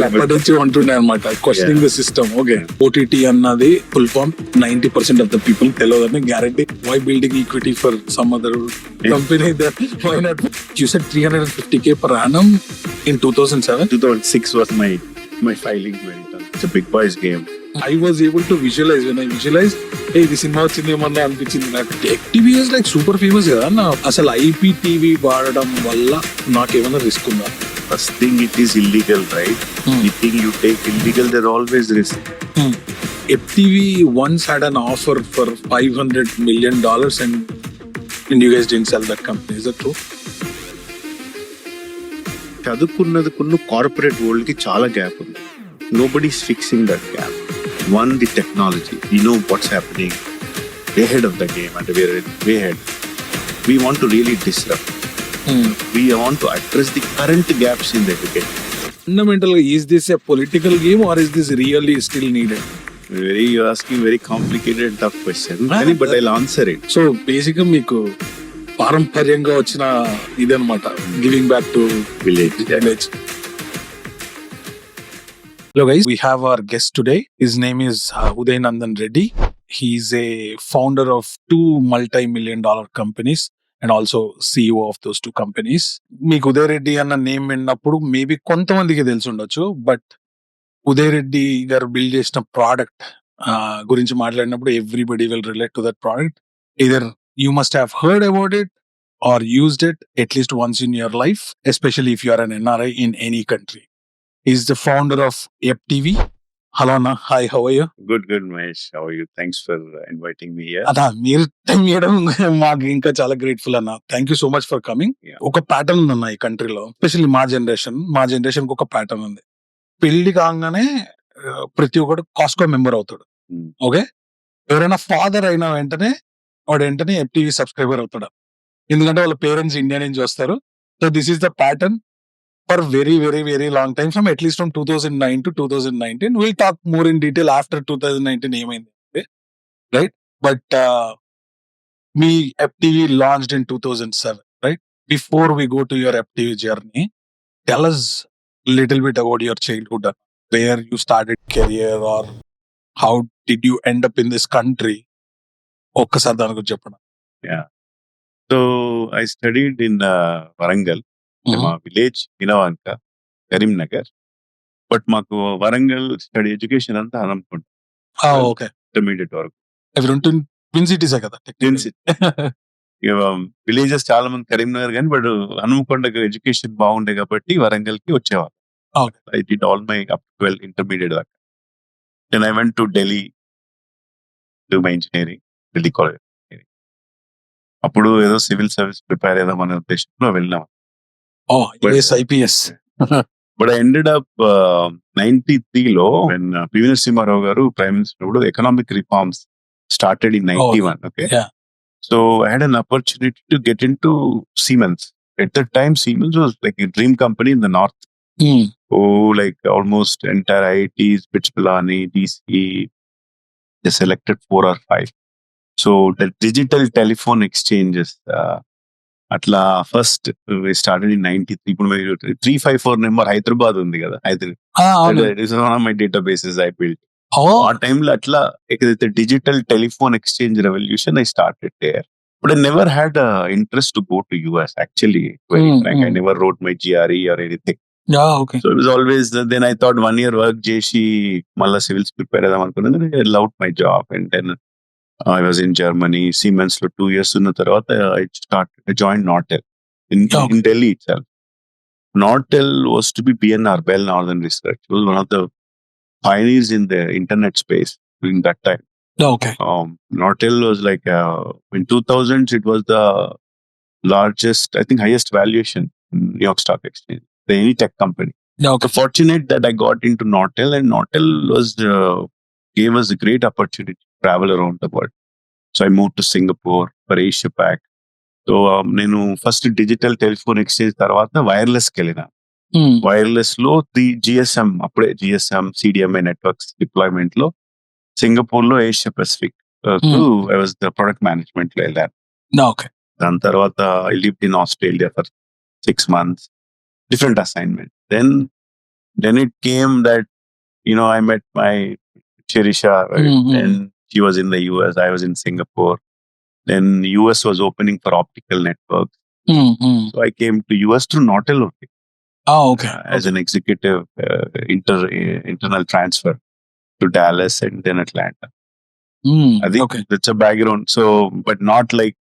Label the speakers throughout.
Speaker 1: అప్పటి నుంచి ఉంటుండే అనమాట questioning the system. Okay, OTT అన్నది full form 90% of the people తెలియదని guarantee. Why building equity for some other company that why not? You said 350K per annum in 2007.
Speaker 2: 2006 was my filing when it was. It's a big boys game.
Speaker 1: I was able to visualize. When I visualized, hey, this cinema వచ్చింది ఏమన్నా అనిపించింది నాకు. EdTech is like super famous కదా అన్న. అసలు IPTV వాడడం వల్ల నాకేమైనా రిస్క్ ఉందా?
Speaker 2: First thing, it is illegal, right? Anything you take illegal, there always risk.
Speaker 1: EdTV once had an offer for $500 million and you guys didn't sell that company. Is that true?
Speaker 2: చదువుకున్నది corporate world కి చాలా gap ఉంది. Nobody is fixing that gap. One, the technology. We know what's happening. Way ahead of the game, and we're way ahead. We want to really disrupt. We want to address the current gaps in the education.
Speaker 1: Fundamentally, is this a political game or is this really still needed?
Speaker 2: You're asking very complicated and tough question. But I'll answer it.
Speaker 1: So, basically, మీకు పారంపర్యంగా వచ్చిన ఇదన్నమాట, giving back to village. Hello guys, we have our guest today. His name is Udaynandan Reddy. He's a founder of 2 multi-million-dollar companies and also CEO of those 2 companies. మీకు ఉదయ్ రెడ్డి అన్న name విన్నప్పుడు maybe కొంతమందికి తెలిసి ఉండొచ్చు, but Uday Reddy గారు build చేసిన product గురించి మాట్లాడినప్పుడు everybody will relate to that product. either you must have heard about it or used it at least once in your life, especially if you are an NRI in any country. He's the founder of YuppTV. Hello, Anna. Hi, how are you?
Speaker 2: Good, Mahesh. How are you? Thanks for inviting me here.
Speaker 1: Ada, meer time iyadam maaku inka chaala grateful Anna. Thank you so much for coming. Oka pattern unna ee country lo, especially మా generation కి ఒక pattern ఉంది. పెళ్లి కాగానే ప్రతి ఒక్కడు కాస్కో member అవుతాడు. Okay, ఎవరైనా ఫాదర్ అయిన వెంటనే YuppTV సబ్స్క్రైబర్ అవుతాడు, ఎందుకంటే వాళ్ళ పేరెంట్స్ ఇండియా నుంచి వస్తారు. So this is the pattern for very, very, very long time, from at least from 2009 to 2019. We'll talk more in detail after 2019 ఏమైంది, right? But me YuppTV launched in 2007, right? Before we go to your YuppTV journey, tell us a little bit about your childhood, where you started career or how did you end up in this country? ఒక్కసారి దాని గురించి చెప్పండి.
Speaker 2: Yeah. So I studied in Warangal. మా village వినవాంక, Karimnagar. But మాకు Warangal study education అంతా అనుకుంటా intermediate వరకు.
Speaker 1: Twin సిటీసే కదా,
Speaker 2: విలేజెస్ చాలా మంది కరీంనగర్ కానీ బట్ హనుమకొండకు ఎడ్యుకేషన్ బాగుండే కాబట్టి వరంగల్ కి వచ్చేవాళ్ళు. I did all my up 12 intermediate దాకా. Then I went to Delhi do my engineering, Delhi college. అప్పుడు ఏదో సివిల్ సర్వీస్ ప్రిపేర్ అయ్యాం అనే ఉద్దేశంలో వెళ్ళాం.
Speaker 1: IPS.
Speaker 2: But I ended up 93 లో when PV Narasimha గారు ప్రైమ్ మినిస్టర్ అప్పుడు economic reforms started in 91. Okay.
Speaker 1: Yeah.
Speaker 2: So I had an opportunity to get into Siemens. At that time, Siemens was like a dream company in the north. Like almost entire IITs, BITS Pilani, DC, they selected 4 or 5. So the digital telephone exchanges, అట్లా first started in 93. ఇప్పుడు 354 number Hyderabad ఉంది కదా, my databases I built. ఆ టైంలో అట్లా ఏదైతే digital telephone exchange revolution I started there. But I never had interest to go to US actually. Very frank, I never wrote my GRE or anything. So it was always then I thought 1 year work చేసి మళ్ళీ civils prepare అవుదాం అనుకున్నాను. I loved my job and then I was in Germany. Siemens lo 2 years ఉన్న తర్వాత I joined Nortel in Delhi itself. Nortel was to be BNR, Bell Northern Research. It was one of the pioneers in the internet space during that time.
Speaker 1: Okay.
Speaker 2: Nortel was like in 2000s it was the largest, I think highest valuation in New York Stock Exchange, the any tech company.
Speaker 1: Okay.
Speaker 2: So fortunate that I got into Nortel, and Nortel was gave us a great opportunity to travel around the world. So I moved to Singapore for Asia Pac. So నేను first digital telephone exchange తర్వాత wireless కి వెళ్ళిన. Wireless లో 3 GSM, అప్పుడే GSM CDMA networks deployment లో Singapore లో Asia Pacific I was the product management లో వెళ్ళాను. దాని తర్వాత I lived in Australia for 6 months, different assignment. Then Then it came that, I met my Shirisha, right? And she was in the US, I was in Singapore. Then US was opening for optical networks. So I came to US through Nortel only, as an executive internal transfer to Dallas and then Atlanta. I think that's a background. So, but not like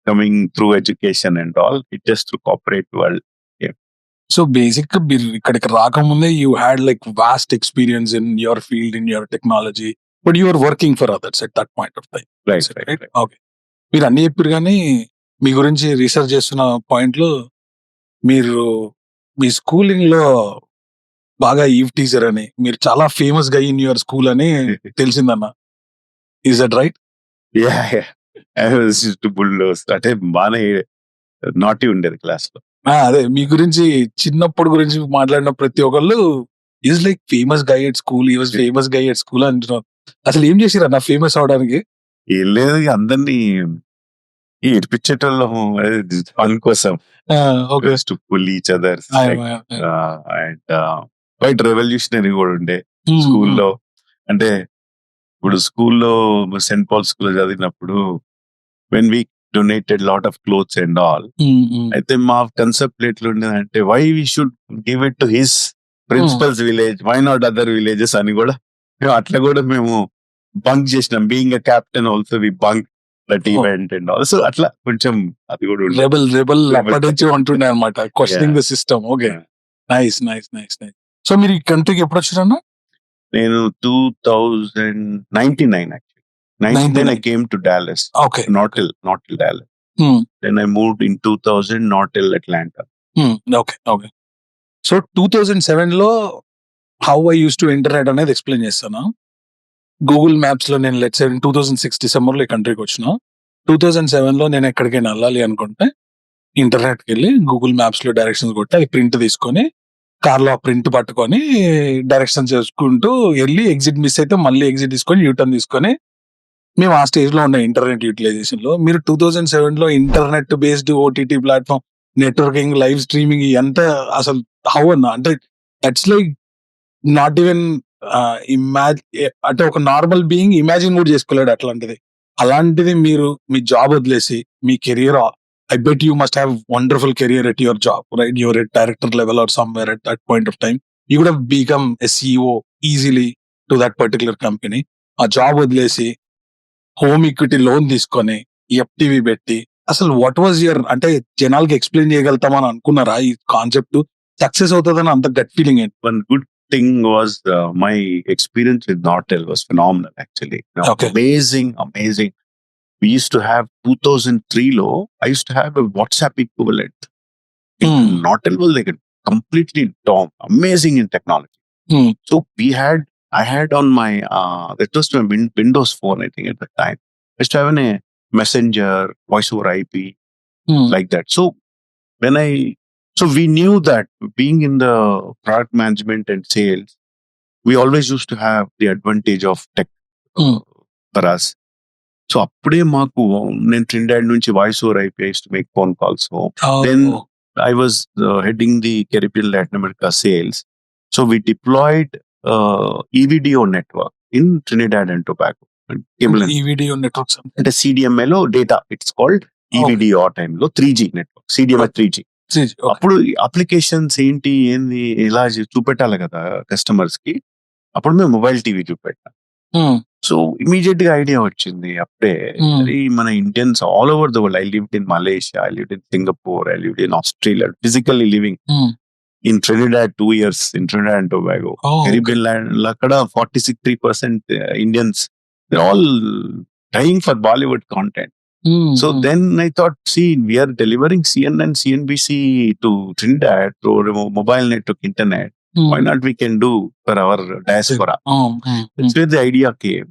Speaker 2: coming through education and all. It just through corporate world.
Speaker 1: So basic గా మీరు ఇక్కడికి రాకముందే you had like vast experience in your field in your technology but you are working for others at that point of time.
Speaker 2: Right.
Speaker 1: Okay, మీరు అన్ని చెప్పారు కానీ మీ గురించి research చేస్తున్న పాయింట్లు, మీరు మీ స్కూలింగ్ లో బాగా ఈవ్ టీచర్ అని, మీరు చాలా ఫేమస్ గా ఇన్ యువర్ స్కూల్ అని తెలిసిందన్న. Is that right?
Speaker 2: I was used to bulldoze. అంటే బాగానే నాటి ఉండేది క్లాస్ లో.
Speaker 1: అదే మీ గురించి చిన్నప్పుడు గురించి మాట్లాడిన ప్రతి ఒక్కళ్ళు is like famous guy at school, he was famous guy at school అంటున్నారు. అసలు ఏం చేసిరా నా ఫేమస్ అవడానికి?
Speaker 2: ఏం లేదు, అందరినీ ఏడిపించేటోళ్ళం ఫన్ కోసం. To pull each others and quite revolutionary కూడా ఉండే స్కూల్లో. అంటే ఇప్పుడు స్కూల్లో సెయింట్ పాల్ స్కూల్ చదివినప్పుడు when we donated lot of clothes and all, అయితే మా కన్సెప్ట్ ఎట్లా ఉండేదంటే why we should give it to his principals village, why not other villages అని కూడా అట్లా కూడా మేము బంక్ చేసినాం. Being a captain also we bunk that event and all. So అట్లా కొంచెం అది కూడా
Speaker 1: రెబల్ అప్పటి నుంచి ఉంటుండే అనమాట, questioning the system. Okay, nice. So మీరు ఈ కంట్రీకి ఎప్పుడు వచ్చారన్నా?
Speaker 2: నేను 2099 actually. 99 I came to Dallas.
Speaker 1: Okay.
Speaker 2: Nortel Dallas. Then I moved in 2000 Nortel Atlanta.
Speaker 1: Okay. So 2007 లో how I used to internet అనేది ఎక్స్ప్లెయిన్ చేస్తాను. గూగుల్ మ్యాప్స్ లో నేను లెట్స్ సే 2006 డిసెంబర్ లో ఈ కంట్రీకి వచ్చిన. 2007 లో నేను ఎక్కడికైనా వెళ్ళాలి అనుకుంటే ఇంటర్నెట్కి వెళ్ళి గూగుల్ మ్యాప్స్ లో డైరెక్షన్స్ కొట్టి అది ప్రింట్ తీసుకొని కార్లో ఆ ప్రింట్ పట్టుకొని డైరెక్షన్ చేసుకుంటూ వెళ్ళి ఎగ్జిట్ మిస్ అయితే మళ్ళీ ఎగ్జిట్ తీసుకొని యూటర్న్ తీసుకొని మేము ఆ స్టేజ్ లో ఉన్న ఇంటర్నెట్ యూటిలైజేషన్ లో. మీరు 2007 లో internet based OTT platform, networking, live streaming ఎంత అసలు హౌ అన్నా? అంటే దట్స్ లైక్ నాట్ ఈవెన్ అంటే ఒక నార్మల్ బీయింగ్ ఇమాజిన్ కూడా చేసుకోలేడు అట్లాంటిది. అలాంటిది మీరు మీ జాబ్ వదిలేసి మీ career, I bet you must have wonderful career at your job, right? You're at director level or somewhere at that point of time. You could have become a CEO easily to that particular company. ఆ job వదిలేసి home equity loan తీసుకొని YuppTV పెట్టి అసలు what was your, అంటే జనాలకి explain చేయగలుగుతామని అనుకున్నారా ఈ concept? Success అవుతుందని అంత గట్ ఫీలింగ్ ఏంటి?
Speaker 2: One good thing was my experience with Nortel was phenomenal actually.
Speaker 1: Okay.
Speaker 2: Amazing. We used to have 2003 low. I used to have a WhatsApp equivalent. Nortel was like a completely amazing in technology. So I had on my that was my Windows phone, I think at the time. I used to have a messenger, voice over IP, like that. So we knew that being in the product management and sales, we always used to have the advantage of tech for us. So అప్పుడే మాకు నేను Trinidad నుంచి voice over IP I use to make phone calls home. Then I was heading the Caribbean Latin America sales. So we deployed EVDO network in Trinidad and Tobago.
Speaker 1: EVDO networks
Speaker 2: అంటే సిడిఎంఏలో data, it's called EVDO. ఆ టైంలో 3G network, CDMA 3G. అప్పుడు applications ఏంటి ఇలా చూపెట్టాలి కదా customers కి. అప్పుడు మేము మొబైల్ టీవీ చూపెట్టాం. సో ఇమీడియట్ గా ఐడియా వచ్చింది అప్పుడే, మన Indians all over the world. I lived in Malaysia, I lived in Singapore, I lived in Australia, physically living in Trinidad 2 years in Trinidad and Tobago. Caribbean land అక్కడ 46% Indians, they're all dying for Bollywood content. So then I thought, see, we are delivering CNN, CNBC to Trinidad through mobile network internet. Why not we can do for our diaspora? That's where the idea came.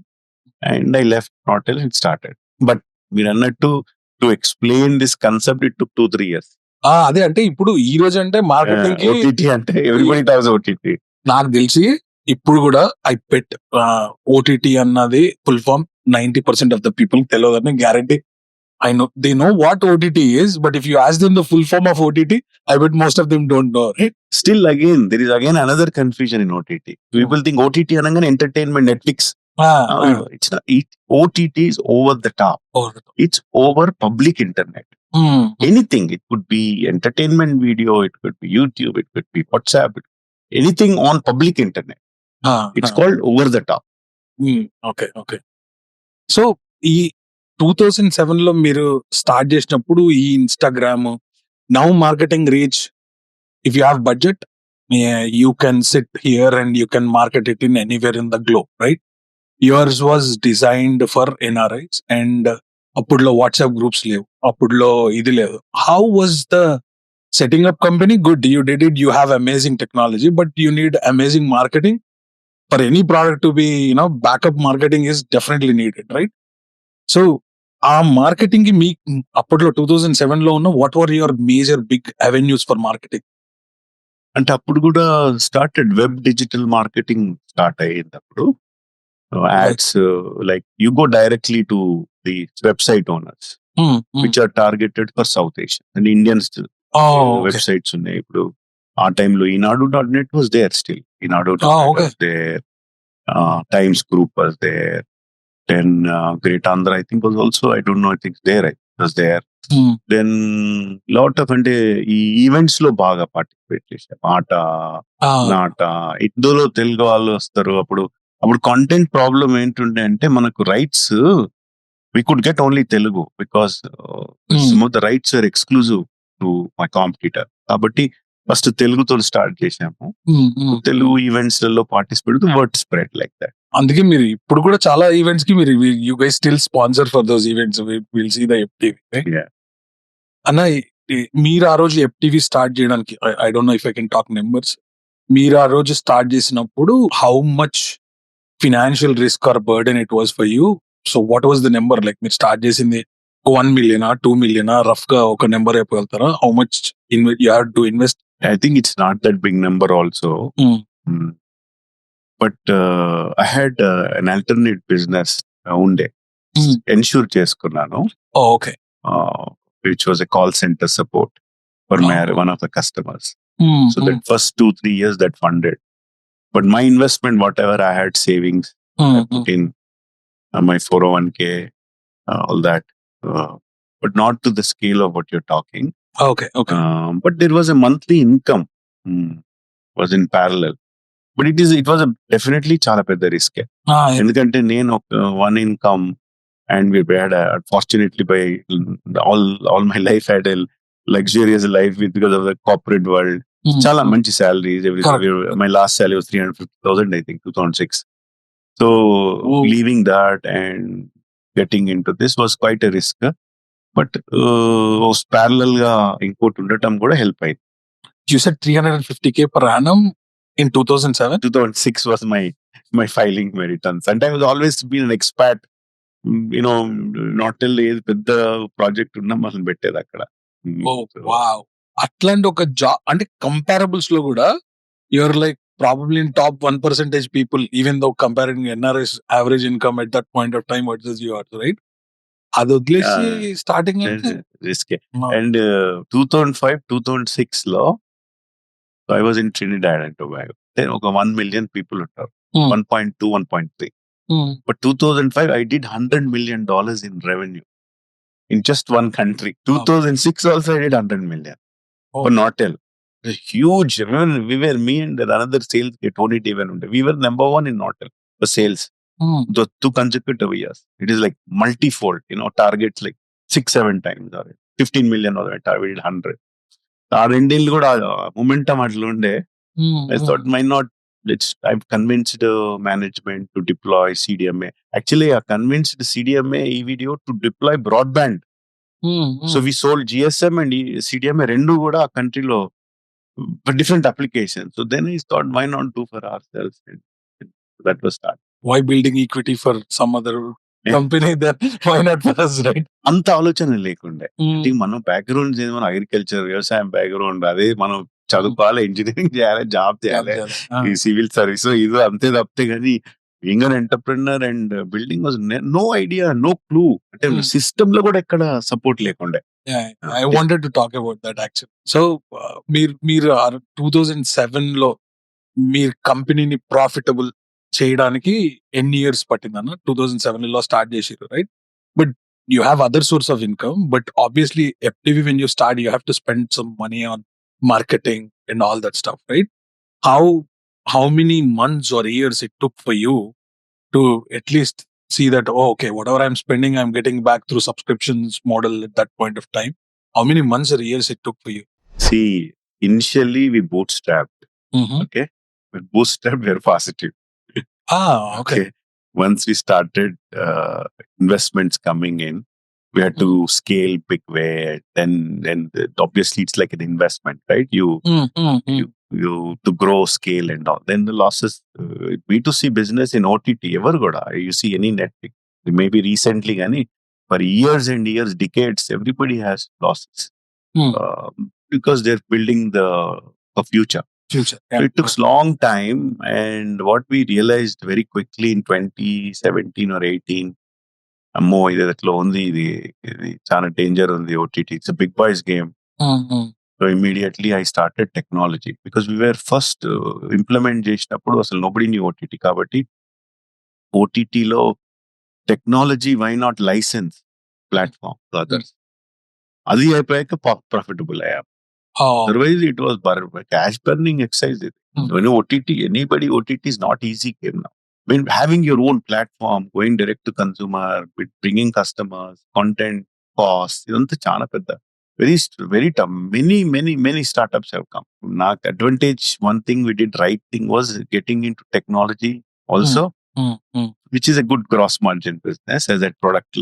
Speaker 2: And I left Nortel and started. But we run to explain this concept, it took 2-3 years.
Speaker 1: అదే అంటే ఇప్పుడు ఈ రోజు అంటే marketing కి
Speaker 2: OTT అంటే everybody talks OTT.
Speaker 1: నాకు తెలిసి ఇప్పుడు కూడా ఐ పెట్ ఓటీటీ అన్నది full form 90% of the people తెలియదని guarantee. I know they know what OTT is, but if you ask them the full form of OTT, I bet most of them don't know, right?
Speaker 2: Still, again, there is again another confusion in OTT. People think OTT anangane entertainment, Netflix. It's not. OTT is over the top. It's over public internet. Anything. It could be entertainment video. It could be YouTube. It could be WhatsApp. Anything on public internet. It's called over the top.
Speaker 1: Okay. So ఈ 2007 లో మీరు start చేసినప్పుడు ఈ Instagram now marketing reach, if you have budget you can sit here and you can market it in anywhere in the globe, right? Yours was designed for NRIs and అప్పుడులో WhatsApp groups లేవు, అప్పుడులో ఇది లేదు. How was the setting up company? Good, you did it, you have amazing technology, but you need amazing marketing. For any product to be, backup marketing is definitely needed, right? So, marketing ki me appadlo 2007 lo unna, what were your major big avenues for marketing?
Speaker 2: అంటే అప్పుడు కూడా started web digital marketing start అయ్యేటప్పుడు ads like you go directly to the website owners which are targeted for South Asian and Indians websites ఉన్నాయి. ఇప్పుడు ఆ టైంలో ఈనాడు.net was there still. ఈనాడు.net was there. Times Group was there. Then Great Andhra, I think, was also, I don't know, I think there it was there. Then lot of అంటే ఈ events లో బాగా participate చేశాం. ఆట నాట ఇందులో తెలుగు వాళ్ళు వస్తారు. అప్పుడు కాంటెంట్ ప్రాబ్లం ఏంటుండే అంటే మనకు rights we could get only Telugu because some of the rights are exclusive to my competitor. కాబట్టి ఫస్ట్ తెలుగుతో స్టార్ట్ చేసాము. తెలుగు ఈవెంట్స్ లో participate, word spread like that.
Speaker 1: అందుకే మీరు ఇప్పుడు కూడా చాలా ఈవెంట్స్ కి మీరు you guys still sponsor for those events. Will see the YuppTV. అన్న, మీరు ఆ రోజు YuppTV స్టార్ట్ చేయడానికి, I don't know if I can talk numbers, మీరు ఆ రోజు స్టార్ట్ చేసినప్పుడు how much financial risk or burden it was for you? So what was the number? Like మీరు స్టార్ట్ చేసింది 1 million, 2 million, రఫ్ గా ఒక number అయిపోగలుగుతారా? How much you had to invest?
Speaker 2: I think it's not that big number also. But I had an alternate business unde. Ensure చేసుకున్నాను.
Speaker 1: Okay.
Speaker 2: Which was a call center support for one of the customers. So that first 2-3 years that funded. But my investment, whatever I had savings, I put in my 401k, all that. But not to the scale of what you're talking.
Speaker 1: Okay.
Speaker 2: But there was a monthly income was in parallel. But it was definitely చాలా పెద్ద risk. ఎందుకంటే నేను one income and we had fortunately by all my life had a luxurious life because of the corporate world. చాలా మంచి salaries. My last salary was 350,000, I think, 2006. So leaving that and getting into this was quite a risk. But parallel గా ఇంకోటి ఉండటం కూడా help అయింది.
Speaker 1: You said 350K per annum in 2007?
Speaker 2: 2006 was my filing my returns. And I was always been an expat. Not till ఏది పెద్ద project ఉన్నా మనం పెట్టేది అక్కడ.
Speaker 1: అట్లాంటి ఒక జాబ్ అంటే కంపారబుల్స్ లో కూడా your like probably in top 1% people, even though comparing NRI's average income at that point of time versus yours, right? అది వదిలేసి స్టార్టింగ్
Speaker 2: రిస్క్. అండ్ 2005-2006 లో I was in Trinidad and Tobago. ఒక 1 million పీపుల్ ఉంటారు, 1.2, 1.3. But 2005 I did $100 million in revenue in just one country. 2006 also I did 100 million for Nortel. Huge. We were me and another sales Tony even. We were number one in Nortel for sales. The 2 consecutive years. It is like multifold, targets like 6-7 times or 15 million or targeted 100. Our Indian కూడా momentum అట్లా ఉండే. I thought might not. I've convinced management to deploy CDMA. Actually, I convinced CDMA video to deploy broadband. So we sold GSM and CDMA rendu kuda a country lo for different applications. So then I thought, why not do for ourselves? And that was start.
Speaker 1: Why building equity for some other company that why not for us, right?
Speaker 2: అంత ఆలోచన లేకుండే. మనం background మన agriculture, వ్యవసాయం background, అదే మనం చదువుకోవాలి, engineering చేయాలి, జాబ్ చేయాలి, ఈ సివిల్ సర్వీస్ ఇది అంతే తప్పితే కానీ being an entrepreneur and building was no idea, no clue. అంటే సిస్టమ్ లో కూడా ఎక్కడ సపోర్ట్ లేకుండే.
Speaker 1: I wanted to talk about that actually. So మీరు 2007 లో మీరు కంపెనీని ప్రాఫిటబుల్ చేయడానికి ఎన్ని ఇయర్స్ పట్టిందన్న? 2007 లో స్టార్ట్ చేసిరు, right? But you have other source of income, but obviously FTV, when you start, you have to spend some money on marketing and all that stuff, right? How many months or years it took for you to at least see that, oh, okay, whatever I'm spending, I'm getting back through subscriptions model at that point of time? How many months or years it took for you?
Speaker 2: See, initially we bootstrapped.
Speaker 1: Mm-hmm.
Speaker 2: Okay, with bootstrapped we are positive.
Speaker 1: Okay.
Speaker 2: Once we started investments coming in, we had to scale big way. Then obviously it's like an investment, right? You to grow, scale and all. Then the losses, B2C business in OTT, ever goda. You see any Netflix, maybe recently, for years and years, decades, everybody has losses because they're building the future.
Speaker 1: Yeah.
Speaker 2: So it took long time, and what we realized very quickly in 2017 or 18, అమ్మో ఇది అట్లా ఉంది, ఇది చాలా danger ఉంది OTT. It's a big boys game. So immediately I started technology because we were first implement చేసినప్పుడు అసలు nobody knew OTT కాబట్టి OTT లో technology, why not license platform to others? అది అయిపోయాక profitable అయ్యాం. Otherwise it was cash burning exercise. When OTT, anybody OTT is not easy game now. When having your own platform, going direct to consumer, with bringing customers, content, costs, idanతా చాలా పెద్ద, very tough. Many startups have come. నాకు advantage, one thing we did right thing was getting into technology also, which is a good gross margin business as a product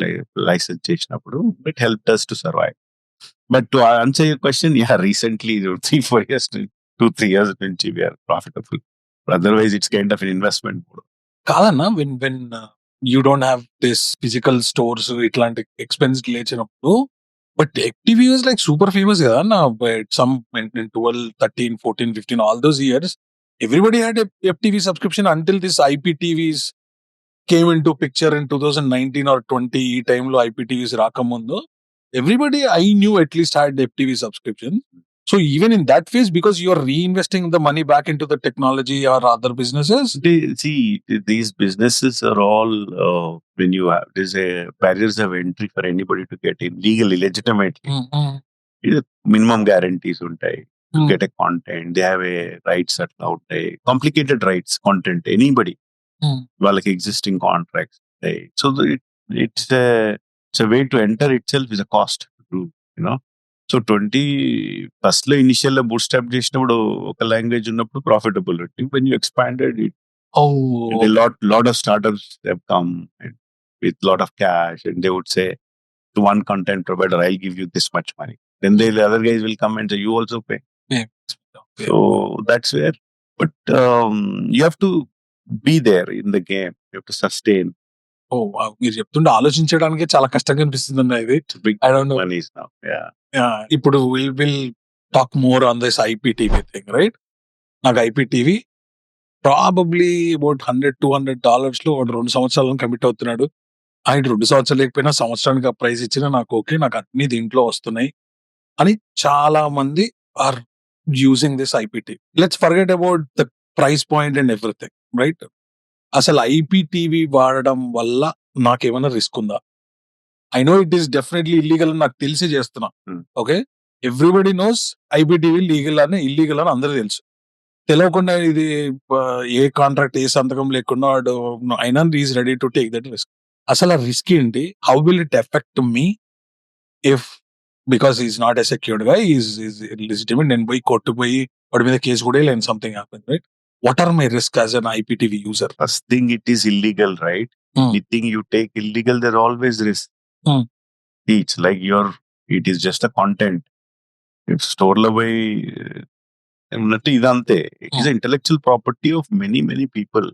Speaker 2: license చేసినప్పుడు. It helped us to survive. But to answer your question, recently, 3-4 years, 2-3 years, we are profitable. But otherwise, it's kind of an investment.
Speaker 1: Kalana, when you don't have this physical stores, itlanti expense లేచినప్పుడు, but FTV was like super famous కదా na, but some in 12, 13, 14, 15, all those years, everybody had a FTV subscription until this IPTVs came into picture in 2019 or 20. ఈ టైంలో IPTVs రాకముందు everybody I knew at least had FTV subscription. So even in that phase, because you're reinvesting the money back into the technology or other businesses?
Speaker 2: See, these businesses are all, when you have, there's a barriers of entry for anybody to get in legally, legitimately. Minimum guarantees ఉంటాయి to get a content. They have a rights at out there. Complicated rights, content, anybody. వాళ్ళకి existing contracts. So it's a way to enter itself is a cost to, so 20 లో initial boot stop చేసినప్పుడు ఒక language ఉన్నప్పుడు profitable. When you expanded it, lot of startups have come with lot of cash and they would say to one content provider, I'll give you this much money. Then the other guys will come and say, you also pay. So that's where, but you have to be there in the game. You have to sustain.
Speaker 1: మీరు చెప్తుంటే ఆలోచించడానికి చాలా కష్టంగా అనిపిస్తుంది అన్న ఇది. I don't know.
Speaker 2: Money is now.
Speaker 1: ఇప్పుడు we'll talk more on this IPTV thing, right? నాకు IPTV ప్రాబబ్లీ అబౌట్ $100-200 లో 2 సంవత్సరాలను కమిట్ అవుతున్నాడు. ఆయన 2 సంవత్సరాలు లేకపోయినా సంవత్సరానికి ఆ ప్రైస్ ఇచ్చినా నాకు ఓకే, నాకు అన్ని దీంట్లో వస్తున్నాయి అని చాలా మంది are using this IPTV. Let's forget about the price point and everything, right? అసలు IPTV వాడడం వల్ల నాకేమైనా రిస్క్ ఉందా? I know it is definitely illegal అని నాకు తెలిసి చేస్తున్నా. Okay, everybody knows IPTV legal అని ఇల్లీగల్ అని అందరూ తెలుసు. తెలియకుండా ఇది ఏ కాంట్రాక్ట్, ఏ సంతకం లేకుండా అయినా is ready to take that risk. అసలు ఆ రిస్క్ ఏంటి? How will it effect me if, because is not a secured గా, ఈజ్ లెజిటిమేట్, నేను పోయి కోర్టుకు పోయి వాడి మీద కేసు కూడా లేని something happen, right? What are my risks as an IPTV user?
Speaker 2: First thing, it is illegal, right? Anything you take illegal, there's always risk. It's like it is just a content. If store away, ఇదంతే. It is intellectual property of many people.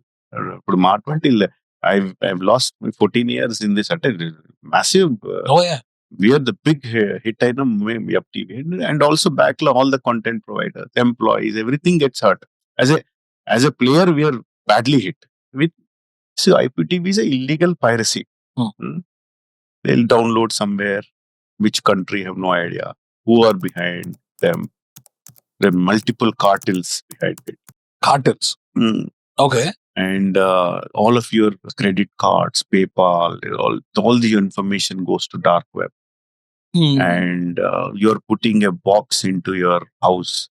Speaker 2: ఇప్పుడు మా 20, I've lost 14 years in this massive. We are the big hit item, YuppTV, and also backlog all the content providers, employees, everything gets hurt. As a player, we are badly hit with So IPTV is a illegal piracy. They'll download somewhere, which country, have no idea. Who are behind them? There are multiple cartels behind it.
Speaker 1: Cartels. Okay.
Speaker 2: And all of your credit cards, PayPal, all the information goes to dark web. And you're putting a box into your house.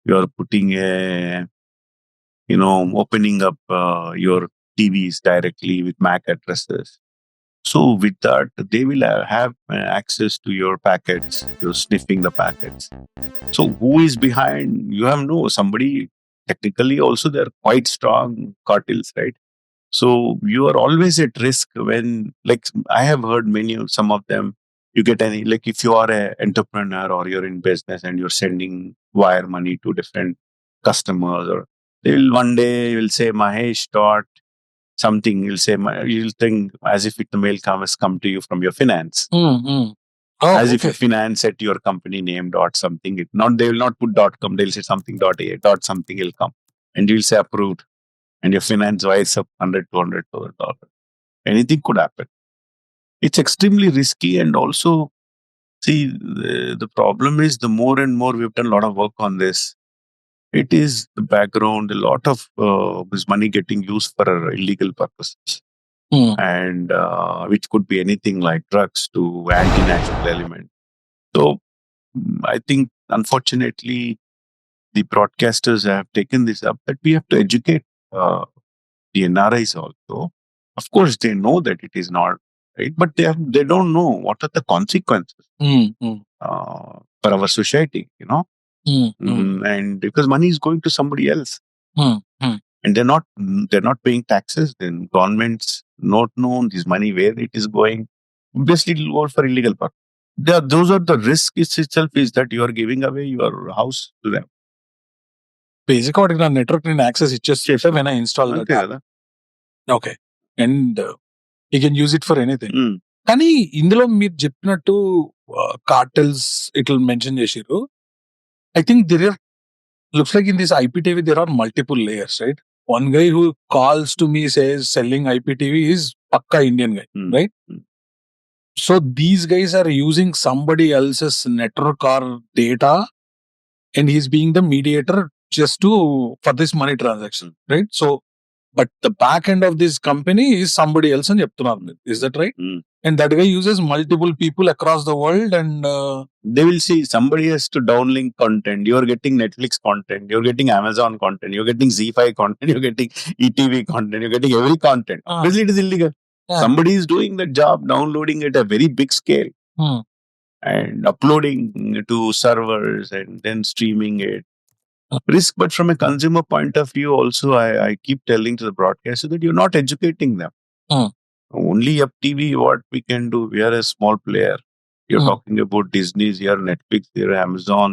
Speaker 2: You're putting opening up your TVs directly with MAC addresses. So with that, they will have access to your packets. You're sniffing the packets. So who is behind? You have somebody. Technically, also they're quite strong cartels, right? So you are always at risk when, like, I have heard some of them. You get like if you are an entrepreneur or you're in business and you're sending wire money to different customers, or one day you'll say Mahesh dot something. You'll say you'll think as if the mail has come to you from your finance. As if you finance at your company name dot something. They will not put .com. They'll say something .a dot something will come, and you'll say approved, and your finance wise up $100, $200. Anything could happen. It's extremely risky, and also see the problem is the more and more we've done a lot of work on this. It is the background, a lot of this money getting used for illegal purposes. And which could be anything like drugs to anti-national element. So I think, unfortunately, the broadcasters have taken this up that we have to educate the NRIs also. Of course, they know that it is not right, but they don't know what are the consequences for our society, and because money is going to somebody else. And they're not paying taxes, then governments not known this money where it is going. Obviously, it will go for illegal purpose. Those are the risks itself, is that you are giving away your house to them.
Speaker 1: Basic network access ఇచ్చేస్తే when I install that. Okay. And you can use it for anything. కానీ ఇందులో మీరు చెప్పినట్టు cartels ఇట్లా mention చేసిర్రు. I think looks like in this IPTV there are multiple layers, right? One guy who calls to me says selling IPTV is pakka Indian guy, right? So these guys are using somebody else's network or data, and he's being the mediator just for this money transaction, right? So, but the back end of this company is somebody else అని చెప్తున్నారు. Is that right? And that guy uses multiple people across the world, and
Speaker 2: they will see somebody has to downlink content. You're getting Netflix content, you're getting Amazon content, you're getting Z5 content, you're getting ETV content, you're getting every content. Obviously, it is illegal. Somebody is doing the job, downloading it at a very big scale and uploading to servers and then streaming it. Risk, but from a consumer point of view, also, I keep telling to the broadcaster that you're not educating them. Only YuppTV, what we can do, we are a small player. You're talking about Disney's, you're Netflix, you're Amazon,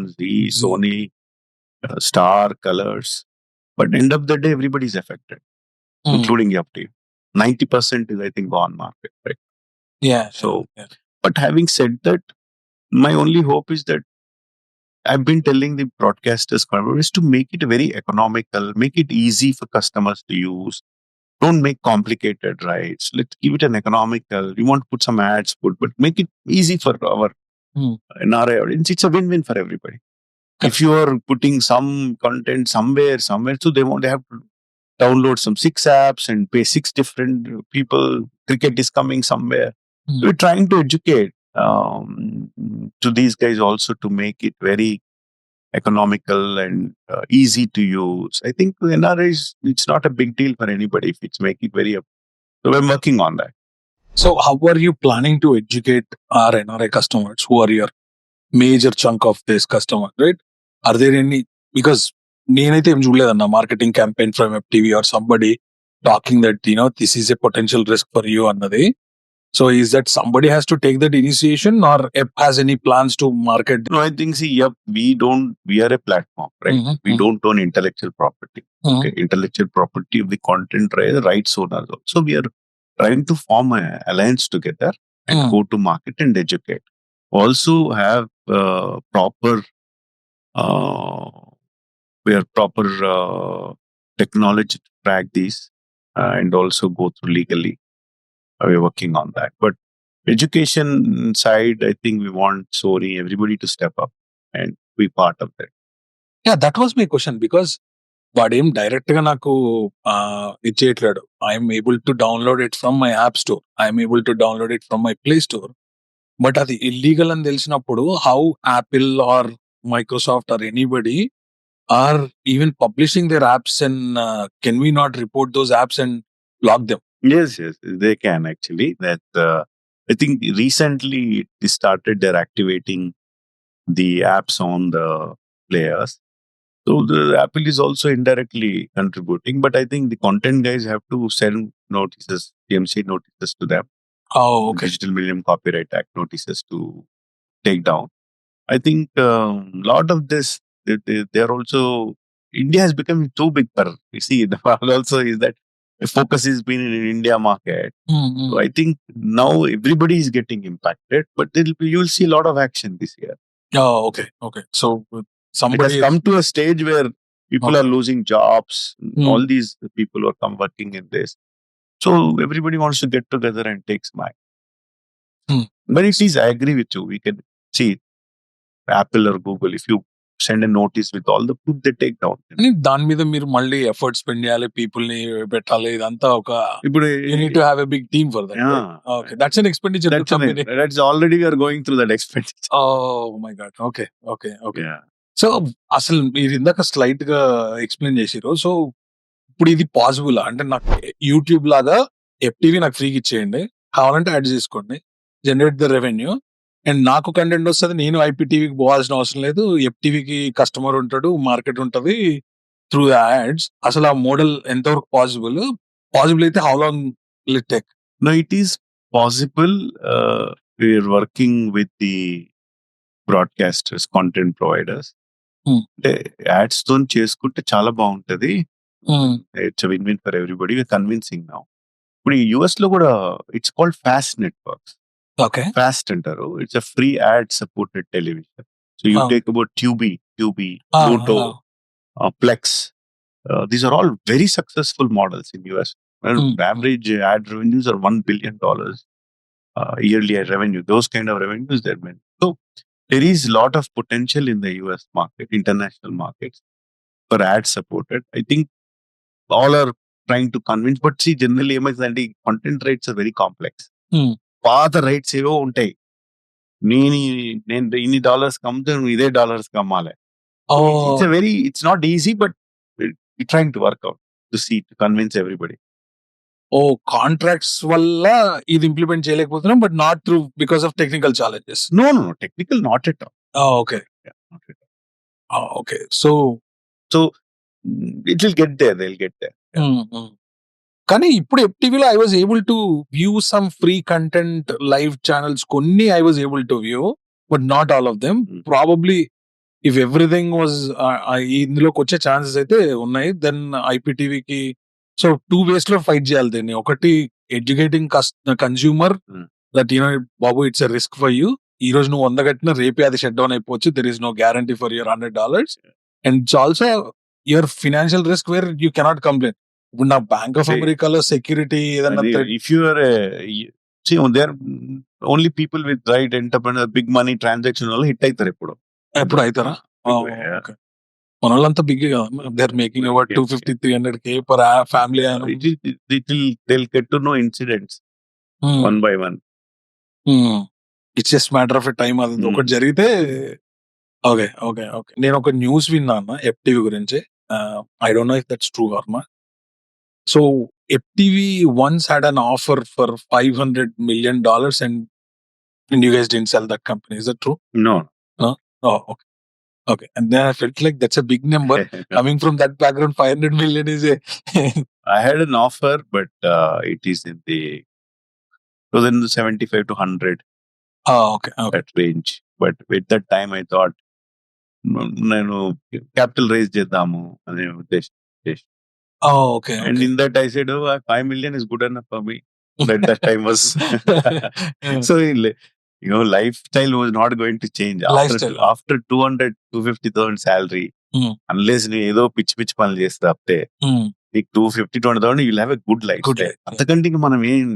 Speaker 2: Sony, Star, Colors. But end of the day, everybody's affected, including YuppTV. 90% is, I think, gone market, right?
Speaker 1: Yeah.
Speaker 2: So, but having said that, my only hope is that I've been telling the broadcasters is to make it very economical, make it easy for customers to use. Don't make complicated rights. Let's give it an economical. You want to put some ads, but make it easy for our NRI audience. It's a win-win for everybody. If you are putting some content somewhere, so they have to download some 6 apps and pay 6 different people. Cricket is coming somewhere. We're trying to educate to these guys also to make it very economical and easy to use. I think NRIs, it's not a big deal for anybody if it's making it very. So I'm working on that.
Speaker 1: So how are you planning to educate our NRI customers who are your major chunk of this customer, right? Are there any, because నేనైతే ఏం చూడలేదన్న marketing campaign from YuppTV or somebody talking that this is a potential risk for you అన్నది. So is that somebody has to take that initiation, or App has any plans to market?
Speaker 2: No, I think, we are a platform, right? We don't own intellectual property. Okay, intellectual property of the content rights owners. So we are trying to form an alliance together and go to market and educate. Also have proper technology to track these. and also go through legally. We're working on that. But education side, I think we want Sony, everybody to step up and be part of that.
Speaker 1: Yeah, that was my question, because వాడేం direct గా నాకు ఇచ్చేయట్లేడు. I'm able to download it from my app store, I'm able to download it from my play store. But అది illegal అని తెలిసినప్పుడు how Apple or Microsoft or anybody or even publishing their apps, and can we not report those apps and block them?
Speaker 2: Yes, they can actually. That I think recently they started their activating the apps on the players. So the Apple is also indirectly contributing, but I think the content guys have to send notices, TMC notices to them,
Speaker 1: okay.
Speaker 2: Digital Millennium Copyright Act notices to take down. I think lot of this, they are also, India has become too big for, you see, the problem also is that the focus has been in India market. So I think now everybody is getting impacted, but you will see a lot of action this year.
Speaker 1: Okay. So
Speaker 2: It
Speaker 1: somebody
Speaker 2: has come to a stage where people are losing jobs. All these people who are come working in this. So everybody wants to get together and take smile. But it is, I agree with you. We can see Apple or Google, if you send a notice with all the proof, they take down.
Speaker 1: కానీ దాని మీద మీరు మళ్ళీ effort spend చేయాలి, people ని పెట్టాలి, ఇదంతా ఒక
Speaker 2: ఇప్పుడు
Speaker 1: you need to have a big team for that. Okay, that's an expenditure to company.
Speaker 2: That's already we are going through that expenditure.
Speaker 1: Oh my god. Okay.
Speaker 2: Yeah.
Speaker 1: So అసలు మీరు ఇందాక slight గా explain చేసిరు. So ఇప్పుడు ఇది possible అంటే నాకు YouTube లాగా ఎఫ్టీవీ నాకు ఫ్రీగా ఇచ్చేయండి, కావాలంటే యాడ్ చేసుకోండి, జనరేట్ ద రెవెన్యూ, అండ్ నాకు కంటెంట్ వస్తుంది, నేను ఐపీటీవీకి పోవాల్సిన అవసరం లేదు, ఎఫ్టీవీకి కస్టమర్ ఉంటాడు, మార్కెట్ ఉంటుంది త్రూ యాడ్స్. అసలు ఆ మోడల్ ఎంతవరకు పాసిబుల్ అయితే how long will it take?
Speaker 2: No, it is possible. We are working with the broadcasters, content providers. Ads తో చేసుకుంటే చాలా బాగుంటది. It's a win-win for everybody. We're convincing now. ఇప్పుడు ఈ US లో కూడా it's called fast networks.
Speaker 1: Okay.
Speaker 2: Fast అంటారు. It's a free ad supported television. So you take about Tubi, Pluto, Plex. These are all very successful models in US. Average ad revenues are $1 billion yearly ad revenue. Those kind of revenues they're meant. So there is a lot of potential in the US market, international markets, for ad supported. I think all are trying to convince, but see, generally the content rights are very complex. పాత rights ఏవో ఉంటాయి, నేను ఇన్ని dollars కమ్మితే నువ్వు ఇదే dollars కమ్మాలి. It's not easy, but trying to work out to convince everybody.
Speaker 1: Contracts వల్ల ఇది ఇంప్లిమెంట్ చేయలేకపోతున్నాం, but not through because of technical challenges.
Speaker 2: No technical not at all.
Speaker 1: Okay. So
Speaker 2: it will get there, they will get there.
Speaker 1: కానీ ఇప్పుడు ఎఫ్టీవీలో I was able to view some free content live channels, కొన్ని I was able to view, but not all of them. Probably if everything was ఇందులోకి వచ్చే chances అయితే ఉన్నాయి, then ఐపీటీవీకి. So 2 ways లో ఫైట్ చేయాలి దీన్ని. ఒకటి ఎడ్యుకేటింగ్ కన్స్యూమర్ దట్ బాబు it's a risk for you, ఈ రోజు నువ్వు 100 కట్టినా రేపే అది షట్ డౌన్ అయిపోవచ్చు, there is no guarantee for your $100. And it's also your financial risk where you cannot complain. ఇప్పుడు నా బ్యాంక్ ఆఫ్ అమెరికాలో సెక్యూరిటీ ఏదన్నా,
Speaker 2: if you are there only people with right entrepreneur big money transaction వల్ల hit అవుతారు. ఎప్పుడు అవుతారా? మన వాళ్ళంతా big they are making about 250-300K per family. they'll get to know incidents one by one.
Speaker 1: It's just matter of time. అది ఒకటి జరిగితే okay. నేను ఒక న్యూస్ విన్నాను ఎఫ్టీవీ గురించి. I don't know if that's true or not. So FTV once had an offer for $500 million and you guys didn't sell that company. Is that true?
Speaker 2: No.
Speaker 1: Oh, okay. And then I felt like that's a big number. Coming from that background, 500 million is a...
Speaker 2: I had an offer, but it is in the 75 to 100.
Speaker 1: Okay.
Speaker 2: That range. But at that time, I thought, నేను capital raise చేద్దాము అనే ఉద్దేశం.
Speaker 1: Okay.
Speaker 2: And in that I said, 5 million is good enough for me. At that time was so lifestyle was not going to change after 250,000 salary, unless you ఏదో పిచ్చి పనులు చేస్తే తప్పితే నీకు 250-20,000 you'll have a good life
Speaker 1: Good
Speaker 2: style.
Speaker 1: life.
Speaker 2: అంతకంటే ఇంక మనం ఏం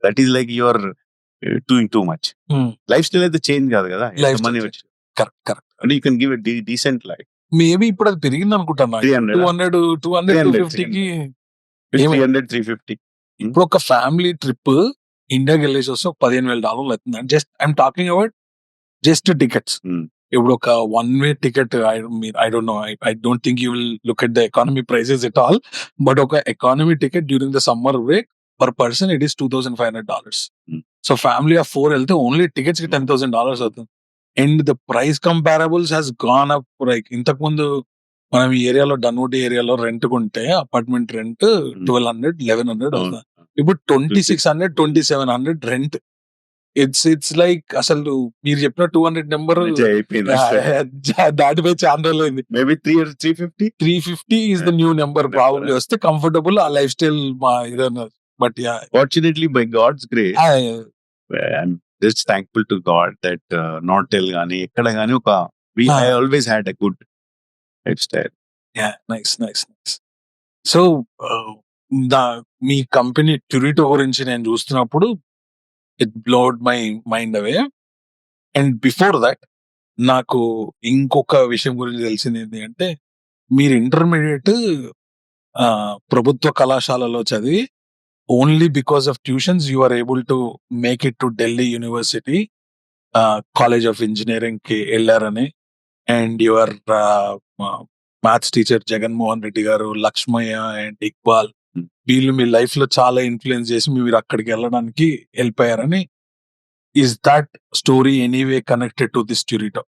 Speaker 2: that is like your doing too much. Life style అయితే చేంజ్ కాదు కదా, ఎంత
Speaker 1: Lifestyle
Speaker 2: మనీ
Speaker 1: change.
Speaker 2: వచ్చి
Speaker 1: కరెక్ట్.
Speaker 2: అంటే you can give a decent life.
Speaker 1: Maybe ఇప్పుడు అది పెరిగింది అనుకుంటాను.
Speaker 2: 300,
Speaker 1: 200-250కి
Speaker 2: 300-350.
Speaker 1: ఇప్పుడు ఒక ఫ్యామిలీ ట్రిప్ ఇండియాకి వెళ్ళేసి వస్తే ఒక $15,000 అవుతుంది. Just I'm talking about just tickets. ఇప్పుడు ఒక one way ticket I don't know, I don't think you will look at the economy prices at all, but ఒక economy ticket during the summer break per person it is $2,500. So family of 4 వెళ్తే only tickets కి $10,000 అవుతుంది. And the price comparables has gone up. Like ఇంతకు ముందు మనం ఈ ఏరియాలో డన్వుడ్ ఏరియాలో రెంట్ కొంటే అపార్ట్మెంట్ రెంట్ 1,200-1,100 అవుతుంది. ఇప్పుడు 2,600, 2,700 రెంట్. ఇట్స్ లైక్ అసలు మీరు చెప్పిన 200 నెంబర్ దాటిపోయి చాలా రోజులు అయింది.
Speaker 2: Maybe 350
Speaker 1: is the new number. Probably వస్తే కంఫర్టబుల్ ఆ లైఫ్ స్టైల్ మా ఇదన్నారు. But yeah,
Speaker 2: fortunately by God's grace I'm just thankful to God that Nortel గానీ ఎక్కడ గానీ ఒక I always had a good lifestyle.
Speaker 1: Yeah, nice. So మీ company Turito గురించి నేను చూస్తున్నప్పుడు it blowed my mind away. And before that నాకు ఇంకొక విషయం గురించి తెలిసింది ఏంటి అంటే, మీరు ఇంటర్మీడియట్ ప్రభుత్వ కళాశాలలో చదివి only because of tuitions you are able to make it to Delhi university college of engineering కి వెళ్ళారని. And your maths teacher Jaganmohan Reddy గారు, లక్ష్మయ్య అండ్ ఇక్బాల్ వీళ్ళు మీ లైఫ్ లో చాలా ఇన్ఫ్లుయెన్స్ చేసి మీరు అక్కడికి వెళ్ళడానికి వెళ్ళిపోయారని. Is that story anyway connected to this Turito?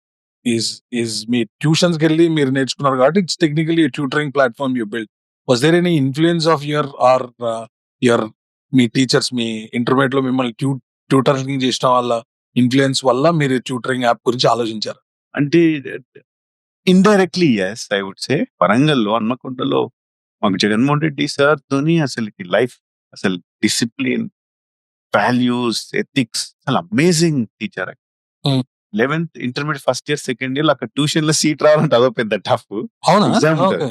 Speaker 1: Is మీ ట్యూషన్స్ కి వెళ్ళి మీరు నేర్చుకున్నారు కాబట్టి it's technically tutoring platform you build. Was there any influence of your మీ టీచర్స్ మీ ఇంటర్మీడియట్ లో మిమ్మల్ని ట్యూటరింగ్ చేసిన వాళ్ళ ఇన్ఫ్లుయెన్స్ వల్ల మీరు ట్యూటరింగ్ యాప్ గురించి ఆలోచించారు?
Speaker 2: అంటే indirectly yes I would say. వరంగల్లో హన్మకొండలో మాకు జగన్మోహన్ రెడ్డి సార్ తోని అసలు లైఫ్, అసలు డిసిప్లిన్, వాల్యూస్, ఎథిక్స్, అసలు amazing teacher. 11th intermediate first year second year అక్కడ ట్యూషన్ లో సీట్ రావాలంటే అదో పెద్ద టఫ్ ఎగ్జామ్ ఉంటుంది.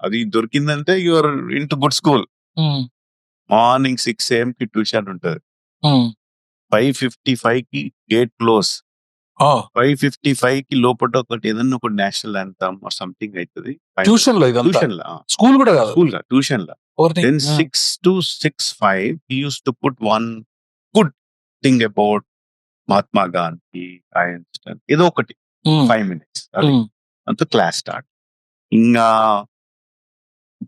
Speaker 2: అది దొరికిందంటే your in to good school. Morning 6 AM కి ట్యూషన్ ఉంటుంది. 5:55 కి గేట్ క్లోజ్. 5:55 కి లోపల ఒకటి ఏదన్నా ఒక నేషనల్ యాంథమ్ ఆర్ సంథింగ్ అవుతుంది
Speaker 1: ట్యూషన్ లో. స్కూల్ కూడా కాదు,
Speaker 2: స్కూల్ ట్యూషన్ లో. Then 6 to 6:05 he used to put one good thing about Mahatma Gandhi, Einstein, ఏదో ఒకటి 5 minutes అది అంత క్లాస్ స్టార్ట్. ఇంకా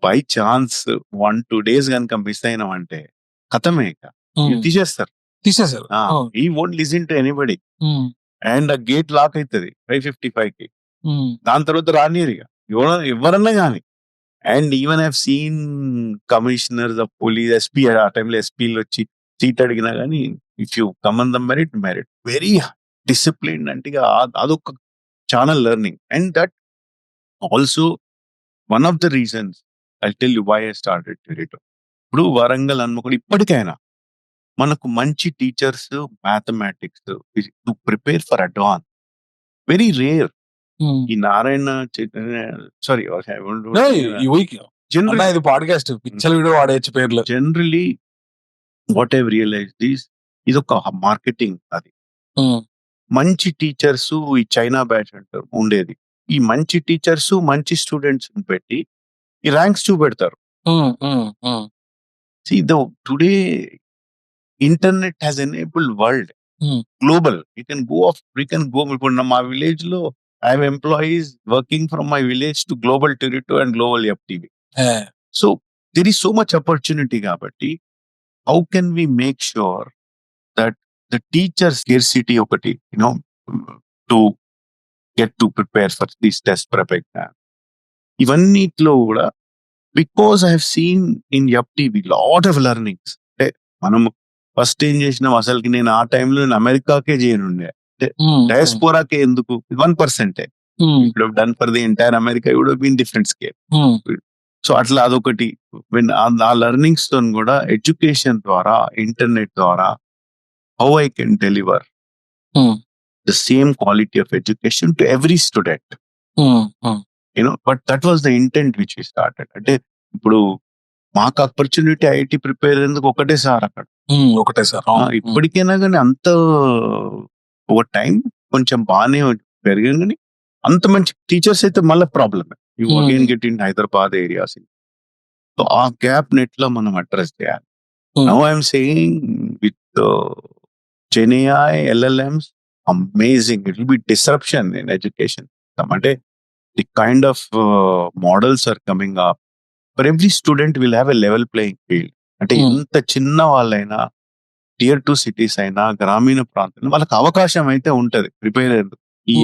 Speaker 2: బై ఛాన్స్ 1-2 days కనుక మిస్ అయినామంటే కథమే, తీసేస్తారు. He won't listen to anybody. And ఆ గేట్ లాక్ అవుతుంది 5:55 కి. దాని తర్వాత రానియరు ఇక ఎవరన్నా కానీ. And even I have scene commissioners of police, SP, ఆ టైంలో ఎస్పీలు వచ్చి సీట్ అడిగినా కానీ if you come on the merit very discipline. అంటే అదొక చాలా learning. And that also one of the reasons I tell you why I started Turito. ఇప్పుడు వరంగల్ హన్మకొండ ఇప్పటికైనా మనకు మంచి teachers, mathematics to prepare for advance very rare. ఈ Narayana sorry generally what I realise ఇది ఒక మార్కెటింగ్. అది మంచి టుడేస్ ఈ చైనా బ్యాచ్ అంటారు ఉండేది. ఈ మంచి టీచర్స్ మంచి స్టూడెంట్స్ పెట్టి ఈ ర్యాంక్స్ చూపెడతారు. Today internet has enabled world global. You can go ఇప్పుడు మా విలేజ్ లో I have employees working from my village to global Turito and global YuppTV. So there is so much opportunity. కాబట్టి how can we make sure that the teacher scarcity ఒకటి to get to prepare for this test prep exam. ఇవన్నిట్లో కూడా because I have seen in YuppTV lot of learnings. అంటే మనం first ఏం చేసినాం, అసలుకి నేను ఆ టైంలో అమెరికాకే చేయనుండే. డయాస్పోరాకే ఎందుకు 1%. ఇప్పుడు done for the entire America would have been different scale. So అట్లా అదొకటి. ఆ లెర్నింగ్స్ తో కూడా ఎడ్యుకేషన్ ద్వారా, ఇంటర్నెట్ ద్వారా how I can deliver the same quality of education to every student. But that was the intent which we started. అంటే ఇప్పుడు మాకు ఆపర్చునిటీ ఐఐటి ప్రిపేర్ అయ్యేందుకు ఒకటే సార్ అక్కడ.
Speaker 1: ఒకటే సార్.
Speaker 2: ఇప్పటికైనా కానీ అంత ఒక టైం కొంచెం బాగానే పెరిగింది కానీ అంత మంచి టీచర్స్ అయితే మళ్ళీ ప్రాబ్లమే. You again get in Hyderabad areas. So ఆ గ్యాప్ నెట్లో మనం అడ్రస్ చేయాలి. Now I'm saying with GenAI, LLMs, amazing. It will be disruption in education. అంటే the kind of models are coming up. For every student will have a level playing field. అంటే ఎంత చిన్న వాళ్ళైనా tier 2 cities అయినా గ్రామీణ ప్రాంతాల్లో వాళ్ళకి అవకాశం అయితే ఉంటది ప్రిపేర్ అయ్యేందుకు. ఈ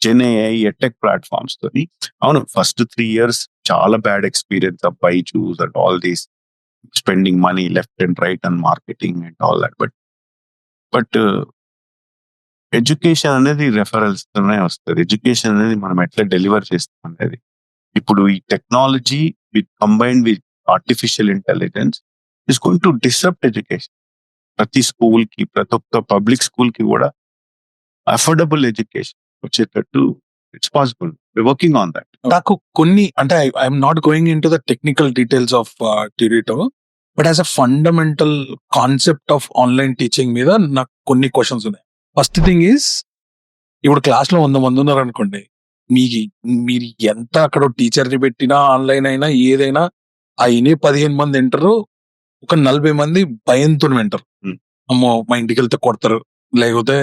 Speaker 2: GenAI, EdTech ప్లాట్ఫామ్స్ తోని. అవును, ఫస్ట్ 3 years చాలా bad experience of Byju's and all these spending money left and right and marketing and all that. But education అనేది రెఫరల్స్ తోనే వస్తుంది. ఎడ్యుకేషన్ అనేది మనం ఎట్లా డెలివర్ చేస్తాం అనేది. ఇప్పుడు ఈ technology with combined with artificial intelligence is going to disrupt education. ప్రతి స్కూల్ కి, ప్రతి ఒక్క పబ్లిక్ స్కూల్ కి కూడా అఫోర్డబుల్ ఎడ్యుకేషన్ వచ్చేటట్టు it's possible. Working on that.
Speaker 1: నాకు కొన్ని అంటే I'm not going in to the technical details of Turito, but as a fundamental concept of online teaching మీద నాకు కొన్ని క్వశ్చన్స్ ఉన్నాయి. ఫస్ట్ థింగ్ ఈస్, ఇప్పుడు క్లాస్ లో 100 మంది ఉన్నారు అనుకోండి, మీరు ఎంత అక్కడ టీచర్ని పెట్టినా ఆన్లైన్ అయినా ఏదైనా అయినే 15 మంది వింటారు, ఒక 40 మంది భయంతో వింటారు. అమ్మో మా ఇంటికి వెళ్తే కొడతారు, లేకపోతే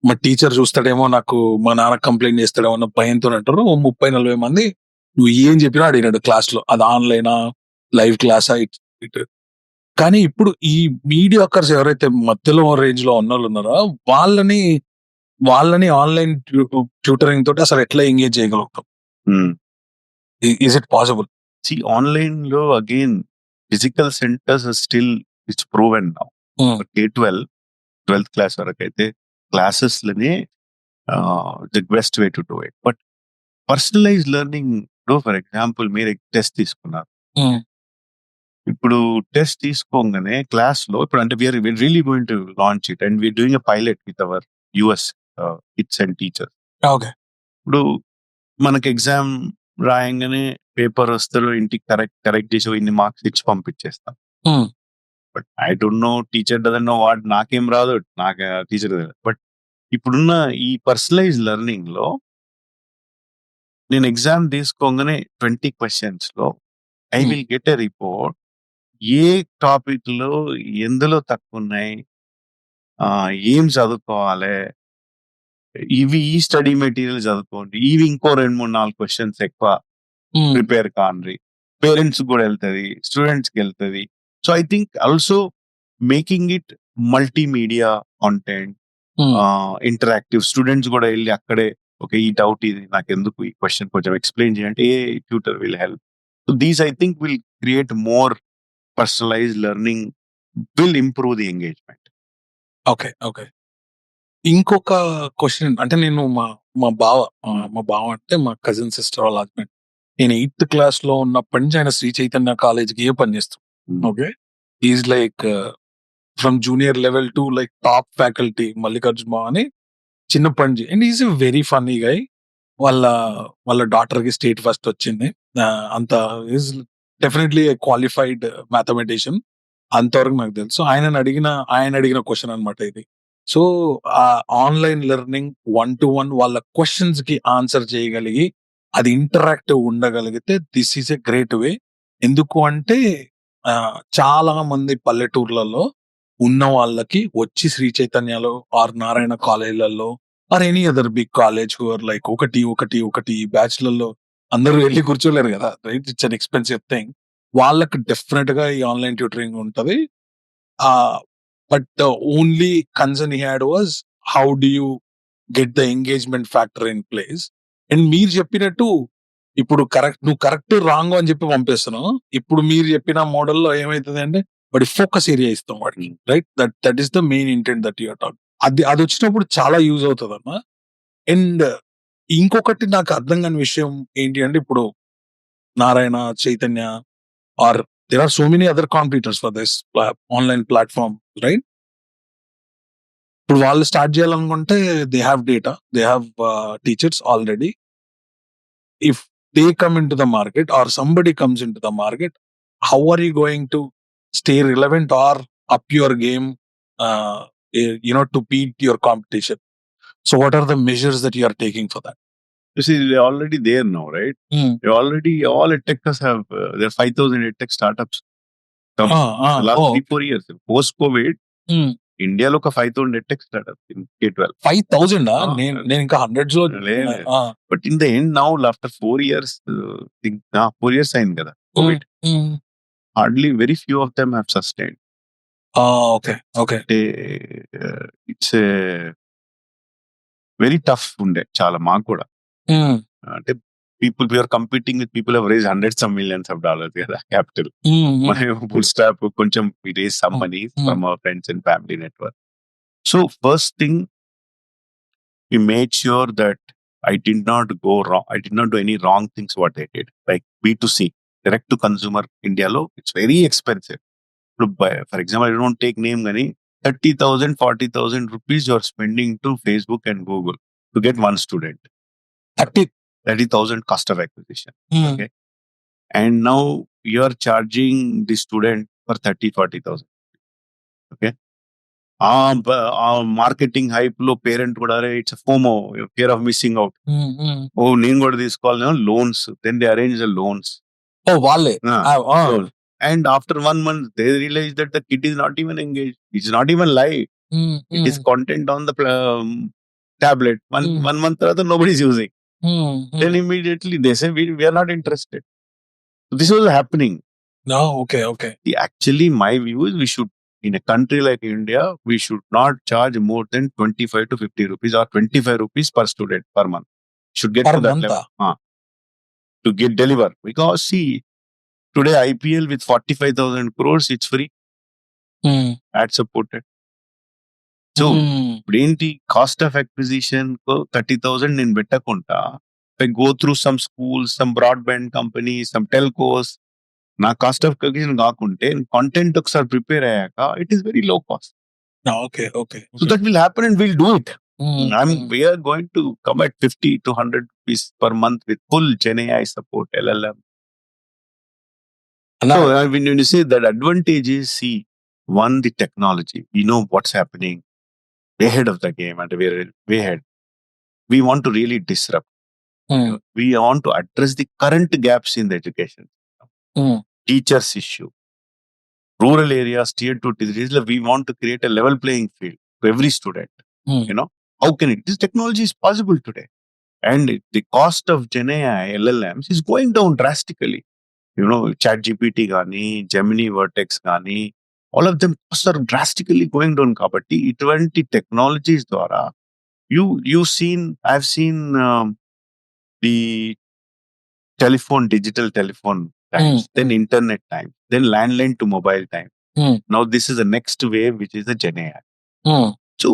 Speaker 1: మా టీచర్ చూస్తాడేమో, నాకు మా నాన్న కంప్లైంట్ చేస్తాడేమో అన్న భయంతో అంటారు. 30-40 మంది నువ్వు ఏం చెప్పినా అడిగినాడు క్లాస్ లో, అది ఆన్లైనా లైవ్ క్లాసా ఇటు. కానీ ఇప్పుడు ఈ మీడియాకర్స్ ఎవరైతే మధ్యలో రేంజ్ లో ఉన్న వాళ్ళు ఉన్నారో వాళ్ళని ఆన్లైన్ ట్యూటరింగ్ తోటి అసలు ఎట్లా ఎంగేజ్ చేయగలుగుతాం? Is it possible?
Speaker 2: See, online లో again physical centres still it's proven now. K-12 12th class వరకు అయితే క్లాసెస్ లోనే the best way to do it. But personalise learning, for example మీరు టెస్ట్ తీసుకున్నారు. ఇప్పుడు టెస్ట్ తీసుకోగానే క్లాస్ లో ఇప్పుడు అంటే we're really going to launch it and we're doing a pilot with our US kids and teachers.
Speaker 1: Okay.
Speaker 2: ఇప్పుడు మనకి exam రాయంగానే paper వస్తారు, ఇంటికి కరెక్ట్ చేసి ఇన్ని మార్క్స్ ఇచ్చి పంపించేస్తాం. But I don't know, teacher doesn't know what, నాకేం రాదు, నాకు టీచర్. బట్ ఇప్పుడున్న ఈ పర్సనలైజ్ లెర్నింగ్ లో నేను ఎగ్జామ్ తీసుకోగానే 20 questions లో I will get a report. A topic లో ఎందులో తక్కువ ఉన్నాయి, ఏం చదువుకోవాలి, ఇవి ఈ స్టడీ మెటీరియల్ చదువుకోండి, ఇవి ఇంకో 2-3-4 questions ఎక్కువ ప్రిపేర్ కాండి. పేరెంట్స్ కూడా వెళ్తుంది, స్టూడెంట్స్ కి వెళ్తుంది. So I think also making it multimedia content, interactive. Students కూడా వెళ్ళి అక్కడే ఓకే ఈ డౌట్ ఇది నాకు ఎందుకు, ఈ క్వశ్చన్ కొంచెం ఎక్స్ప్లెయిన్ చేయంటే a tutor will help. So these I think will create more personalised learning, will improve the engagement.
Speaker 1: Okay. ఇంకొక క్వశ్చన్ అంటే, నేను మా బావ అంటే మా కజిన్ సిస్టర్ వాళ్ళ హస్బెండ్. నేను 8th క్లాస్ లో ఉన్నప్పటి నుంచి ఆయన శ్రీ చైతన్య కాలేజ్కి పనిచేస్తాం. Okay. Is like from junior level to like top faculty Mallikarjuna బావ అని చిన్నప్పటి నుంచి. అండ్ ఈజ్ వెరీ ఫన్నీ గై. వాళ్ళ డాటర్ కి స్టేట్ ఫస్ట్ వచ్చింది. అంత ఈజ్ డెఫినెట్లీ క్వాలిఫైడ్ మ్యాథమెటిషియన్, అంతవరకు నాకు తెలుసు. ఆయన అడిగిన క్వశ్చన్ అనమాట ఇది. సో ఆ ఆన్లైన్ లెర్నింగ్ 1-to-1 వాళ్ళ క్వశ్చన్స్ కి ఆన్సర్ చేయగలిగి అది ఇంటరాక్టివ్ ఉండగలిగితే this is a great way. ఎందుకు అంటే చాలా మంది పల్లెటూర్లలో ఉన్న వాళ్ళకి వచ్చి శ్రీ చైతన్యలో ఆర్ నారాయణ కాలేజీలలో or any other big college like ఒకటి బ్యాచ్లలో అందరూ వెళ్ళి కూర్చోలేరు కదా, right? It's an expensive thing. వాళ్ళకి డెఫినెట్ గా ఈ ఆన్లైన్ ట్యూటరింగ్ ఉంటది. But the only concern he had was how do you get the engagement factor in place. అండ్ మీరు చెప్పినట్టు ఇప్పుడు నువ్వు కరెక్ట్ రాంగ్ అని చెప్పి పంపిస్తున్నావు. ఇప్పుడు మీరు చెప్పిన మోడల్లో ఏమైతుంది అంటే వాడి ఫోకస్ ఏరియా ఇస్తాం వాడికి, right? That is the main intent that you're talking. అది వచ్చినప్పుడు చాలా యూజ్ అవుతుంది అన్న. అండ్ ఇంకొకటి నాకు అర్థం కాని విషయం ఏంటి అంటే, ఇప్పుడు Narayana, Chaitanya or there are so many other competitors for this online platform, right? ఇప్పుడు వాళ్ళు స్టార్ట్ చేయాలనుకుంటే they have data, they have teachers already. If they come in to the market or somebody comes in to the market, how are you going to stay relevant or up your game, to beat your competition? So what are the measures that you are taking for that?
Speaker 2: You see, they're already there now, right? They're already, all EdTechers have, there are 5,000 EdTech startups. The last 3-4 years. Post-COVID, ఇండియాలో ఒక 5,000 EdTech startups in K-12.
Speaker 1: 5,000 నేను ఇంకా hundreds లో.
Speaker 2: But in the end now after 4 years, 4 years అయింది కదా Covid, hardly very few of them have sustained.
Speaker 1: Okay
Speaker 2: it's very tough ఉండే చాలా మాకు కూడా. అంటే people we are competing with people who have raised hundreds of millions of dollars కదా capital. Full stop కొంచెం we raise some money from our friends and family network. So first thing, we made sure that I did not go wrong. I did not do any wrong things what they did. Like B2C, direct to consumer India lo, it's very expensive. For example, I don't take name gani, 30,000, 40,000 rupees you are spending to Facebook and Google to get one student. 30,000 cost of acquisition. Okay. And now you are charging the student for 30,000-40,000. Okay. Marketing hype లో parent కూడా it's FOMO, fear of missing out. నేను కూడా తీసుకోవాలి loans. Then they arrange the loans.
Speaker 1: వాళ్ళే.
Speaker 2: And after 1 month they realize that the kid is not even engaged. It's not even live. It is content on the tablet. One month తర్వాత nobody is using. Then immediately they say we are not interested. This was happening.
Speaker 1: No, okay.
Speaker 2: Actually, my view is we should, in a country like India, we should not charge more than 25 to 50 rupees or 25 rupees per student per month. Should get
Speaker 1: per
Speaker 2: to that
Speaker 1: month
Speaker 2: level to get deliver. Because see, today IPL with 45,000 crores, it's free. Ad supported. So, the cost of acquisition 30,000 in Betakonta. If I go through some schools, some broadband companies, some telcos, నా cost of acquisition కాకుంటే content ఒకసారి prepare అయ్యాక it is very low cost.
Speaker 1: Okay
Speaker 2: so that will happen and will do it. We are going to come at 50 to 100 rupees per month with full Gen AI support, LLM. So when you say that advantage is, see, one, the technology. We know what's happening. Way ahead of the game and we're way ahead. We want to really disrupt. We want to address the current gaps in the education. Teachers issue. Rural areas, tier 2, tier 3, we want to create a level playing field for every student. How can it? This technology is possible today. And the cost of Gen AI, LLMs is going down drastically. ChatGPT gani, Gemini, Vertex gani, all of them costs are drastically going down. Kabatti, itvanti technologies dwara, I've seen the telephone, digital telephone times, then internet time, then landline to mobile time. Now this is the next wave, which is the Gen AI. So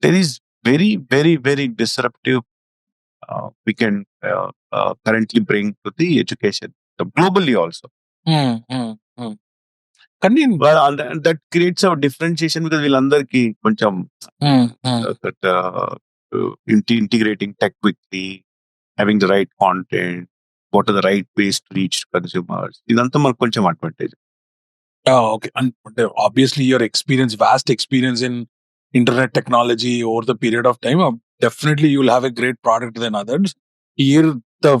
Speaker 2: there is very, very, very disruptive we can currently bring to the education globally also. Well, that creates a differentiation because వీళ్ళందరికీ కొంచెం integrating tech quickly, having the right content, what are the right ways to reach consumers. ఇదంతా మనకు కొంచెం advantage.
Speaker 1: Okay. And obviously your experience, vast experience in internet technology over the period of time, definitely you will have a great product than others. Here the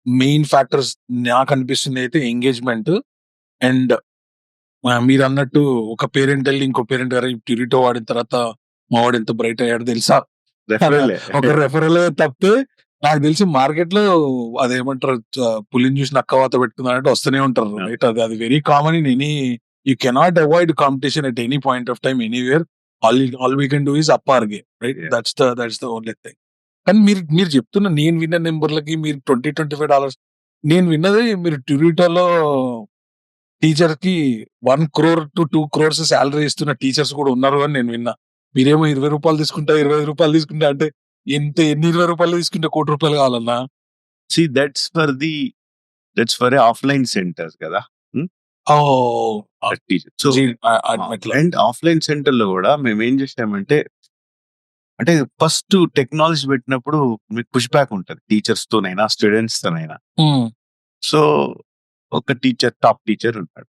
Speaker 1: main factors నాకు అనిపిస్తుంది అయితే engagement. And మీరు అన్నట్టు ఒక parent వెళ్ళి ఇంకో parent గారు ట్యూరిటో వాడిన తర్వాత మా వాడు ఎంత బ్రైట్ అయ్యాడు తెలుసా, ఒక రెఫరల్ తప్పితే నాకు తెలిసి మార్కెట్ లో అదేమంటారు పులిని చూసి నక్కవాత పెట్టుకున్నారంటే వస్తూనే ఉంటారు. రైట్, అది very common in any. You cannot avoid competition at any point of time anywhere. All we can do is up or game. Right, that's the only thing. కానీ మీరు చెప్తున్న నేను విన్న నెంబర్లకి మీరు $20-25 నేను విన్నది మీరు ట్యూరిటోలో టీచర్ కి 1 crore to 2 crores శాలరీ ఇస్తున్న టీచర్స్ కూడా ఉన్నారు అని నేను విన్నా. మీరేమో ₹20 తీసుకుంటా, ₹25 తీసుకుంటా అంటే ఎన్ని ₹20 తీసుకుంటే ₹1 కోటి కావాలన్నా.
Speaker 2: See, that's for offline centers కదా. సో అండ్ ఆఫ్లైన్ సెంటర్ లో కూడా మేము ఏం చేసామంటే, అంటే ఫస్ట్ టెక్నాలజీ పెట్టినప్పుడు మీకు పుష్ బ్యాక్ ఉంటుంది టీచర్స్ తోనైనా స్టూడెంట్స్ తోనైనా. సో ఒక టీచర్, టాప్ టీచర్ ఉంటాడు.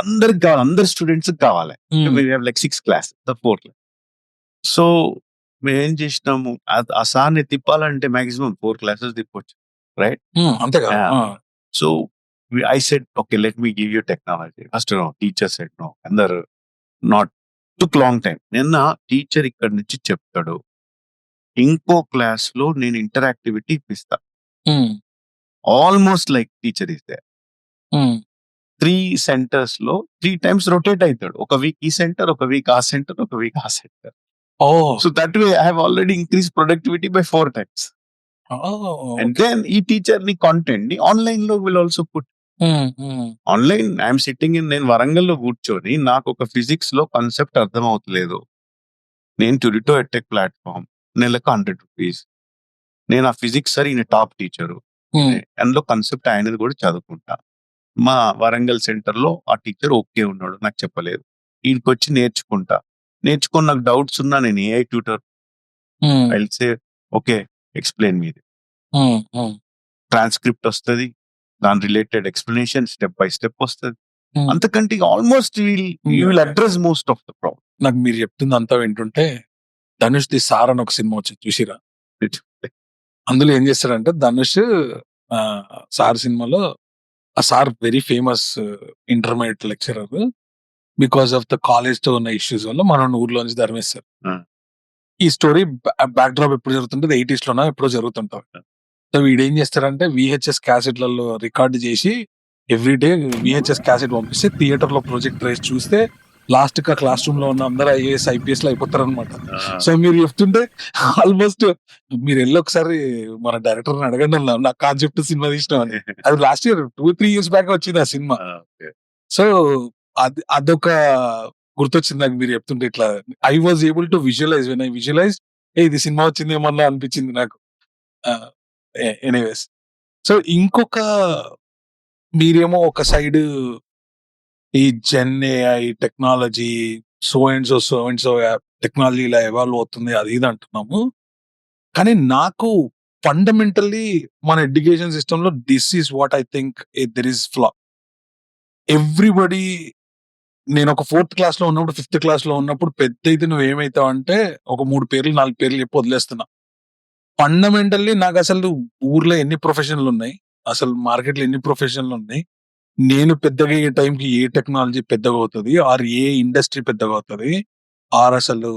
Speaker 2: అందరికి కావాలి, అందరు స్టూడెంట్స్ కావాలి. Like 6 class, 4 class. సో మేమేం చేసినాము, ఆ సార్ని తిప్పాలంటే మాక్సిమం 4 క్లాసెస్ తిప్పొచ్చు, రైట్?
Speaker 1: అంతేగా.
Speaker 2: So I said, okay, let me give you technology. First, no, teacher said no. అందరు not took long time. నిన్న టీచర్ ఇక్కడ నుంచి చెప్తాడు, ఇంకో క్లాస్ లో నేను ఇంటరాక్టివిటీ ఇప్పిస్తా. Almost like teacher is they. 3 centres లో 3 times రొటేట్ అవుతాడు. ఒక వీక్ ఈ సెంటర్, ఒక వీక్ ఆ సెంటర్, ఒక వీక్ ఆ సెంటర్. So that way I have already increase productivity by 4 times. And then ఈ టీచర్ ని కాంటెంట్ ని ఆన్లైన్ లో will also put. Online I'm sitting in, నేను వరంగల్లో కూర్చొని నాకు ఒక ఫిజిక్స్ లో కాన్సెప్ట్ అర్థం అవుతలేదు, నేను Turito EdTech ప్లాట్ఫామ్, నెలకు 100 rupees. నేను ఆ ఫిజిక్స్ సార్, ఈయన టాప్ టీచరు, అందులో కాన్సెప్ట్ ఆయనది కూడా చదువుకుంటా. మా వరంగల్ సెంటర్ లో ఆ టీచర్ ఓకే ఉన్నాడు, నాకు చెప్పలేదు, ఈయనకి వచ్చి నేర్చుకొని నాకు డౌట్స్ ఉన్నా నేను AI tutor, I will say okay explain మీది, ట్రాన్స్క్రిప్ట్ వస్తుంది, దాని related explanation step by step వస్తుంది. అంతకంటే almost you will address most of the problem.
Speaker 1: నాకు మీరు చెప్తుంది అంతా వింటుంటే ధనుష్ ది సార్ అని ఒక సినిమా వచ్చింది, చూసిరా? అందులో ఏం చేస్తారంటే ధనుష్ సార్ సినిమాలో, ఆ sir very famous intermediate lecturer, because of the college తో ఉన్న ఇష్యూస్ వల్ల మన ఊర్లోంచి ధర్మేస్తారు. ఈ స్టోరీ బ్యాక్ డ్రాప్ ఎప్పుడు జరుగుతుంటుంది, 80s లోనా ఎప్పుడో జరుగుతుంటారు. సో వీడు ఏం చేస్తారంటే VHS క్యాసెట్లలో రికార్డ్ చేసి ఎవ్రీడే VHS క్యాసెట్ పంపిస్తే థియేటర్ లో ప్రొజెక్టర్ వేసి చూస్తే లాస్ట్ గా క్లాస్ రూమ్ లో ఉన్న అందరూ IAS IPS లో అయిపోతారు అనమాట. సో మీరు చెప్తుంటే ఆల్మోస్ట్ మీరు వెళ్ళి ఒకసారి మన డైరెక్టర్ అడగండి అన్నా, నా కాన్సెప్ట్ సినిమా తీసినాం అని. అది లాస్ట్ ఇయర్ 2-3 years బ్యాక్ వచ్చింది ఆ సినిమా. సో అదొక గుర్తొచ్చింది నాకు మీరు చెప్తుంటే. ఇట్లా I was able to visualize, when I visualize ఇది సినిమా వచ్చింది ఏమన్నా అనిపించింది నాకు. ఎనీవేస్, సో ఇంకొక మీరేమో ఒక సైడ్ ఈ gen AI technology, so and so technology ఇలా ఎవాల్వ్ అవుతుంది అది ఇది అంటున్నాము. కానీ నాకు ఫండమెంటల్లీ మన ఎడ్యుకేషన్ సిస్టమ్ లో this is what I think there is flaw. Everybody, నేను ఒక 4th క్లాస్ లో ఉన్నప్పుడు, 5th క్లాస్ లో ఉన్నప్పుడు పెద్ద అయితే నువ్వు ఏమైతావు అంటే ఒక 3 పేర్లు 4 పేర్లు చెప్పి వదిలేస్తున్నా. ఫండమెంటల్లీ నాకు అసలు ఊర్లో ఎన్ని ప్రొఫెషన్లు ఉన్నాయి, అసలు మార్కెట్ లో ఎన్ని ప్రొఫెషన్లు ఉన్నాయి, నేను పెద్దగా అయ్యే టైంకి ఏ టెక్నాలజీ పెద్దగా అవుతుంది, ఆర్ ఏ ఇండస్ట్రీ పెద్దగా అవుతుంది, ఆర్ అసలు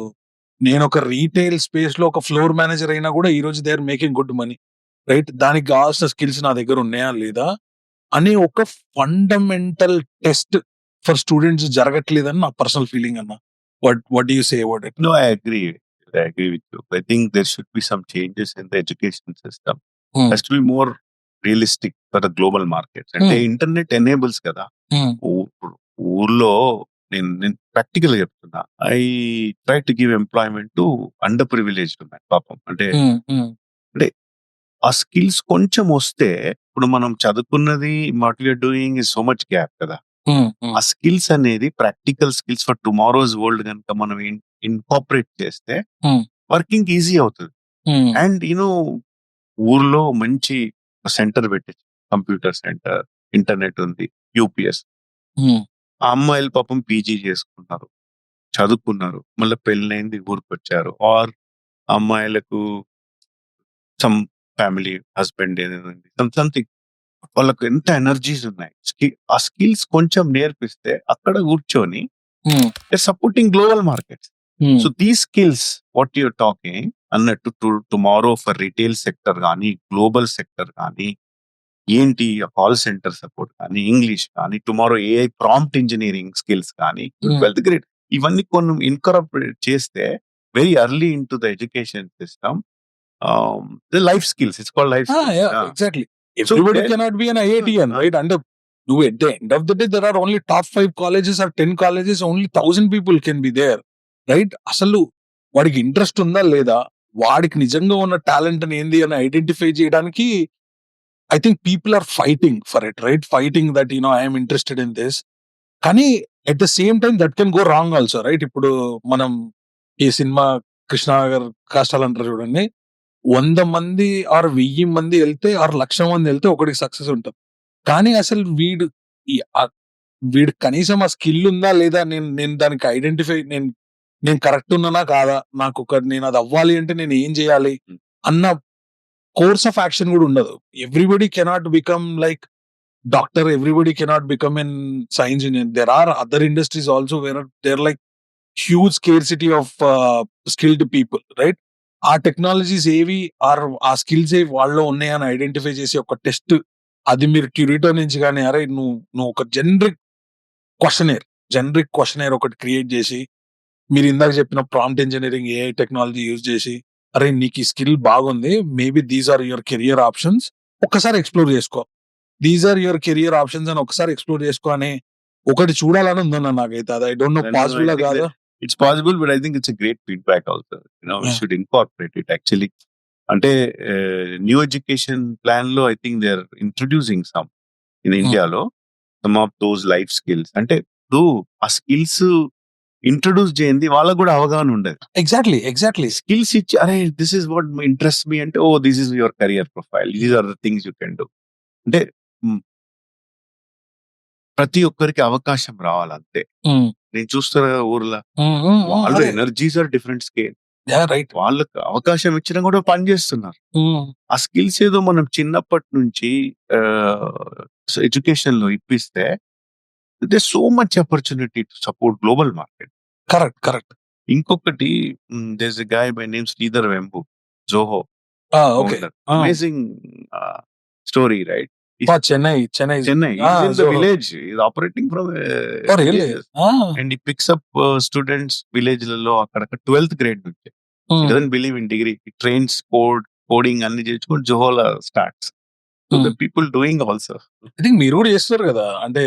Speaker 1: నేను ఒక రీటైల్ స్పేస్ లో ఒక ఫ్లోర్ మేనేజర్ అయినా కూడా ఈ రోజు they are making good money, right? దానికి కావాల్సిన స్కిల్స్ నా దగ్గర ఉన్నాయా లేదా అనే ఒక ఫండమెంటల్ టెస్ట్ ఫర్ స్టూడెంట్స్ జరగట్లేదని నా పర్సనల్ ఫీలింగ్ అన్న. What do you say about it?
Speaker 2: No, I agree with you. I think there should be some changes in the education system. Has to be more realistic for the global markets. అంటే internet enables కదా. ఊర్లో నేను practical గా చెప్తున్నా, I try to give employment to under privileged ఉన్నాయి పాపం. అంటే ఆ స్కిల్స్ కొంచెం వస్తే, ఇప్పుడు మనం చదువుకున్నది what we're doing is so much gap కదా. ఆ స్కిల్స్ అనేది practical skills for tomorrow's world కనుక మనం ఇన్కార్పొరేట్ చేస్తే వర్కింగ్ ఈజీ అవుతుంది. అండ్ ఊర్లో మంచి సెంటర్ పెట్టచ్చు, కంప్యూటర్ సెంటర్, ఇంటర్నెట్ ఉంది, UPS. ఆ అమ్మాయిలు పాపం PG చేసుకున్నారు, చదువుకున్నారు, మళ్ళీ పెళ్ళైంది, ఊరికి వచ్చారు, ఆర్ అమ్మాయిలకు సమ్ ఫ్యామిలీ హస్బెండ్ సంథింగ్, వాళ్ళకు ఎంత ఎనర్జీస్ ఉన్నాయి. ఆ స్కిల్స్ కొంచెం నేర్పిస్తే అక్కడ కూర్చొని supporting global markets. So these skills what you're talking అన్నట్టు టుమారో ఫర్ రిటైల్ సెక్టర్ కానీ, గ్లోబల్ సెక్టర్ కానీ, ఏంటి కాల్ సెంటర్ సపోర్ట్ కానీ, ఇంగ్లీష్ కానీ, tomorrow AI prompt engineering skills కానీ, 12th grade, ఇవన్నీ కొన్ని ఇన్కార్పొరేట్ చేస్తే very early in to the education system. The life skills, it's called life skills.
Speaker 1: Yeah, exactly. Everybody cannot be an IITian, right? And at the end of the day, there are only top 5 colleges or 10 colleges, only 1,000 people can be there, right? అసలు వాడికి interest ఉందా లేదా, వాడికి నిజంగా ఉన్న talent అని ఏంది అని ఐడెంటిఫై చేయడానికి I think people are fighting for it, right? Fighting that I'm interested in this. కానీ at the same time that can go wrong also, right? ఇప్పుడు మనం ఈ సినిమా కృష్ణాగర్ కష్టాలు అంటారు చూడండి, 100 మంది ఆర్ 1000 మంది వెళ్తే ఆర్ 1,00,000 మంది వెళ్తే ఒకటికి సక్సెస్ ఉంటుంది. కానీ అసలు వీడు కనీసం ఆ స్కిల్ ఉందా లేదా, నేను దానికి ఐడెంటిఫై, నేను కరెక్ట్ ఉన్నానా కాదా, నేను అది అవ్వాలి అంటే నేను ఏం చేయాలి అన్న కోర్స్ ఆఫ్ యాక్షన్ కూడా ఉండదు. Everybody cannot become like doctor, everybody cannot become an science engineer. There are other industries also where there like huge scarcity of skilled people, right? ఆ టెక్నాలజీస్ ఏవి ఆ స్కిల్స్ ఏవి వాళ్ళలో ఉన్నాయని ఐడెంటిఫై చేసి ఒక టెస్ట్, అది మీరు క్యూరిటో నుంచి కానీ, అరే నువ్వు ఒక జనరిక్ క్వశ్చనేర్ ఒకటి క్రియేట్ చేసి, మీరు ఇందాక చెప్పిన prompt engineering AI technology use చేసి, అరే నీకు ఈ స్కిల్ బాగుంది, maybe these are your career options, ఒక్కసారి ఎక్స్ప్లోర్ చేసుకో. These are your career options అని ఒకసారి ఎక్స్ప్లోర్ చేసుకో అని ఒకటి చూడాలని ఉందన్న నాకైతే. అది ఐ డోంట్ నో పాసిబుల్ కాదా.
Speaker 2: It's possible, but I think it's a great feedback also. We should incorporate it actually. అంటే న్యూ ఎడ్యుకేషన్ ప్లాన్ లో I think they are introducing some in ఇండియాలో some of those life skills. అంటే ఇప్పుడు ఆ skills introduce చేయండి, వాళ్ళకు కూడా అవగాహన ఉండదు.
Speaker 1: ఎగ్జాక్ట్లీ
Speaker 2: స్కిల్స్ ఇచ్చి, అరే this is what interest me అంటే, oh this is your career profile, these are the things you can do. అంటే ప్రతి ఒక్కరికి అవకాశం రావాలంతే. నేను చూస్తున్నా ఊర్లో వాళ్ళు energies are different scale.
Speaker 1: Right.
Speaker 2: వాళ్ళకి అవకాశం ఇచ్చినా కూడా పని చేస్తున్నారు. ఆ స్కిల్స్ ఏదో మనం చిన్నప్పటి నుంచి ఎడ్యుకేషన్ లో ఇప్పిస్తే they so much opportunity to support global market.
Speaker 1: Correct.
Speaker 2: ఇంకొకటి, there is a guy by name Sridhar Vembu, Zoho amazing story, right?
Speaker 1: Chennai
Speaker 2: He's in the village. He's operating from villages. And he picks up students village లలో అక్కడ 12th grade నుంచి. He doesn't believe in degree. He trains coding అన్ని చేసుకొని జోహోలా starts. So the people doing also.
Speaker 1: I think మీరు కూడా చేస్తారు కదా, అంటే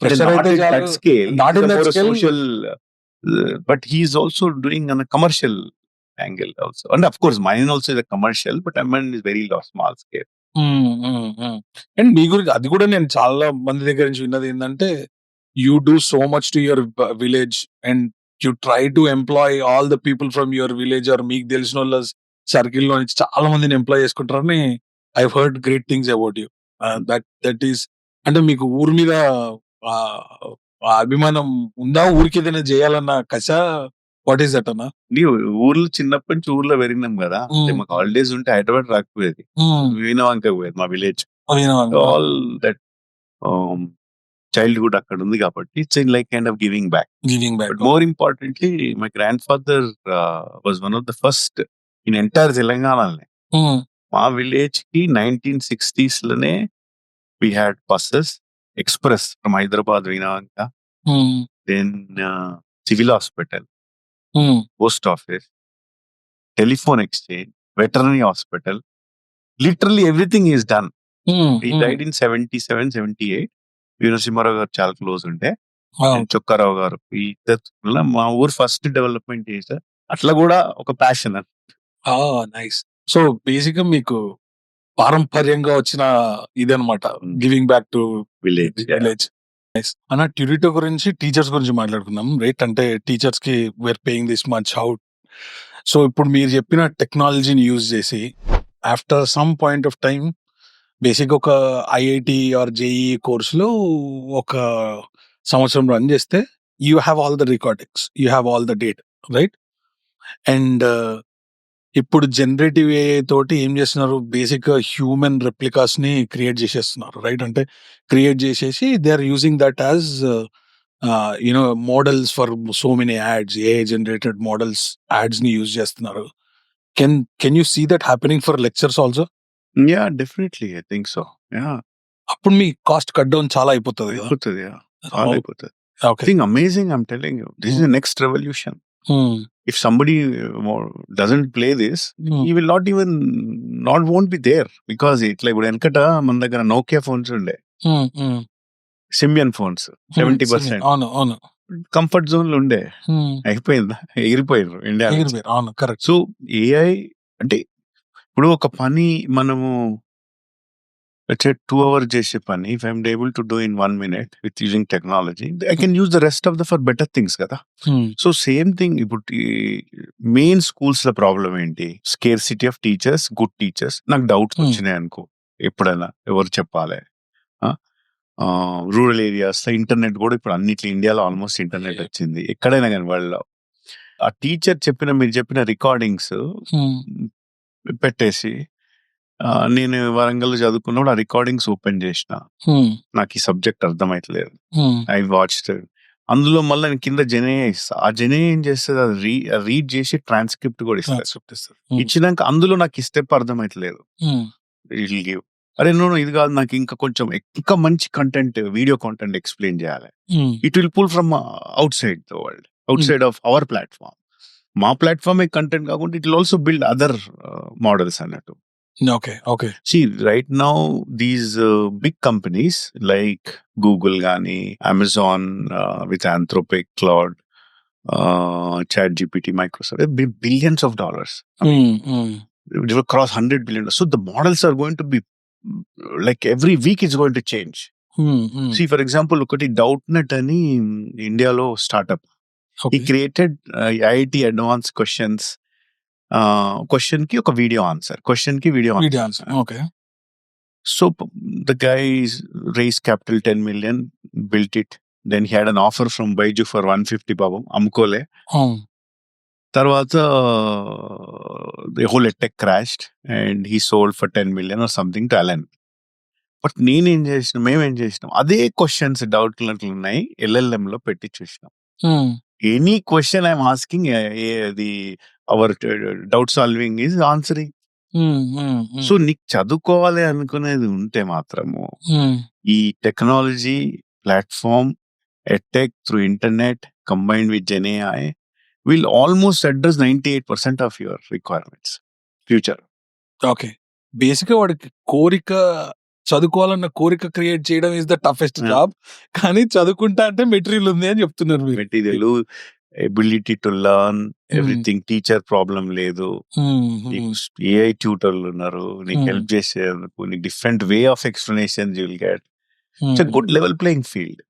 Speaker 2: not at that scale, not in that scale, social, but he is also doing on a commercial angle also. And of course mine also is a commercial, but I mean is very small scale.
Speaker 1: And మీ గురించి అది కూడా నేను చాలా మంది దగ్గర నుంచి విన్నది ఏంటంటే, you do so much to your village and you try to employ all the people from your village, or మీకు తెలిసిన వాళ్ళ సర్కిల్ లో నుంచి చాలా మందిని ఎంప్లాయ్ చేసుకుంటారని I heard great things about you. That is, అంటే మీకు ఊరి మీద అభిమానం ఉందా, ఊరికి ఏదైనా చేయాలన్న కష, వాట్ ఈస్ దట్ అన్న?
Speaker 2: ఊర్లో చిన్నప్పటి నుంచి ఊర్లో పెరిగినాం కదా, మాకు హాలిడేస్ ఉంటే హైదరాబాద్ రాకపోయేది, వీణవంక పోయేది మా విలేజ్. ఆల్ దట్ చైల్డ్హుడ్ అక్కడ ఉంది కాబట్టి it's like kind of giving back. But more importantly my grand father was one of the first in entire తెలంగాణలోనే. మా విలేజ్ కి 1960s లోనే we had buses, express from Hyderabad, Vinavanka, then civil hospital, post office, telephone exchange, veterinary hospital. Literally everything is done. He died in 77, 78. Simarav garu చాలా close ఉండే, చొక్కారావు గారు. మా ఊరు first development చేశారు. అట్లా కూడా ఒక ప్యాషన్.
Speaker 1: నైస్. సో బేసిక్ గా మీకు పారంపర్యంగా వచ్చిన ఇదనమాట, గివింగ్ బ్యాక్ టు విలేజ్. అన్న, ట్యూరిటో గురించి, టీచర్స్ గురించి మాట్లాడుకుందాం, రైట్? అంటే టీచర్స్ కి where paying this much out. So ఇప్పుడు మీరు చెప్పిన టెక్నాలజీని యూజ్ చేసి after some point of time basic ఒక ఐఐటి ఆర్ జేఈ కోర్సులో ఒక సంవత్సరం రన్ చేస్తే you have all the recordings, you have all the data, right? And ఇప్పుడు జనరేటివ్ ఏఐ తోటి ఏం చేస్తున్నారు, బేసిక్ గా హ్యూమన్ రెప్లికాస్ ని క్రియేట్ చేసేస్తున్నారు, రైట్? అంటే క్రియేట్ చేసేసి they are using that as models for so many ads, AI generated models ads ని యూజ్ చేస్తున్నారు. Can you see that happening for lectures also?
Speaker 2: Yeah, definitely. I think so. Yeah.
Speaker 1: అప్పుడు మీ cost cut down చాలా అయిపోతుంది.
Speaker 2: I think amazing, I'm telling you. This is the next revolution. If somebody doesn't play this, he will won't be there, because it like enkata మన దగ్గర Nokia phones ఉండే, Simeon phones 70%
Speaker 1: అవును
Speaker 2: comfort zone లో ఉండే, అయిపోయిందా, ఎగిరిపోయారు India. So AI అంటే ఇప్పుడు ఒక పని మనము 2 hours చేసే పని, if I'm able to do in 1 minute with using technology, I can use the rest of the for better things కదా. సో సేమ్ థింగ్ ఇప్పుడు మెయిన్ స్కూల్స్ లో ప్రాబ్లం ఏంటి, scarcity of teachers, good teachers. నాకు doubts వచ్చినాయి అనుకో, ఎప్పుడైనా ఎవరు చెప్పాలి, రూరల్ ఏరియాస్ ఇంటర్నెట్ కూడా ఇప్పుడు అన్నిట్లో ఇండియాలో ఆల్మోస్ట్ ఇంటర్నెట్ వచ్చింది. ఎక్కడైనా కానీ వాళ్ళు ఆ టీచర్ మీరు చెప్పిన రికార్డింగ్స్ పెట్టేసి నేను వరంగల్ చదువుకున్నప్పుడు ఆ రికార్డింగ్స్ ఓపెన్ చేసిన. నాకు ఈ సబ్జెక్ట్ అర్థమైతలేదు. ఐ వాచ్డ్ అందులో మళ్ళీ నేను కింద జనే ఇస్తా. ఆ జనే ఏం చేస్తుంది, అది రీడ్ చేసి ట్రాన్స్క్రిప్ట్ కూడా ఇస్తుంది. ఇచ్చినాక అందులో నాకు ఈ స్టెప్ అర్థమైతలేదు, ఇట్ విల్ గివ్ అరే నో ఇది కాదు, నాకు ఇంకా మంచి కంటెంట్, వీడియో కంటెంట్ ఎక్స్ప్లెయిన్ చేయాలి. It will pull from outside the world, outside of our platform. మా ప్లాట్ఫామ్ కంటెంట్ కాకుండా it will also build other models అన్నట్టు.
Speaker 1: Okay.
Speaker 2: See, right now, these big companies like Google, Gani, Amazon, with Anthropic, Cloud, ChatGPT, Microsoft, billions of dollars. They will cross 100 billion. So the models are going to be like every week it's going to change. See, for example, look at Doubtnet ani India lo startup.
Speaker 1: Okay.
Speaker 2: He created IIT advanced questions. Question ki oka video answer. Question ki video answer.
Speaker 1: Okay.
Speaker 2: So the guy raised capital 10 million, built it. Then he had an offer from Baiju for 150 babam. Amkole. Tarvata the whole EdTech crashed and he sold for 10 million or something to Alan. But మేము ఏం చేసినాం, అదే questions doubt ఉన్నాయి LLM లో పెట్టి చూసినాం. Any question I'm asking, our doubt solving is answering. So నీకు చదువుకోవాలి అనుకునేది ఉంటే మాత్రము ఈ technology platform EdTech through internet combined with GenAI will almost address 98% of your requirements future.
Speaker 1: Okay, basic గా వాడికి చదువుకోవాలన్న కోరిక క్రియేట్ చేయడం ఇస్ ద టఫెస్ట్ జాబ్. కానీ చదువుకుంటా అంటే మెటీరియల్ ఉంది అని చెప్తున్నారు మీరు.
Speaker 2: Material, ability to learn everything, teacher problem లేదు, AI ట్యూటర్లు ఉన్నారు నీకు హెల్ప్ చేసేందుకు, నీకు different way of explanation you will get. It's a good level playing field.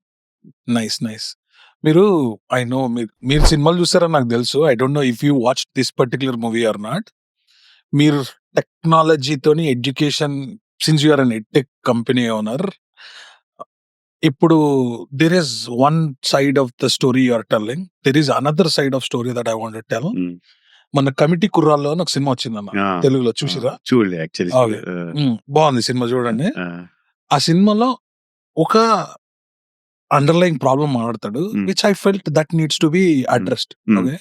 Speaker 1: Nice. మీరు ఐ నో మీరు సినిమాలు చూస్తారని నాకు తెలుసు. I don't know if you watch this particular movie or not. మీరు టెక్నాలజీతోని education, since you are an EdTech company owner, ఇప్పుడు there is one side of the story you are telling, there is another side of story that I want to tell. మన committee కుర్రాల్లో ఒక cinema వచ్చిందన్న తెలుగులో, చూసిరా?
Speaker 2: చూడలే actually.
Speaker 1: బాగుంది cinema, చూడండి. ఆ సినిమాలో ఒక అండర్లైన్ ప్రాబ్లం మాట్లాడతాడు, which I felt that needs to be addressed. Okay,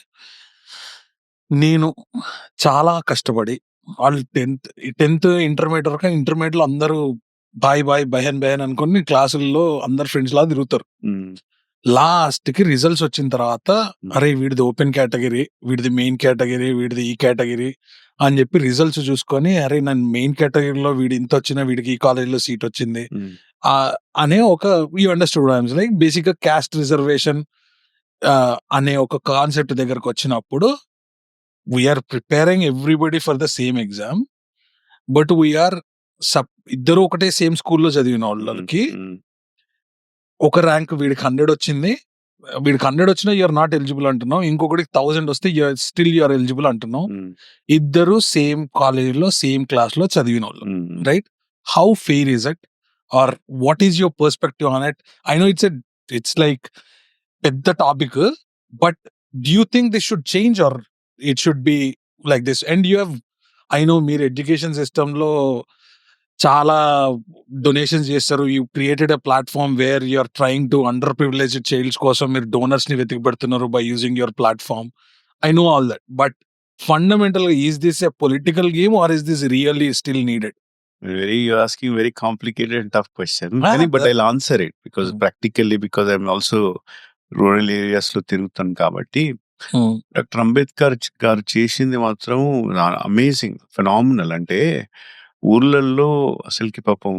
Speaker 1: నేను చాలా కష్టపడి వాళ్ళు 10th ఇంటర్మీడియట్ వరకు, ఇంటర్మీడియట్ లో అందరూ బాయ్ బహన్ అనుకుని క్లాసుల్లో అందరు ఫ్రెండ్స్ లా తిరుగుతారు. లాస్ట్ కి రిజల్ట్స్ వచ్చిన తర్వాత, అరే వీడిది ఓపెన్ కేటగిరీ, వీడిది మెయిన్ కేటగిరీ, వీడిది ఈ కేటగిరీ అని చెప్పి రిజల్ట్స్ చూసుకొని, అరే నన్ను మెయిన్ కేటగిరీలో వీడి ఇంత వచ్చినా వీడికి ఈ కాలేజీలో సీట్ వచ్చింది అనే ఒక యూ అండర్స్టూడ్ లైక్ బేసిక్ గా క్యాస్ట్ రిజర్వేషన్ అనే ఒక కాన్సెప్ట్ దగ్గరకు వచ్చినప్పుడు, we are preparing everybody for the same exam, but we are ఇద్దరు ఒకటే సేమ్ స్కూల్లో చదివిన వాళ్ళకి ఒక ర్యాంక్, వీడికి 100 వచ్చింది, వీడికి 100 వచ్చినా యూఆర్ నాట్ ఎలిజిబుల్ అంటున్నావు, ఇంకొకటికి 1000 వస్తే స్టిల్ యూఆర్ ఎలిజిబుల్ అంటున్నావు. ఇద్దరు సేమ్ కాలేజీలో సేమ్ క్లాస్ లో చదివిన వాళ్ళు, right? How fair is it, or what is your perspective on it? I know it's like పెద్ద topic, but do you think this should change or it should be like this? And you have, I know మీరు education system లో చాలా donations చేస్తారు. You created a platform where you are trying to underprivileged childs కోసం మీరు donors ని వెతికి పెడుతున్నారు by using your platform. I know all that, but fundamental గా is this a political game or is this really still needed?
Speaker 2: You're asking very complicated and tough question. But I'll answer it because practically, because I'm also rural areas లో తిరుగుతాను కాబట్టి. Doctor Ambedkar గారు చేసింది మాత్రం amazing, phenomenal. అంటే ఊర్లలో అసలుకి పాపం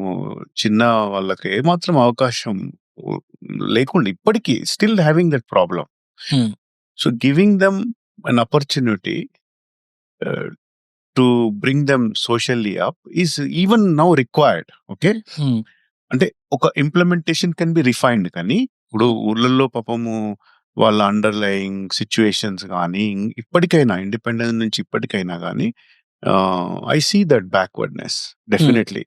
Speaker 2: చిన్న వాళ్ళకి ఏమాత్రం అవకాశం లేకుండా ఇప్పటికీ still having that problem. So giving them an opportunity to bring them socially up is even now required. Okay, అంటే ఒక ఇంప్లిమెంటేషన్ కెన్ బి రిఫైన్డ్, కానీ ఇప్పుడు ఊర్లలో పాపము వాళ్ళ అండర్లయింగ్ సిచ్యువేషన్స్ కానీ ఇప్పటికైనా ఇండిపెండెన్స్ నుంచి ఇప్పటికైనా కానీ I see that backwardness, definitely.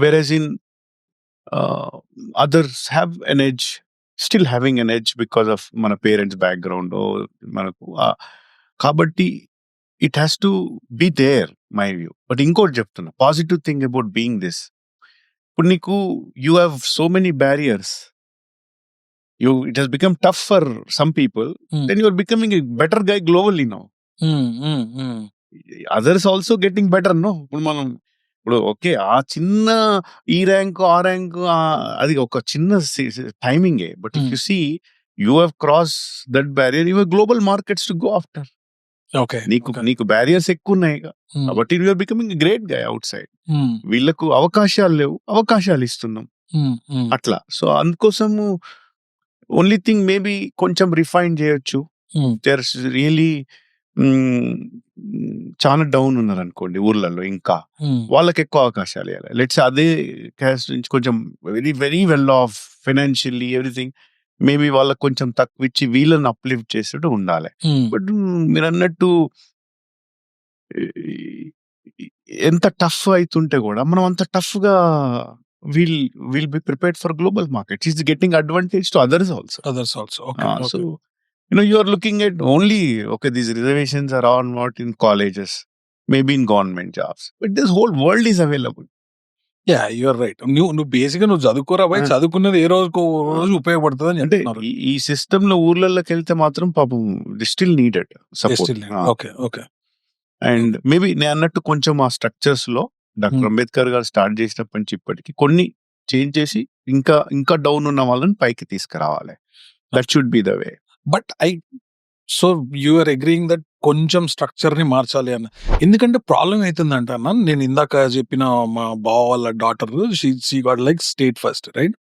Speaker 2: Whereas in others have an edge, still having an edge because of మన పేరెంట్స్ బ్యాక్గ్రౌండ్ మనకు కాబట్టి it has to be there my view. But ఇంకోటి చెప్తున్నా, positive thing about being this, ఇప్పుడు నీకు you have so many barriers, it has become tough for some people, then you are becoming a better guy globally now. Others also getting better, no? ఇప్పుడు okay, ఆ చిన్న ఈ rank ఆ rank అది ఒక చిన్న టైమింగే. But if you see, you have cross that barrier, you have global markets to go after. నీకు బ్యారియర్స్ ఎక్కువ ఉన్నాయి కాబట్టి you are becoming great guy outside. వీళ్ళకు అవకాశాలు లేవు, అవకాశాలు ఇస్తున్నాం అట్లా. సో అందుకోసము ఓన్లీ థింగ్ మేబీ కొంచెం రిఫైన్ చేయొచ్చు. దేర్ రియలీ చాలా డౌన్ ఉన్నారు అనుకోండి ఊర్లలో, ఇంకా వాళ్ళకి ఎక్కువ అవకాశాలు ఇవ్వాలి. లెట్స్ అదే క్యాస్ట్ నుంచి కొంచెం very very well of financially everything, maybe వాళ్ళకి కొంచెం తక్కువ ఇచ్చి వీళ్ళని అప్లిఫ్ట్ చేసేట్టు ఉండాలి. బట్ మీరు అన్నట్టు ఎంత టఫ్ అవుతుంటే కూడా మనం అంత టఫ్ గా will be prepared for global market. Is getting advantage to others also. So you are looking at only, okay, these reservations are on what in colleges, maybe in government jobs, but this whole world is available.
Speaker 1: Yeah, you are right. నువ్వు బేసిక్గా నువ్వు చదువుకోరా bye, చదువుకున్నది ఏ రోజు ఉపయోగపడుతుంది అని
Speaker 2: అంటే
Speaker 1: చెప్తున్నారు.
Speaker 2: ఈ సిస్టమ్ లో ఊర్లలోకి వెళ్తే మాత్రం పాపం still needed support.
Speaker 1: Okay.
Speaker 2: And maybe నేను అన్నట్టు కొంచెం ఆ స్ట్రక్చర్స్ లో డాక్టర్ అంబేద్కర్ గారు స్టార్ట్ చేసినప్పటి నుంచి ఇప్పటికి కొన్ని చేంజ్ చేసి ఇంకా డౌన్ ఉన్న వాళ్ళని పైకి తీసుకురావాలి. That should be the way.
Speaker 1: But so you are agreeing that కొంచెం స్ట్రక్చర్ ని మార్చాలి అన్న. ఎందుకంటే ప్రాబ్లం అవుతుందంట అన్న, నేను ఇందాక చెప్పిన మా బావ వాళ్ళ daughter, she got like state first, right?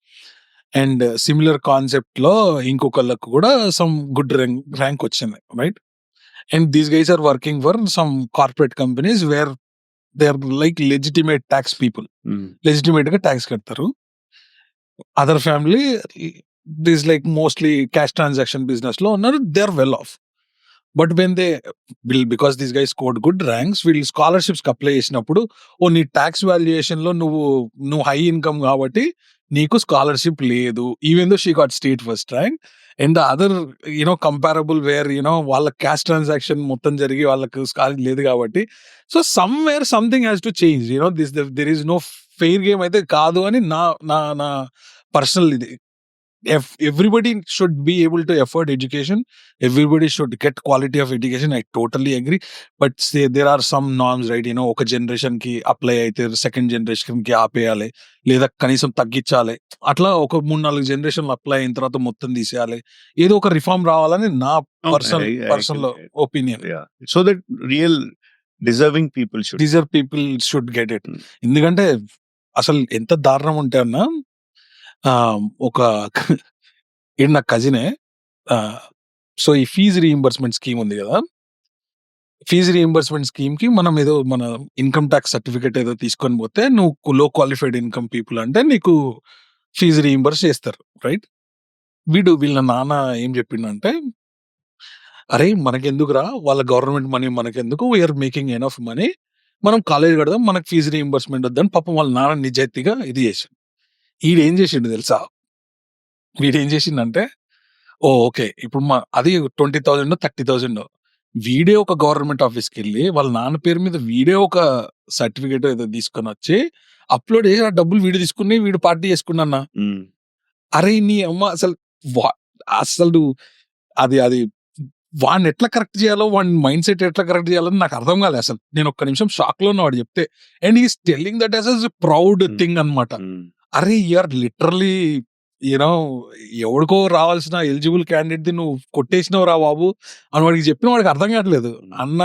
Speaker 1: And similar concept లో ఇంకొకళ్ళకు కూడా సమ్ గుడ్ ర్యాంక్ వచ్చింది, right? And these guys are working for some corporate companies where they are like legitimate tax people, legitimate గా tax కడతారు. Other family this like mostly cash transaction business లో ఉన్నారు, they are well off. But when they because these guys scored good ranks, వీళ్ళు scholarships apply చేసినప్పుడు, నీ tax valuation లో నువ్వు high income కాబట్టి నీకు స్కాలర్షిప్ లేదు, even though she got state first rank. And the other comparable where వాళ్ళ cash transaction మొత్తం జరిగి వాళ్ళకు స్కాలర్షిప్ లేదు కాబట్టి, so somewhere something has to change. There is no fair game అయితే కాదు అని నా పర్సనల్ ఇది. Everybody should be able to afford education. Everybody should get quality of education. I totally agree. But say there are some norms, right? ఒక generation కి apply అయితే second generation కి ఆపేయాలి, లేదా కనీసం తగ్గించాలి. అట్లా ఒక 3-4 జనరేషన్లు అప్లై అయిన తర్వాత మొత్తం తీసేయాలి. ఏదో ఒక రిఫార్మ్ రావాలని నా personal opinion.
Speaker 2: So that real deserving people
Speaker 1: should get it. ఎందుకంటే అసలు ఎంత దారుణం ఉంటే అన్నా, ఒక నా కజినే, సో ఈ ఫీజు రీయింబర్స్మెంట్ స్కీమ్ ఉంది కదా, ఫీజు రీయింబర్స్మెంట్ స్కీమ్ కి మనం ఏదో మన ఇన్కమ్ ట్యాక్స్ సర్టిఫికేట్ ఏదో తీసుకొని పోతే, నువ్వు లో క్వాలిఫైడ్ ఇన్కమ్ పీపుల్ అంటే నీకు ఫీజు రీయింబర్స్ చేస్తారు, రైట్? వీళ్ళ నాన్న ఏం చెప్పిండంటే, అరే మనకెందుకురా వాళ్ళ గవర్నమెంట్ మనీ మనకెందుకు, వీఆర్ మేకింగ్ ఎనఫ్ మనీ, మనం కాలేజ్ కడదాం, మనకు ఫీజు రీయింబర్స్మెంట్ వద్దని పాపం వాళ్ళ నాన్న నిజాయితీగా ఇది చేసిండు. వీడేం చేసిండు తెలుసా? వీడేం చేసిండంటే, ఓకే ఇప్పుడు అది 20,000 30,000, వీడే ఒక గవర్నమెంట్ ఆఫీస్కి వెళ్ళి వాళ్ళ నాన్న పేరు మీద వీడే ఒక సర్టిఫికేట్ ఏదో తీసుకొని వచ్చి అప్లోడ్ చేసి ఆ డబ్బులు వీడు తీసుకుని వీడు పార్టీ చేసుకున్నా. అరే నీ అమ్మ, అసలు అది వాడిని ఎట్లా కరెక్ట్ చేయాలో, వాడి మైండ్ సెట్ ఎట్లా కరెక్ట్ చేయాలని నాకు అర్థం కాలేదు అసలు. నేను ఒక్క నిమిషం షాక్ లో ఉన్నవాడు చెప్తే. And is telling that as a proud thing అనమాట. అరే యూఆర్ లిటరలీ ఎవడికో రావాల్సిన ఎలిజిబుల్ క్యాండిడేట్ నువ్వు కొట్టేసినావు రా బాబు అని వాడికి చెప్పిన వాడికి అర్థం కావట్లేదు. అన్న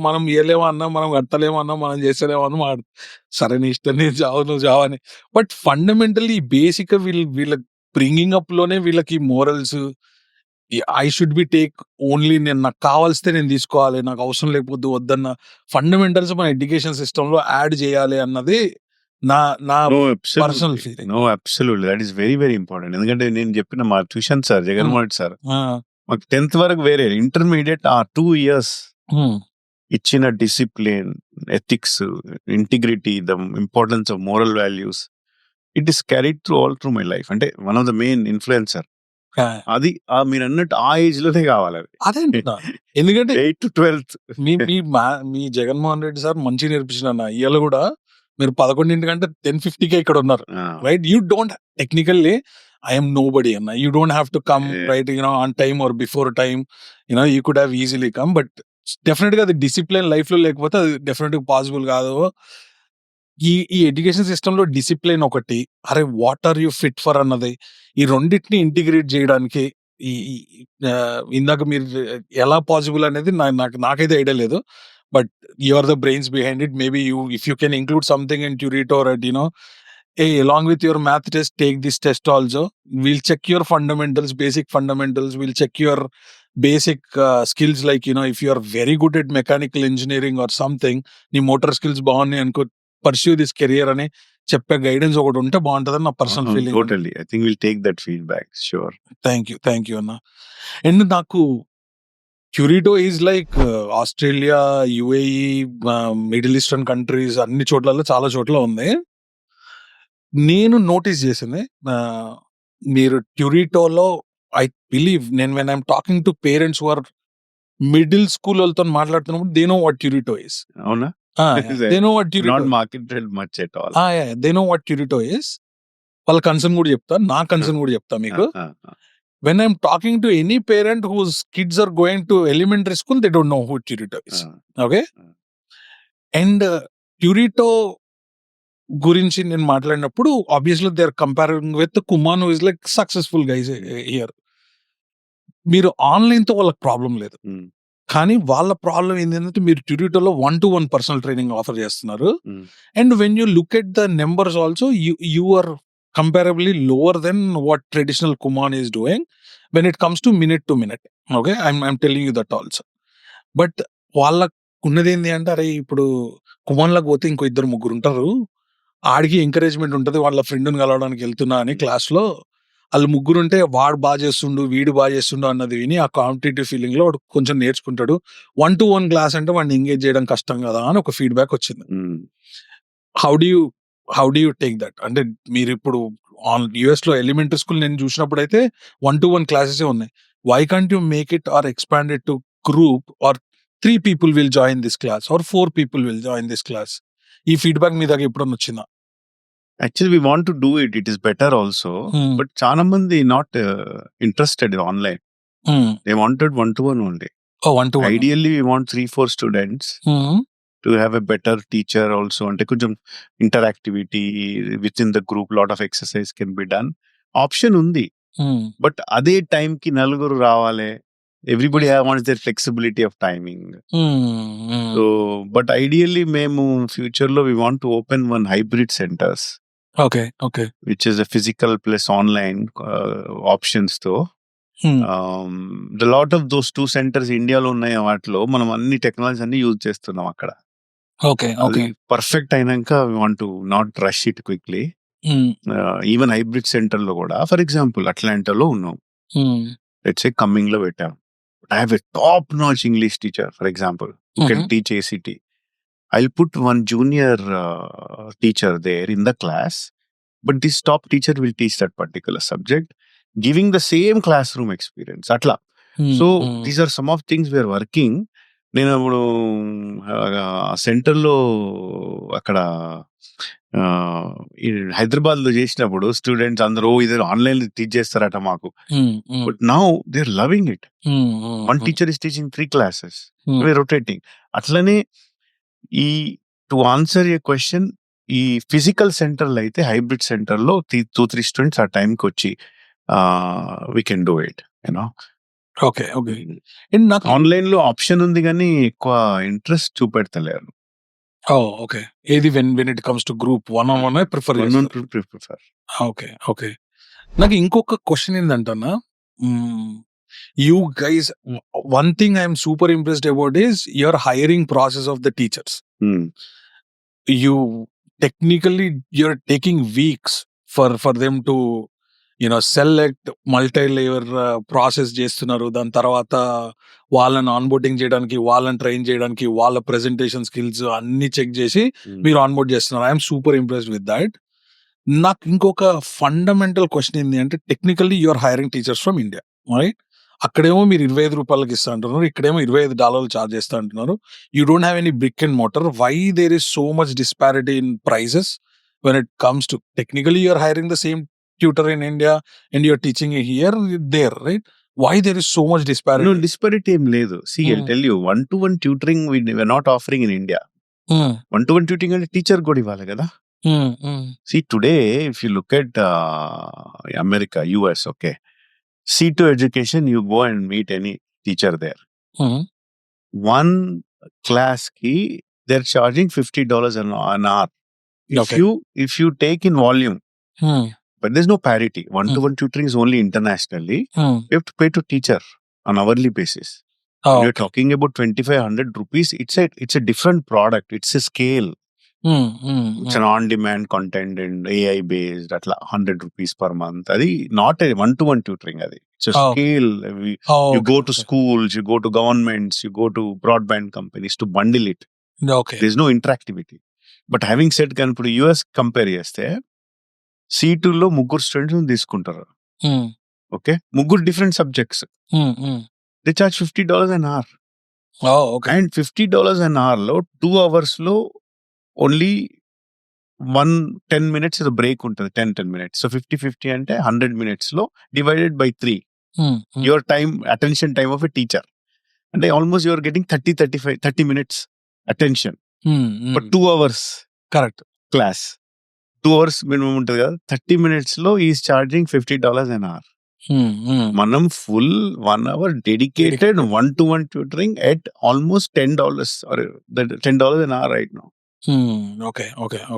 Speaker 1: మనం ఇవ్వలేమో అన్నా, మనం కడతలేమో అన్నా, మనం చేస్తలేమో అన్న వాడు సరే నీ ఇష్టం, నేను నువ్వు జావని. బట్ ఫండమెంటల్లీ బేసిక్ గా వీళ్ళ బ్రింగింగ్ అప్ లోనే వీళ్ళకి morals, I should be take only, నాకు కావాల్స్తే నేను తీసుకోవాలి, నాకు అవసరం లేకపోతే వద్దన్న ఫండమెంటల్స్ మన ఎడ్యుకేషన్ సిస్టమ్ లో యాడ్ చేయాలి అన్నది నా personal feeling.
Speaker 2: No absolutely, that is very very important. ఎందుకంటే నేను చెప్పిన మా ట్యూషన్ సార్ జగన్మోహన్ సార్ మాకు 10th వరకు వేరే, ఇంటర్మీడియట్ ఆ 2 years ఇచ్చిన discipline, ethics, integrity, the importance of moral values, it is carried through my life. అంటే one of the main influencer అది మీరు అన్నట్టు ఆ ఏజ్ లోనే కావాలి అది.
Speaker 1: అదే అంటున్నా. ఎందుకంటే
Speaker 2: 8 to 12th.
Speaker 1: Me Jaganmohan Reddy sir మంచిగా నేర్పించిన ఇవాళ కూడా మీరు 11 గంట 10:50కే ఇక్కడ ఉన్నారు, right? You don't technically I'm nobody అన్న, you don't have to come right on time or before time, you could have easily come. But definite గా అది డిసిప్లిన్ లైఫ్ లో లేకపోతే అది డెఫినెట్ గా పాసిబుల్ కాదు. ఈ ఎడ్యుకేషన్ సిస్టమ్ లో డిసిప్లిన్ ఒకటి, అరే what are you fit for అన్నది, ఈ రెండింటిని ఇంటిగ్రేట్ చేయడానికి ఇందాక మీరు ఎలా పాసిబుల్ అనేది నాకైతే ఐడియా లేదు. But you are the brains behind it. Maybe if you can include something in Turito or along with your math test, take this test also. We'll check your fundamentals, basic fundamentals. We'll check your basic skills, like if you are very good at mechanical engineering or something, నీ motor skills బాగున్నాయి అనుకో, pursue this career అని చెప్పే guidance ఒకటి ఉంటే బాగుంటుందని నా personal feeling.
Speaker 2: Totally. I think we'll take that feedback. Sure.
Speaker 1: Thank you అన్న. అండ్ నాకు Turito is like Australia, UAE, middle eastern countries అన్ని చోట్లలో చాలా చోట్ల ఉంది. నేను నోటీస్ చేసింది, మీరు ట్యూరిటోలో ఐ బిలీవ్ నేను when I'm talking to parents who are middle school వాళ్ళతో మాట్లాడుతున్నప్పుడు they know what Turito is.
Speaker 2: అవునా?
Speaker 1: They know what Turito.
Speaker 2: Not marketed much at all.
Speaker 1: They know what Turito is. వాళ్ళ concern కూడా చెప్తా, నా concern కూడా చెప్తా మీకు. When I'm talking to any parent whose kids are going to elementary school, they don't know who Turito is. Okay? And Turito గురించి నేను మాట్లాడినప్పుడు obviously they are comparing with Kumon, who is like successful guys here. మీరు online తో వాళ్ళకి problem లేదు, కానీ వాళ్ళ problem ఏంటంటే మీరు Turitoలో 1-to-1 పర్సనల్ ట్రైనింగ్ ఆఫర్ చేస్తున్నారు. And when you look at the numbers also, you are comparably lower than what traditional Kumon is doing when it comes to minute to minute. Okay, I'm telling you that also. But వాళ్ళకు ఉన్నది ఏంటి అంటే, అరే ఇప్పుడు కుమాన్లకు పోతే ఇంకో 2-3 ఉంటారు, ఆడికి ఎంకరేజ్మెంట్ ఉంటుంది, వాళ్ళ ఫ్రెండ్ని కలవడానికి వెళ్తున్నా అని క్లాస్ లో వాళ్ళు 3 ఉంటే వాడు బాగా చేస్తుండు, వీడు బాగా చేస్తుండు అన్నది విని ఆ కాంపిటేటివ్ ఫీలింగ్ లో వాడు కొంచెం నేర్చుకుంటాడు. 1-to-1 క్లాస్ అంటే వాడిని ఎంగేజ్ చేయడం కష్టం కదా అని ఒక ఫీడ్బ్యాక్ వచ్చింది. How do you take that? అంటే మీరు ఇప్పుడు యుఎస్ లో ఎలిమెంటరీ స్కూల్ నేను చూసినప్పుడు అయితే 1-to-1 క్లాసెస్ ఉన్నాయి. Why can't you make it or expand it to group, or 3 people will join this class or 4 people will join this class? ఈ feedback మీ దగ్గర ఎప్పుడన్నా వచ్చిందా?
Speaker 2: Actually, we want to do it. It is better also. But చాలా మంది not interested in online. They wanted 1-to-1 only.
Speaker 1: Oh, 1-to-1.
Speaker 2: Ideally, we want 3-4 students to have a better teacher also. అంటే కొంచెం interactivity within the group, lot of exercise can be done. Option ఉంది. But అదే time కి నలుగురు రావాలి. Everybody wants their flexibility of timing. So, but ideally మేము future లో we want to open one hybrid centers.
Speaker 1: Okay.
Speaker 2: Which is a physical plus online options తో. The lot of those 2 centers ఇండియాలో ఉన్నాయి, వాటిలో మనం అన్ని టెక్నాలజీ అన్ని use చేస్తున్నాం అక్కడ.
Speaker 1: Okay.
Speaker 2: పర్ఫెక్ట్ అయినాక we want to not rush it quickly. Even hybrid centre లో కూడా, ఫర్ ఎగ్జాంపుల్ అట్లాంటాలో ఉన్నాం, లెట్స్ సే కమ్మింగ్ లో పెట్టాం. I have a top-notch English teacher, for example, who can teach ACT. I'll put one junior teacher there in the class, but this top teacher will teach that particular subject, giving the same classroom experience. Atla. So, these are some of things we are working. నేను ఇప్పుడు సెంటర్లో అక్కడ హైదరాబాద్ లో చేసినప్పుడు students అందరూ ఇది online teach చేస్తారట మాకు. But now they are loving it. One teacher is teaching 3 classes, rotating. అట్లనే ఈ టు ఆన్సర్ ఏ క్వశ్చన్, ఈ ఫిజికల్ సెంటర్లో అయితే హైబ్రిడ్ సెంటర్లో 2-3 స్టూడెంట్స్ ఆ టైంకి వచ్చి we can do it, you know.
Speaker 1: Okay.
Speaker 2: Online లో ఆప్షన్ ఉంది కానీ ఎక్కువ ఇంట్రెస్ట్ చూపెడతలేరు.
Speaker 1: ఓకే. ఏది when it comes to group, one-on-one prefer
Speaker 2: prefer.
Speaker 1: Okay. నాకు ఇంకొక క్వశ్చన్ ఏంటంటన్నా, you guys, one thing I am super impressed about is your hiring process of the teachers. You technically, you're taking weeks for them to select, multi-layer process చేస్తున్నారు. దాని తర్వాత వాళ్ళని onboarding చేయడానికి, వాళ్ళని train చేయడానికి, వాళ్ళ ప్రెజెంటేషన్ స్కిల్స్ అన్ని check చేసి మీరు ఆన్బోర్డ్ చేస్తున్నారు. I'm super impressed with that. నాకు ఇంకొక ఫండమెంటల్ క్వశ్చన్ ఏంటి అంటే, technically you are hiring teachers from India, right? అక్కడేమో మీరు ₹25 ఇస్తా అంటున్నారు, ఇక్కడేమో $25 చార్జ్ చేస్తా అంటున్నారు. You don't have any brick and mortar. Why there is so much disparity in prices when it comes to technically you are hiring the same tutor in India and you're teaching it here, there, right? Why there is so much disparity?
Speaker 2: No, disparity ఏం లేదు. See, I'll tell you, one-to-one tutoring we're not offering in India. One-to-one tutoring అంటే teacher కూడా ఇవ్వాలి కదా. See, today, if you look at America, US, okay, C2 education, you go and meet any teacher there. One class ki, they're charging $50 an hour. If you take in volume, but there's no parity. One-to-one tutoring is only internationally. You have to pay to teacher on hourly basis. When you're talking about 2,500 rupees, it's a different product. It's a scale. It's an on-demand content and AI based at 100 rupees per month. Adi not a one-to-one tutoring. Adi it's a scale. You go to schools, you go to governments, you go to broadband companies to bundle it. There's no interactivity. But having said, kan ఇప్పుడు US compare చేస్తే C2 లో ముగ్గురు students తీసుకుంటారు. Okay, ముగ్గురు different subjects. They charge $50 an hour. And $50 an hour లో 2 hours లో only 10 minutes break ఉంటుంది. 10 minutes. So 50 అంటే 100 minutes లో divided by 3 your time, attention time of a teacher. అంటే almost your getting 30 minutes attention for 2 hours. Correct. Class 2 hours minimum ఉంటుంది కదా. 30 minutes లో is charging $50 an hour. మనం full 1 hour dedicated one-to-one tutoring at almost $10 or $10 an hour right now.
Speaker 1: Okay.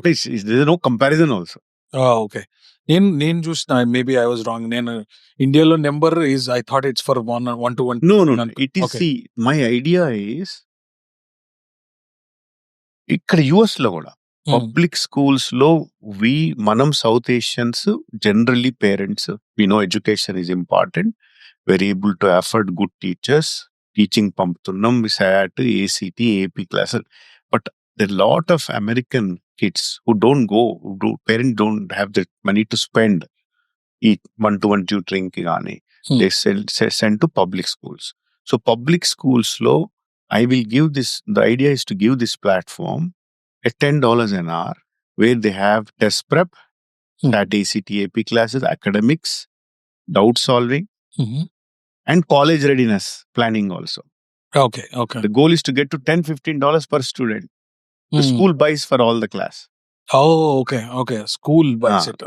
Speaker 2: There's no comparison also.
Speaker 1: Okay. నేను చూసిన, maybe I was wrong. నేను ఇండియాలో number is, I thought it's for one-to-one.
Speaker 2: No. It is, see, my idea is ఇక్కడ US లో కూడా public schools లో మనం south Asians generally parents we know education is important, very able to afford good teachers, teaching పంపుతున్నాం, SAT, ACT, AP classes. But there are a lot of American kids who don't go, parents don't have the money to spend one-to-one tutoring ki gaani. They send to public schools. So public schools lo I will give this, the idea is to give this platform at $10 an hour where they have test prep, SAT, ACT, AP classes, academics, doubt solving, and college readiness planning also.
Speaker 1: Okay.
Speaker 2: The goal is to get to $10-15 per student. The school buys for all the class.
Speaker 1: Okay. School buys it.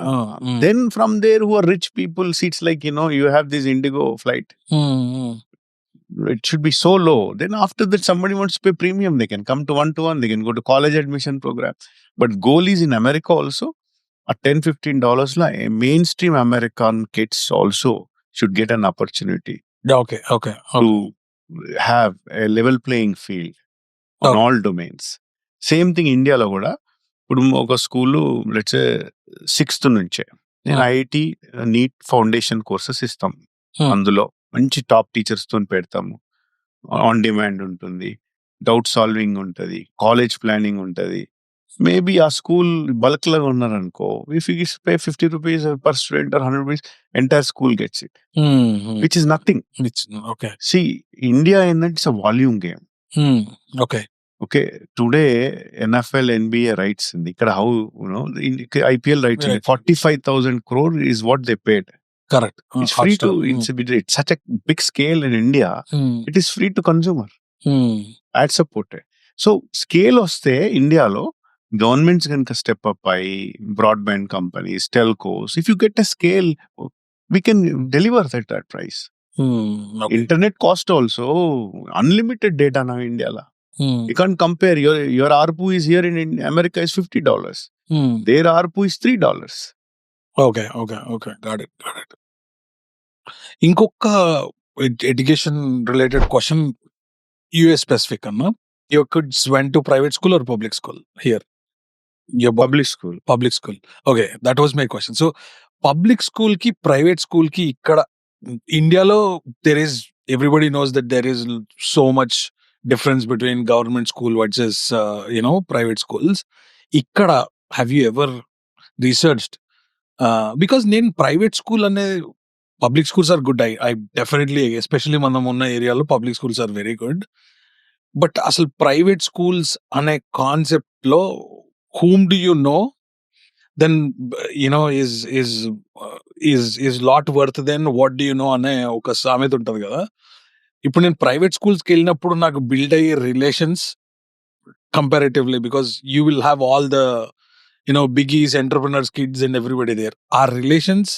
Speaker 2: Then from there, who are rich people, seats like, you have this Indigo flight. It should be so low. Then after that, somebody wants to pay premium, they can come to one-to-one, they can go to college admission program. But goal is in America also, at $10-15, mainstream American kids also should get an opportunity.
Speaker 1: Okay.
Speaker 2: To have a level playing field on all domains. Same thing ఇండియాలో కూడా ఇప్పుడు ఒక school let's 6th నుంచే నేను IIT NEET foundation courses ఇస్తాం. అందులో మంచి top teachers తో పెడతాము. ఆన్ డిమాండ్ ఉంటుంది, డౌట్ సాల్వింగ్ ఉంటుంది, కాలేజ్ ప్లానింగ్ ఉంటుంది. మేబీ ఆ స్కూల్ బల్క్ లాగా ఉన్నారనుకో, if you pay $50 per student or $100, entire school gets it, which is nothing. See India ఏంటంటే it's a volume game. Okay, today NFL, NBA rights ikkada how IPL rights, right. 45,000 crore is what they paid.
Speaker 1: Correct.
Speaker 2: It's free to it's such a big scale in India. It is free to consumer. Ad supported. So scale oste India lo governments ganaka step up by broadband companies, telcos. If you get a scale, we can deliver at that price. Internet cost also unlimited data now India la. You can't compare. Your ARPU is here in America is $50. Their ARPU is $3.
Speaker 1: Okay. Got it. ఇంకొక education related question, US specific అన్నా. Your kids went to private school or public school here? Your
Speaker 2: Public school.
Speaker 1: Okay, that was my question. So public school ki private school ki ikkada Indialo there is, everybody knows that there is so much difference between government school versus private schools. Ikkada, have you ever researched because నేను private school అనే public schools are good. I definitely, especially మనం ఉన్న ఏరియాలో public schools are very good. But అసలు private schools అనే concept లో whom do you know, then is lot worth than what do you know అనే ఒక సామెత ఉంటది కదా. ఇప్పుడు నేను ప్రైవేట్ స్కూల్స్కి వెళ్ళినప్పుడు నాకు బిల్డ్ అయ్యే relations comparatively, because you will have all the biggies, entrepreneurs, kids and everybody there. Our relations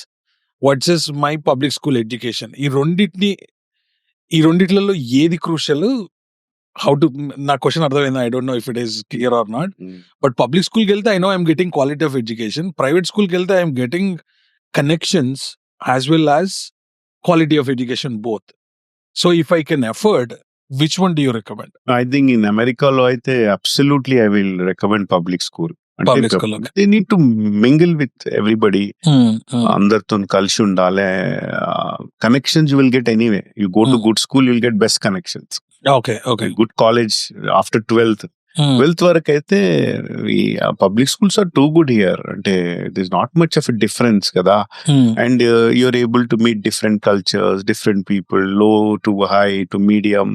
Speaker 1: versus my public school education, ఈ రెండిట్లలో ఏది క్రూషియల్? హౌ టు, నా క్వశ్చన్ అర్థమైంది. I don't know if it is clear or not. But public స్కూల్కి వెళ్తే I know I'm getting quality of education. Private స్కూల్కి వెళ్తే I'm getting connections as well as quality of education both. So if I can afford, which one do you recommend?
Speaker 2: I think in America lo aithe absolutely I will recommend public school.
Speaker 1: Public school, okay.
Speaker 2: They need to mingle with everybody. Andartho kalsi undale. Connections you will get anyway. You go to good school, you will get best connections.
Speaker 1: Okay.
Speaker 2: Good college after 12th. 12th వరకు అయితే public schools are too good here. అంటే it is not much of a difference కదా. And you're able to meet different cultures, different people, low to high to medium.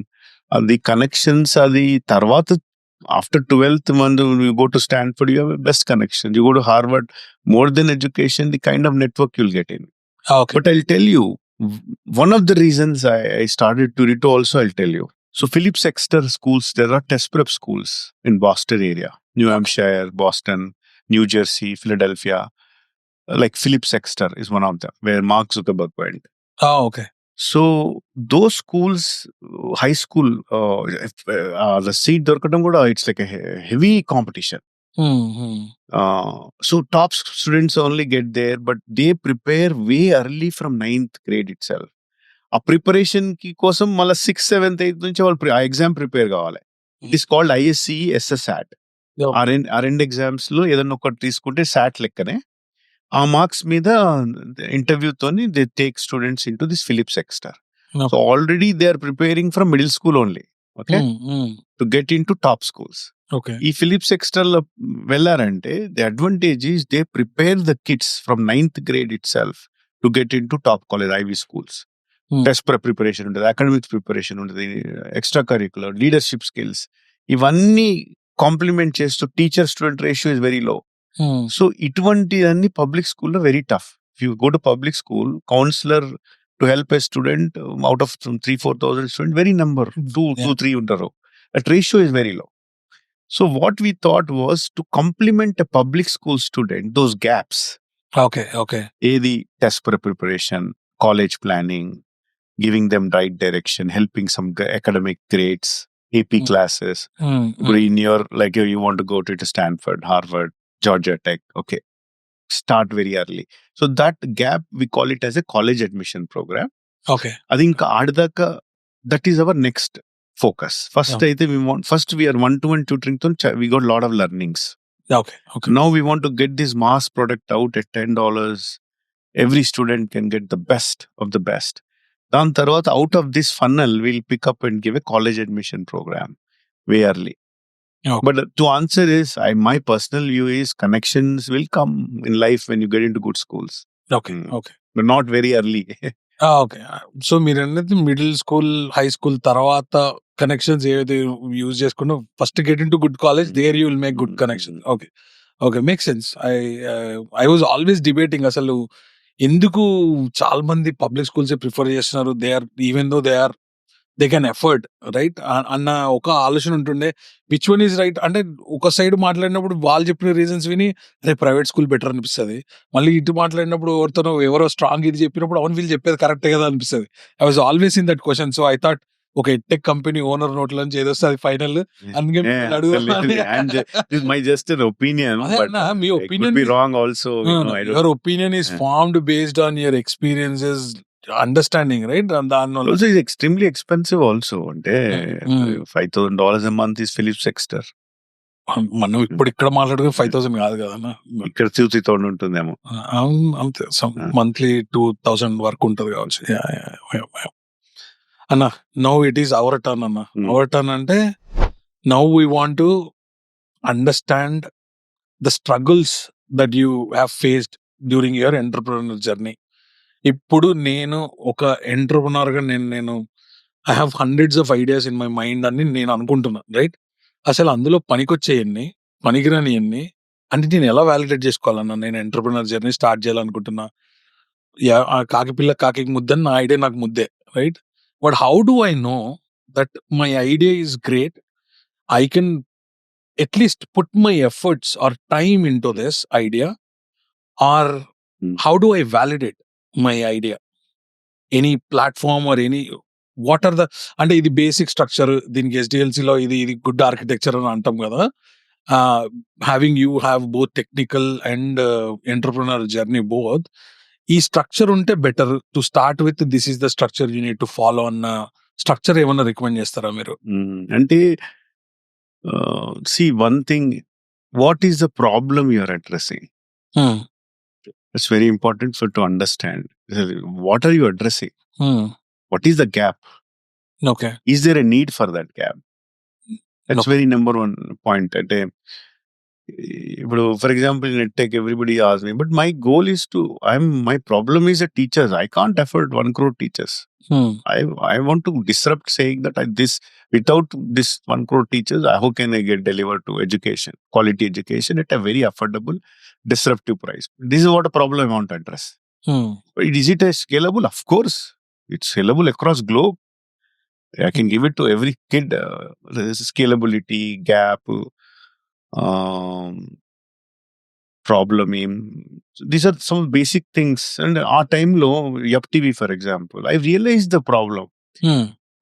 Speaker 2: అది connections అది తర్వాత after 12th when you go to Stanford, you have a best connection. You go to Harvard, more than education, the kind of network you'll get in.
Speaker 1: Okay.
Speaker 2: But I'll tell you, one of the reasons I started Turito also, I'll tell you. So Phillips Exeter schools, there are test prep schools in Boston area, New Hampshire, Boston, New Jersey, Philadelphia. Like Phillips Exeter is one of them, where Mark Zuckerberg went.
Speaker 1: Oh, okay.
Speaker 2: So those schools, high school, the seat dorkadam kuda, it's like a heavy competition. So top students only get there, but they prepare way early from 9th grade itself. ఆ preparation కి కోసం మళ్ళీ 6th, 7th, 8th నుంచి వాళ్ళు ఆ exam prepare కావాలి. It is called ISC SSAT. ఆ రెండు ఎగ్జామ్స్ లో ఏదైనా ఒకటి తీసుకుంటే సాట్ లెక్కనే. ఆ మార్క్స్ మీద ఇంటర్వ్యూతోని they take students in to this Phillips Exeter. So already they are preparing from middle school only, okay, to get in to top schools. ఈ ఫిలిప్స్ ఎక్స్టర్ లో వెళ్ళారంటే the advantage is they prepare the kids from 9th grade itself to get in to top college, Ivy schools. Test preparation ఉంటుంది, academic preparation ఉంటుంది, extracurricular, leadership skills, ఇవన్నీ complement చేస్తూ teacher student ratio is very low. So ఇటువంటి అన్ని public స్కూల్లో very tough. If you go to public school, counsellor to help a student out of 3,000-4,000 student, very number 2-3 ఉంటారు. That ratio is very low. So what we thought was to complement a public school student, those gaps.
Speaker 1: Okay.
Speaker 2: Edi test preparation, college planning, giving them right direction, helping some academic grades, AP classes. In your, like you want to go to Stanford, Harvard, Georgia Tech, okay, start very early. So that gap, we call it as a college admission program.
Speaker 1: Okay.
Speaker 2: I think that is our next focus. First, we are one-to-one tutoring. We got a lot of learnings.
Speaker 1: Okay.
Speaker 2: Now we want to get this mass product out at $10. Every student can get the best of the best. Then tarvata, out of this funnel, we'll pick up and give a college admission program way early.
Speaker 1: Okay.
Speaker 2: But to answer is, my personal view is connections will come in life when you get into good schools.
Speaker 1: Okay.
Speaker 2: But not very early.
Speaker 1: Okay. So మీరు అన్నది middle school, high school తర్వాత connections ఏదైతే use చేసుకున్నా, first get in to good college, there you will make good connection. Okay, make sense. I was always debating అసలు ఎందుకు చాలా మంది public schools prefer చేస్తున్నారు. Even though they can afford, right అన్న ఒక ఆలోచన ఉంటుండే. విచ్ వన్ ఈజ్ రైట్ అంటే ఒక సైడ్ మాట్లాడినప్పుడు వాళ్ళు చెప్పిన రీజన్స్ విని అరే ప్రైవేట్ స్కూల్ బెటర్ అనిపిస్తుంది. మళ్ళీ ఇటు మాట్లాడినప్పుడు ఎవరో స్ట్రాంగ్ ఇది చెప్పినప్పుడు అవును వీళ్ళు చెప్పేది కరెక్టే కదా అనిపిస్తుంది. I was always in that question. So I thought ఒక ఎడ్టెక్ కంపెనీ ఓనర్ నోట్ల నుంచి ఏదో వస్తుంది ఫైనల్. అందుకే మీ opinion is formed based on your experiences, understanding, right?
Speaker 2: Also is extremely expensive also. అంటే $5,000 a month is Phillips Exeter.
Speaker 1: మనం ఇప్పుడు ఇక్కడ మాట్లాడుకుని 5,000 కాదు కదా,
Speaker 2: ఇక్కడ 2,000 ఉంటుందేమో
Speaker 1: అంతే. మంత్లీ 2,000 వరకు ఉంటది కావచ్చు అన్న. Now it is our turn అన్న. అవర్ టర్న్ అంటే now we want to understand the struggles that you have faced during your entrepreneur journey. ఇప్పుడు నేను ఒక ఎంటర్‌ప్రెన్యూర్‌గా నేను I have hundreds of ideas in my mind అని నేను అనుకుంటున్నా. రైట్? అసలు అందులో పనికొచ్చేయన్ని, పనికిరానియన్ని అంటే నేను ఎలా వాలిడేట్ చేసుకోవాలన్నా నేను ఎంటర్‌ప్రెన్యూర్ జర్నీ స్టార్ట్ చేయాలనుకుంటున్నా. కాకి పిల్ల కాకికి ముద్దని నా ఐడియా నాకు ముద్దే. Right? But how do I know that my idea is great? I can at least put my efforts or time into this idea, or how do I validate my idea? Any platform or any what are the అంటే ఇది basic structure దీనికి ఎస్డిఎల్సిలో ఇది good architecture అని అంటాం కదా. Having you have both technical and entrepreneur journey both. ఈ structure ఉంటే better to start with. This is the structure you need to follow అన్న స్ట్రక్చర్ ఏమన్నా రికమెండ్ చేస్తారా మీరు?
Speaker 2: అంటే see one thing, what is the problem you are addressing? It's very important for to understand. What are you addressing? What is the gap?
Speaker 1: Okay.
Speaker 2: Is there a need for that gap? That's very number one point. అంటే ఇప్పుడు for example in EdTech everybody asks me, but my goal is to my problem is the teachers. I can't afford 1 crore teachers. I want to disrupt, saying that without this 1 crore teachers, how can I get delivered to education, quality education at a very affordable, disruptive price? This is what a problem I want to address. Is it a scalable? Of course, it's scalable across globe. I can give it to every kid. Scalability, gap, problem. These are some basic things. And our time lo YuppTV, for example, I realized the problem.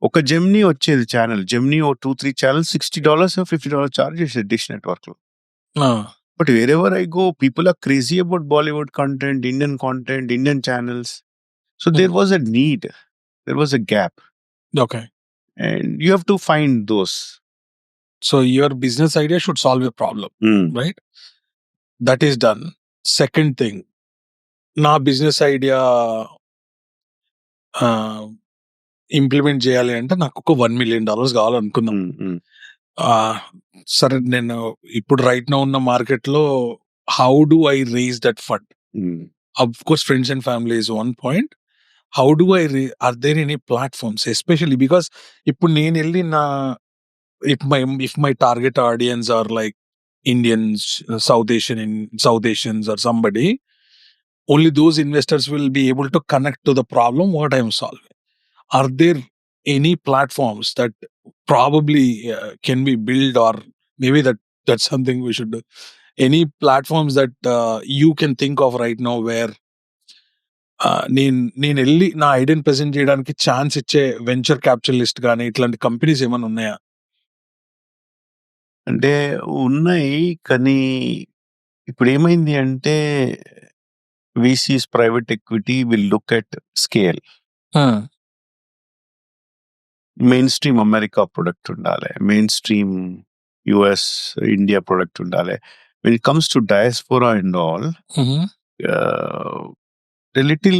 Speaker 2: ఒక జెమినీ వచ్చేది channel, Gemini ఓ 2-3 channel $60 or $50 charge చేసేది dish network లో. But wherever I go, people are crazy about Bollywood content, Indian channels. So there was a need, there was a gap.
Speaker 1: Okay.
Speaker 2: And you have to find those.
Speaker 1: So your business idea should solve a problem, right? That is done. Second thing, నా business idea implement చేయాలి అంటే నాకు ఒక $1 million కావాలనుకుందాం. సరే, నేను ఇప్పుడు right now ఉన్న market లో how do I raise that fund? Of course friends and family is one point. How do I are there any platforms especially because ఇప్పుడు నేను వెళ్ళి నా if my target audience are like Indians, South Asians or somebody, only those investors will be able to connect to the problem what I am solving. Are there any platforms that probably can be built, or maybe that's something we should do? Any platforms that you can think of right now where నేను వెళ్ళి నా ఐడియాని present చేయడానికి chance ఇచ్చే venture capitalist కానీ ఇట్లాంటి companies ఏమైనా ఉన్నాయా?
Speaker 2: అంటే ఉన్నాయి, కానీ ఇప్పుడు ఏమైంది అంటే VCs, private equity will look at scale. Mainstream America product ఉండాలి, mainstream US, India product ఉండాలి. When it comes to diaspora and all, a little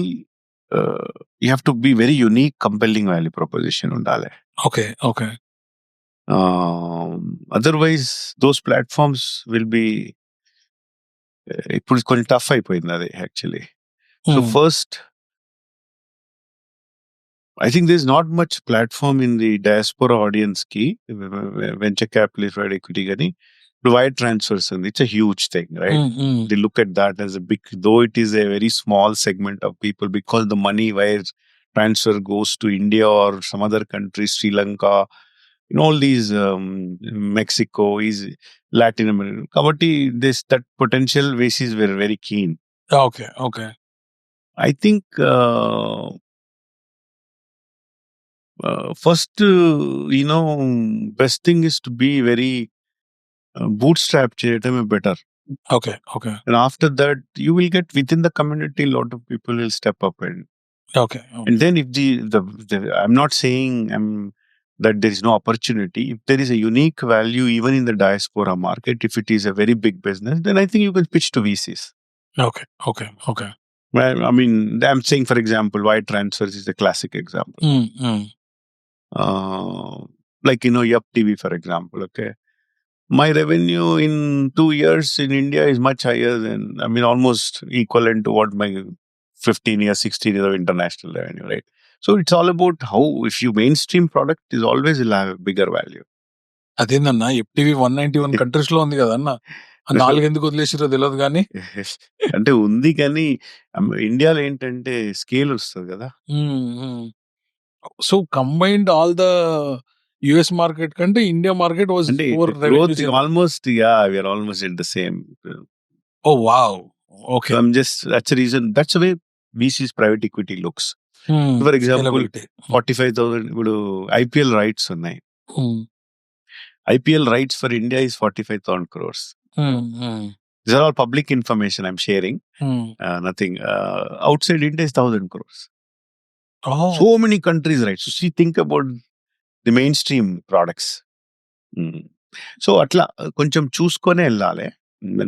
Speaker 2: you have to be very unique, compelling value proposition ఉండాలి.
Speaker 1: Okay.
Speaker 2: Otherwise those platforms will be ఇప్పుడు కొంచెం tough అయిపోయింది అది actually. So first I think there's not much platform in the diaspora audience ki, venture capitalist, private equity gani, to wire transfers. And it's a huge thing, right? They look at that as a big, though it is a very small segment of people, because the money wire transfer goes to India or some other country, Sri Lanka, all these Mexico, is Latin America. Kabatti, that potential VCs were very keen.
Speaker 1: Okay.
Speaker 2: I think first, best thing is to be very bootstrap cheyatame better.
Speaker 1: Okay.
Speaker 2: And after that, you will get within the community, a lot of people will step up.
Speaker 1: Okay.
Speaker 2: And then if I'm not saying that there is no opportunity. If there is a unique value even in the diaspora market, if it is a very big business, then I think you can pitch to VCs.
Speaker 1: Okay.
Speaker 2: Well, I mean, I'm saying, for example, wire transfers is a classic example. Like, YuppTV, for example, okay. my revenue in 2 years in India is much higher than, almost equivalent to what my 15 years, 16 years of international revenue, right? So it's all about how, if you mainstream product, is always will have a bigger value.
Speaker 1: అదేందన్నా FTV 191 countries లో ఉంది కదన్నా, ఆ 4 ఎందుకు వదిలేసిరో తెలియదు కానీ.
Speaker 2: అంటే ఉంది కానీ ఇండియాలో ఏంటంటే స్కేల్ వస్తుంది కదా.
Speaker 1: So combined all the US market కంటే ఇండియా మార్కెట్ వాజ్
Speaker 2: అంటే
Speaker 1: more
Speaker 2: growth
Speaker 1: revenue.
Speaker 2: almost, we are almost at the same.
Speaker 1: Oh wow, okay.
Speaker 2: That's the reason, that's the way VC's private equity looks. For example, 45,000 ఇప్పుడు IPL rights ఉన్నాయి. IPL rights for India is 45,000 crores. These are all public information I'm sharing. Nothing. Outside India is 1,000 crores. So many countries, right? So see, think about the mainstream products. So అట్లా కొంచెం చూసుకొనే వెళ్ళాలి,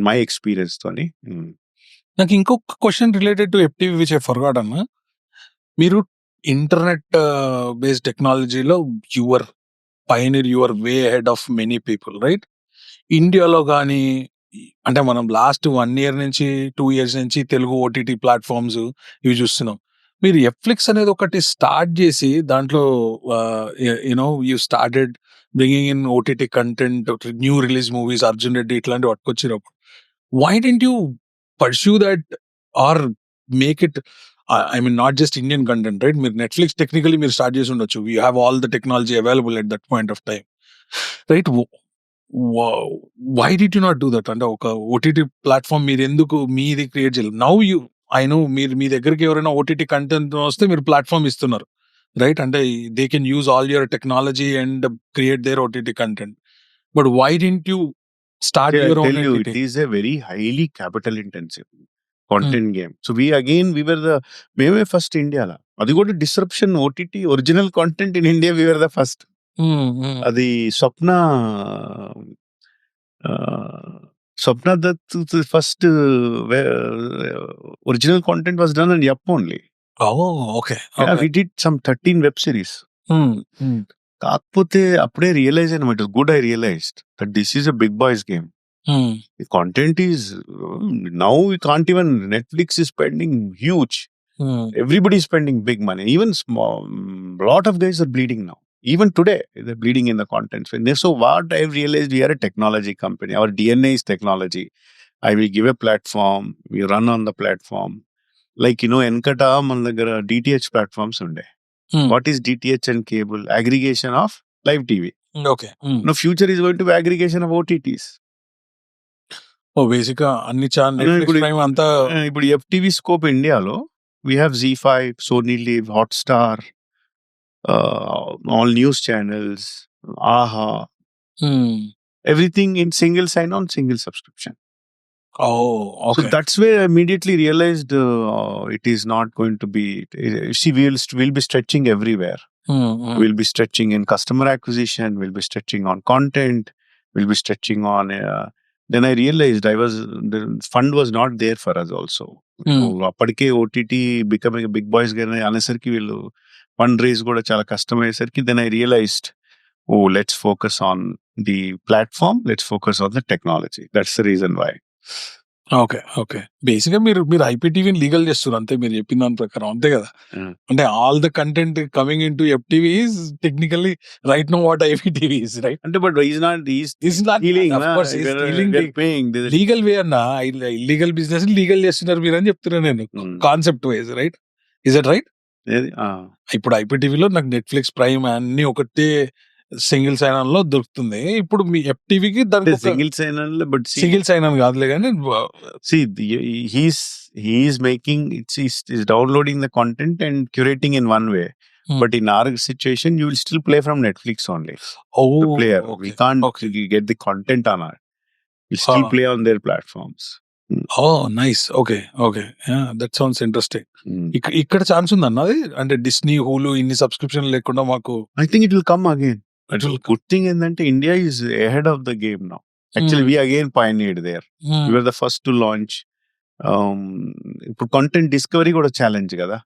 Speaker 2: my experience తోని.
Speaker 1: నాకు ఇంకొక question related to FTV which I forgot అన్న. మీరు internet based టెక్నాలజీలో your pioneer, your way ahead of many people, right? ఇండియాలో కానీ అంటే మనం లాస్ట్ 1 year నుంచి 2 years నుంచి తెలుగు OTT ప్లాట్ఫామ్స్ ఇవి చూస్తున్నాం. మీరు Netflix అనేది ఒకటి స్టార్ట్ చేసి దాంట్లో you know you started bringing in OTT content, new release movies, Arjun Reddy ఇట్లాంటివి పట్టుకొచ్చినప్పుడు why didn't you pursue that or make it, I mean not just Indian content, right? మీరు Netflix టెక్నికలీ మీరు స్టార్ట్ చేసి ఉండొచ్చు, you have all the technology available at that point of time, right? Why did you not do that? అంటే ఒక OTT platform మీరు ఎందుకు మీది create చేయలేదు? నౌ యూ, ఐ నో మీరు మీ దగ్గరికి ఎవరైనా OTT కంటెంట్ వస్తే మీరు ప్లాట్ఫామ్ ఇస్తున్నారు, రైట్? అంటే they can use all your technology and create their OTT content, but why did you start your own
Speaker 2: it is a very highly capital intensive content game. So we were the మేమే first ఇండియాలో. అది కూడా disruption, OTT original content in India we were the first. అది Swapna Dutt first original content was done and Yup only.
Speaker 1: Okay.
Speaker 2: We did some 13 web series. కాకపోతే అప్పుడే realise అయినా, it good, I realised that this is a big boys game. The content is now we can't even, Netflix is spending huge. Everybody is spending big money. Even small, lot of guys are bleeding now. Even today, they're bleeding in the content. So what I've realized, we are a technology company. Our DNA is technology. I will give a platform. We run on the platform. Like, Enkata మన దగ్గర DTH platforms ఉండే. What is DTH and cable? Aggregation of live TV.
Speaker 1: Okay.
Speaker 2: Now future is going to be aggregation of OTTs.
Speaker 1: Basic గా అన్ని channel అంతా
Speaker 2: ఇప్పుడు FTV scope ఇండియాలో we have Z5, Sony Live, Hotstar, all news channels, AHA, everything in single sign-on, single subscription.
Speaker 1: Okay.
Speaker 2: So that's where I immediately realized it is not going to be. See, we'll be stretching everywhere. We'll be stretching in customer acquisition. We'll be stretching on content. We'll be stretching on. Then I realized the fund was not there for us also. అప్పటికే OTT becoming a big boys గానే అనేసరికి వీళ్ళు fund rise కూడా చాలా కష్టం అయ్యేసరికి, then I realized, let's focus on the platform. Let's focus on the technology. That's the reason why.
Speaker 1: Okay. Basic గా మీరు IPTV లీగల్ చేస్తారు అంతే, మీరు చెప్పిన దాని ప్రకారం, అంతే కదా? అంటే all the content coming in to FTV is technically right now what IPTV is, right?
Speaker 2: అంటే but he's not
Speaker 1: stealing, of course he's stealing.
Speaker 2: They're paying
Speaker 1: legal వే అన్న, ఇల్లీగల్ బిజినెస్ లీగల్ చేస్తున్నారు మీరు అని చెప్తున్నా నేను, concept wise, right? Is it right? ఇప్పుడు IPTVలో నాకు Netflix prime అన్ని ఒకటే సింగిల్ సైన్ ఆన్ లో దొరుకుతుంది. ఇప్పుడు మీ FTVకి దానికి
Speaker 2: single sign on, but
Speaker 1: single sign on కాదులే కానీ,
Speaker 2: he's making he's downloading the content and curating in one way. But in our situation, you will still play from Netflix only. The player.
Speaker 1: Okay.
Speaker 2: We can't get the content on our. We still play on their platforms.
Speaker 1: Nice. Okay. Yeah, that sounds interesting. ఇక్కడ chance ఉందన్న అది, అంటే Disney, హూలు ఇన్ని subscription లేకుండా మాకు?
Speaker 2: I think it will come again. Good thing ఏంటంటే India is ahead of the game now. Actually, we again pioneered there. We were the first to launch. ఇప్పుడు content discovery కూడా challenge కదా.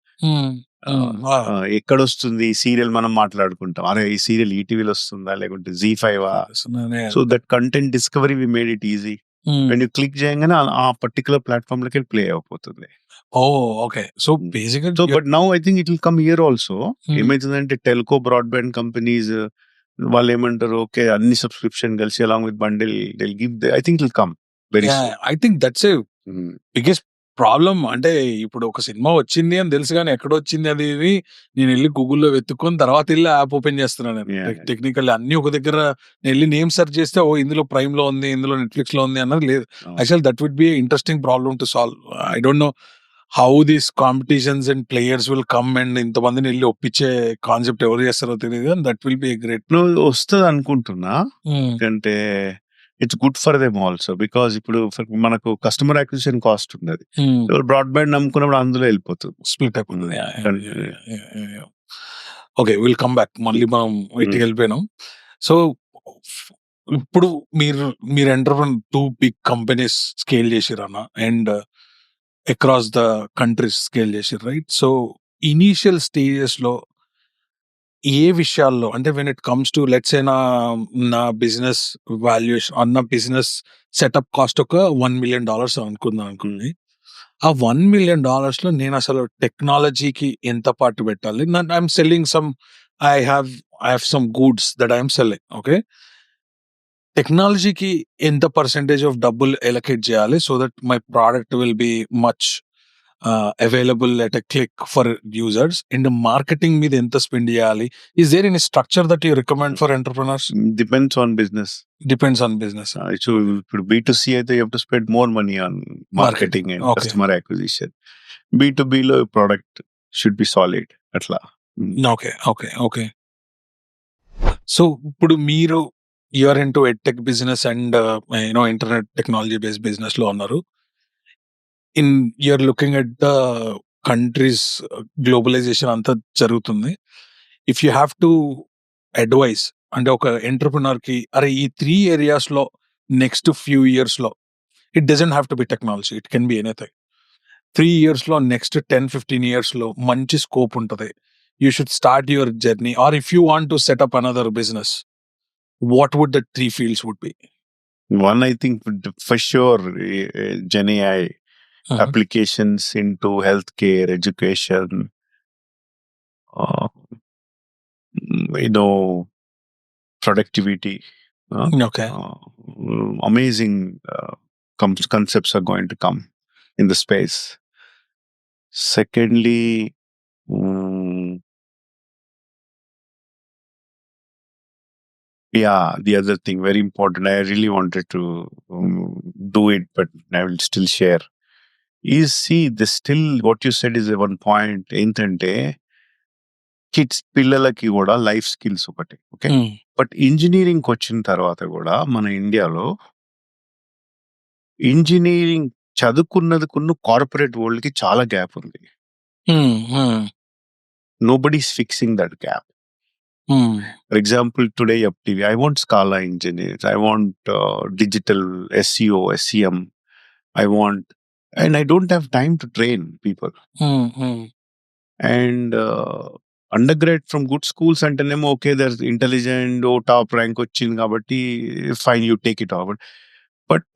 Speaker 2: ఎక్కడొస్తుంది serial మనం మాట్లాడుకుంటాం, అరే ఈ సీరియల్ ఈటీవీలో వస్తుందా లేకుంటే Z5. So that content discovery we made it easy. And click చేయగానే ఆ పర్టికులర్ ప్లాట్ఫామ్ లోకి ప్లే అయిపోతుంది.
Speaker 1: ఓకే. సో బేసిక్గా
Speaker 2: so but now I think it will come here also. ఏమైతుందంటే టెల్కో బ్రాడ్బ్యాండ్ కంపెనీస్ వాళ్ళు ఏమంటారు, ఓకే అన్ని సబ్స్క్రిప్షన్ కలిసి along with bundle deal give, I think it will come very soon.
Speaker 1: I think that's a biggest problem. అంటే ఇప్పుడు ఒక cinema వచ్చింది అని తెలుసు కానీ ఎక్కడ వచ్చింది అది ఇది నేను వెళ్ళి గూగుల్లో వెతుక్కొని తర్వాత వెళ్ళి యాప్ ఓపెన్ చేస్తున్నాను. టెక్నికల్ అన్ని ఒక దగ్గర నేను వెళ్ళి నేమ్ సెర్చ్ చేస్తే ఓ ఇందులో ప్రైమ్ లో ఉంది, ఇందులో నెట్ఫ్లిక్స్ లో ఉంది అన్నది లేదు. Actual that would be interesting problem to solve. I don't know how these competitions and players will come and ఇంతమందిని వెళ్ళి ఒప్పించే కాన్సెప్ట్ ఎవరు చేస్తారో తెలియదు. That will be great.
Speaker 2: వస్తుంది అనుకుంటున్నా, ఎందుకంటే it's good for them also. Because ఇప్పుడు మనకు కస్టమర్ అక్విజిషన్ కాస్ట్ ఉన్నది, బ్రాడ్బ్యాండ్ నమ్ముకున్నప్పుడు అందులో వెళ్ళిపోతుంది,
Speaker 1: స్ప్లిట్ అయిపోతుంది. Okay, will come back. మళ్ళీ మనం ఇటుకి వెళ్ళిపోయినాం. సో ఇప్పుడు మీరు ఎంటర్ప్రెన్ 2 బిగ్ కంపెనీస్ స్కేల్ చేసిరన్న and across the countries scale చేసిర్రు, రైట్? సో ఇనీషియల్ స్టేజెస్ లో ఏ విషయాల్లో, అంటే when it comes to let's ఏ నా బిజినెస్ వాల్యుయేషన్ అన్న బిజినెస్ సెటప్ కాస్ట్ ఒక $1 million అనుకుందాం అనుకోండి. ఆ $1 million లో నేను అసలు టెక్నాలజీకి ఎంత పాటు పెట్టాలి? I'm selling some, I have some goods that I'm selling. Okay, టెక్నాలజీకి ఎంత పర్సెంటేజ్ ఆఫ్ డబ్బులు ఎలకేట్ చేయాలి so that my product will be much available at a click for users? And marketing మీద ఎంత స్పెండ్ చేయాలి? Is there any structure that you recommend for entrepreneurs?
Speaker 2: Depends on business.
Speaker 1: So
Speaker 2: ఇప్పుడు B2C అయితే you have to spend more money on marketing and customer acquisition. B2B లో product should be solid అట్లా.
Speaker 1: Okay. So ఇప్పుడు మీరు you are into EdTech business and internet technology based business లో ఉన్నారు. You're looking at the countries globalization అంతా జరుగుతుంది. If you have to advise అంటే ఒక ఎంటర్ప్రినర్ కి, అరే ఈ 3 areas లో నెక్స్ట్ ఫ్యూ ఇయర్స్ లో, it doesn't have to be technology, it can be anything, 3 years లో నెక్స్ట్ 10-15 years లో మంచి స్కోప్ ఉంటుంది, you should start your journey, or if you want to set up another business, what would the 3 fields would be?
Speaker 2: One, I think for sure, Gen AI applications into healthcare, education, productivity. Amazing concepts are going to come in the space. Secondly, the other thing, very important, I really wanted to do it, but I will still share, is this still what you said is one point. ఏంటంటే kids పిల్లలకి కూడా life skills ఒకటి, okay, but engineering వచ్చిన తర్వాత కూడా మన ఇండియాలో engineering చదువుకున్నదికున్న corporate world కి చాలా గ్యాప్ ఉంది. Nobody is fixing that gap. For example, today YuppTV, I want Scala engineers, I want digital SEO, SEM, and I don't have time to train people. And undergrad from good schools antenemo, okay, they're intelligent, top rank వచ్చింది కాబట్టి fine, you take it over. But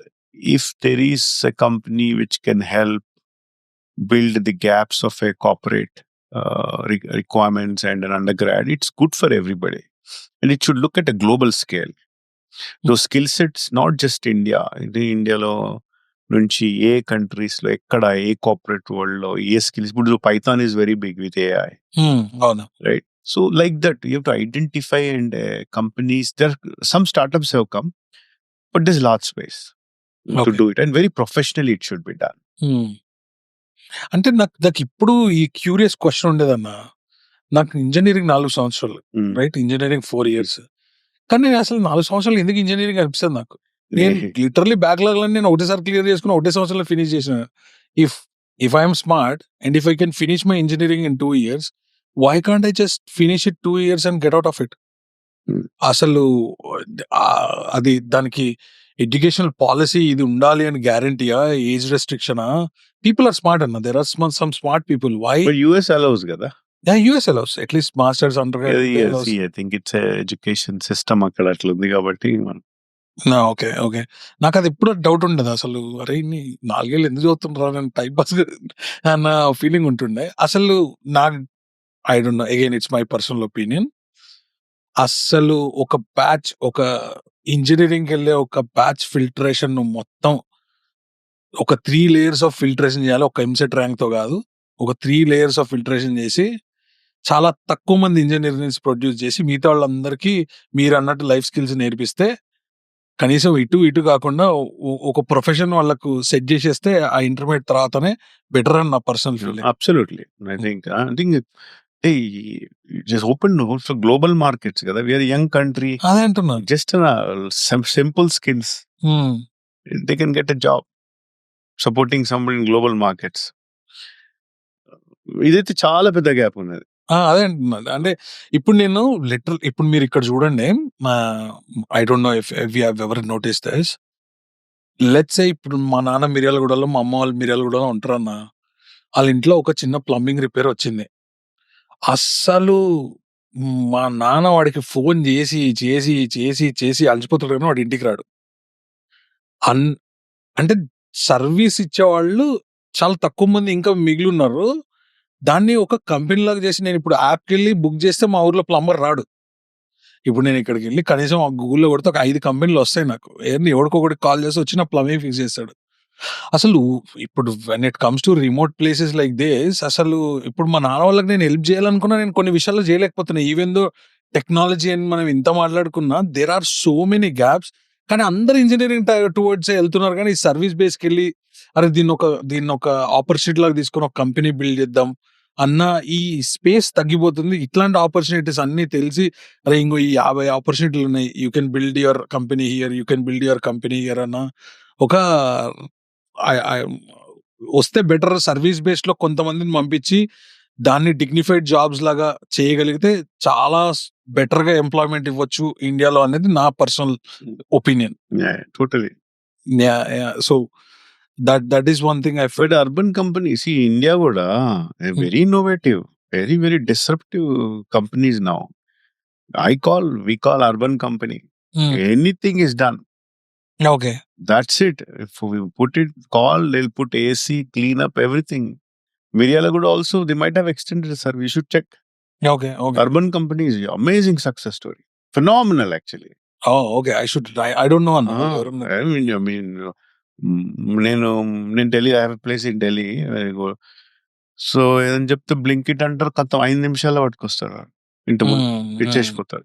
Speaker 2: if there is a company which can help build the gaps of a corporate requirements and an undergrad, it's good for everybody. And it should look at a global scale. Those skill sets, not just India. ఇండియాలో నుంచి ఏ countries లో ఎక్కడ ఏ corporate world లో ఏ skills, ఇప్పుడు Python is very big with AI, right? So like that you have to identify and companies, there some startups have come, but this large space to do it, and very professionally it should be done.
Speaker 1: అంటే నాకు ఇప్పుడు ఈ curious question ఉండేదన్నా, నాకు engineering 4 సంవత్సరాలు, right? Engineering 4 years, కానీ నేను అసలు 4 సంవత్సరాలు ఎందుకు ఇంజనీరింగ్ అనిపిస్తుంది నాకు. నేను లిటరలీ బ్యాక్లాగ్ నేను ఒకటేసారి క్లియర్ చేసుకుని ఒకటే సంవత్సరంలో ఫినిష్ చేసిన. If I'm smart and if I can finish my engineering in 2 years, why can't I just finish it 2 years and get out of it? అసలు అది దానికి ఎడ్యుకేషనల్ పాలసీ ఇది ఉండాలి అని గ్యారంటీయా, ఏజ్ రెస్ట్రిక్షనా? పీపుల్ ఆర్ స్మార్ట్ అన్న. There are some smart people. Why?
Speaker 2: But US allows కదా.
Speaker 1: US allows at least masters, undergraduate.
Speaker 2: I think it's education system అక్కడ అట్లా ఉంది కాబట్టి
Speaker 1: ఓకే. ఓకే. నాకది ఎప్పుడూ డౌట్ ఉండేది అసలు. అరే! 4 ఏళ్ళు ఎందుకు చదువుతుండ్రా నేను టైమ్ పాస్ అన్న ఫీలింగ్ ఉంటుండే. అసలు నాకు I don't no, again it's my personal opinion. అస్సలు ఒక ఇంజినీరింగ్‌కెళ్ళే ఒక బ్యాచ్ ఫిల్టరేషన్ మొత్తం ఒక 3 లేయర్స్ ఆఫ్ ఫిల్టరేషన్ చేయాలి. ఒక ఎంసెట్ ర్యాంక్‌తో కాదు. ఒక 3 లేయర్స్ ఆఫ్ ఫిల్టరేషన్ చేసి చాలా తక్కువ మంది ఇంజినీర్స్ ప్రొడ్యూస్ చేసి మిగతా వాళ్ళందరికీ మీరన్నట్టు లైఫ్ స్కిల్స్ నేర్పిస్తే కనీసం ఇటు కాకుండా ఒక ప్రొఫెషన్ వాళ్ళకు సెట్ చేసేస్తే ఆ ఇంటర్మీడియట్ తర్వాతనే బెటర్ అని నా personal feeling.
Speaker 2: Absolutely. I think just open for global markets కదా. We are young country.
Speaker 1: అదే అంటున్నాను.
Speaker 2: Just simple skills they can get a job supporting some in global markets. ఇదైతే చాలా పెద్ద గ్యాప్ ఉన్నది.
Speaker 1: అదే అంటున్నాను. అంటే ఇప్పుడు నేను ఇప్పుడు మీరు ఇక్కడ చూడండి, I don't know if you have ever notice this. Let's say ఇప్పుడు మా నాన్న మిర్యాలగూడలో, మా అమ్మ వాళ్ళు మిర్యాలగూడలో ఉంటారన్న. వాళ్ళ ఇంట్లో ఒక చిన్న ప్లంబింగ్ రిపేర్ వచ్చింది. అస్సలు మా నాన్న వాడికి ఫోన్ చేసి చేసి చేసి చేసి అలసిపోతాడు కానీ వాడు ఇంటికి రాడు. అంటే సర్వీస్ ఇచ్చేవాళ్ళు చాలా తక్కువ మంది ఇంకా మిగిలి ఉన్నారు. దాన్ని ఒక కంపెనీ లాగా చేసి నేను ఇప్పుడు యాప్కి వెళ్ళి బుక్ చేస్తే మా ఊర్లో ప్లంబర్ రాడు. ఇప్పుడు నేను ఇక్కడికి వెళ్ళి కనీసం గూగుల్లో కొడితే ఒక 5 కంపెనీలు వస్తాయి నాకు. ఎవరికొకటి కాల్ చేసి వచ్చి నా ప్లంబింగ్ ఫిక్స్ చేస్తాడు. అసలు ఇప్పుడు when it comes to remote places like this, అసలు ఇప్పుడు మా నాన్న వాళ్ళకి నేను హెల్ప్ చేయాలనుకున్నా నేను కొన్ని విషయాల్లో చేయలేకపోతున్నా. ఈవెన్ దో టెక్నాలజీ అని మనం ఇంత మాట్లాడుకున్నా there are so many gaps. కానీ అందరు ఇంజనీరింగ్ టువర్డ్స్ వెళ్తున్నారు. కానీ ఈ సర్వీస్ బేస్కి వెళ్ళి అరే దీన్ని ఒక ఆపర్చునిటీ లాగా తీసుకొని ఒక కంపెనీ బిల్డ్ చేద్దాం అన్న ఈ స్పేస్ తగ్గిపోతుంది. ఇట్లాంటి ఆపర్చునిటీస్ అన్ని తెలిసి అరే ఇంకో ఈ 50 ఆపర్చునిటీలు ఉన్నాయి, you can build your company here, you can build your company here అన్న ఒక వస్తే బెటర్. సర్వీస్ బేస్డ్ లో కొంతమందిని పంపించి దాన్ని డిగ్నిఫైడ్ జాబ్స్ లాగా చేయగలిగితే చాలా బెటర్ గా ఎంప్లాయ్మెంట్ ఇవ్వచ్చు ఇండియాలో అనేది నా personal opinion.
Speaker 2: Totally.
Speaker 1: So that is one thing I feel.
Speaker 2: Urban companies ఈ ఇండియా కూడా very innovative, very very disruptive companies now. we call urban company. Anything is done.
Speaker 1: Okay.
Speaker 2: That's it. If we put it, they'll put AC, clean up everything. Miryalaguda also, they might have extended the service. You should check.
Speaker 1: Okay.
Speaker 2: Urban companies, amazing success story. Phenomenal, actually.
Speaker 1: Oh, okay. I don't know.
Speaker 2: I mean, నేను Delhi, I have a place in Delhi. Very good. So ఏదని చెప్తే Blinkit అంటారు, 5 నిమిషాల్లో పట్టుకొస్తారు, ఇంటి ముందు ఇచ్చేసిపోతారు.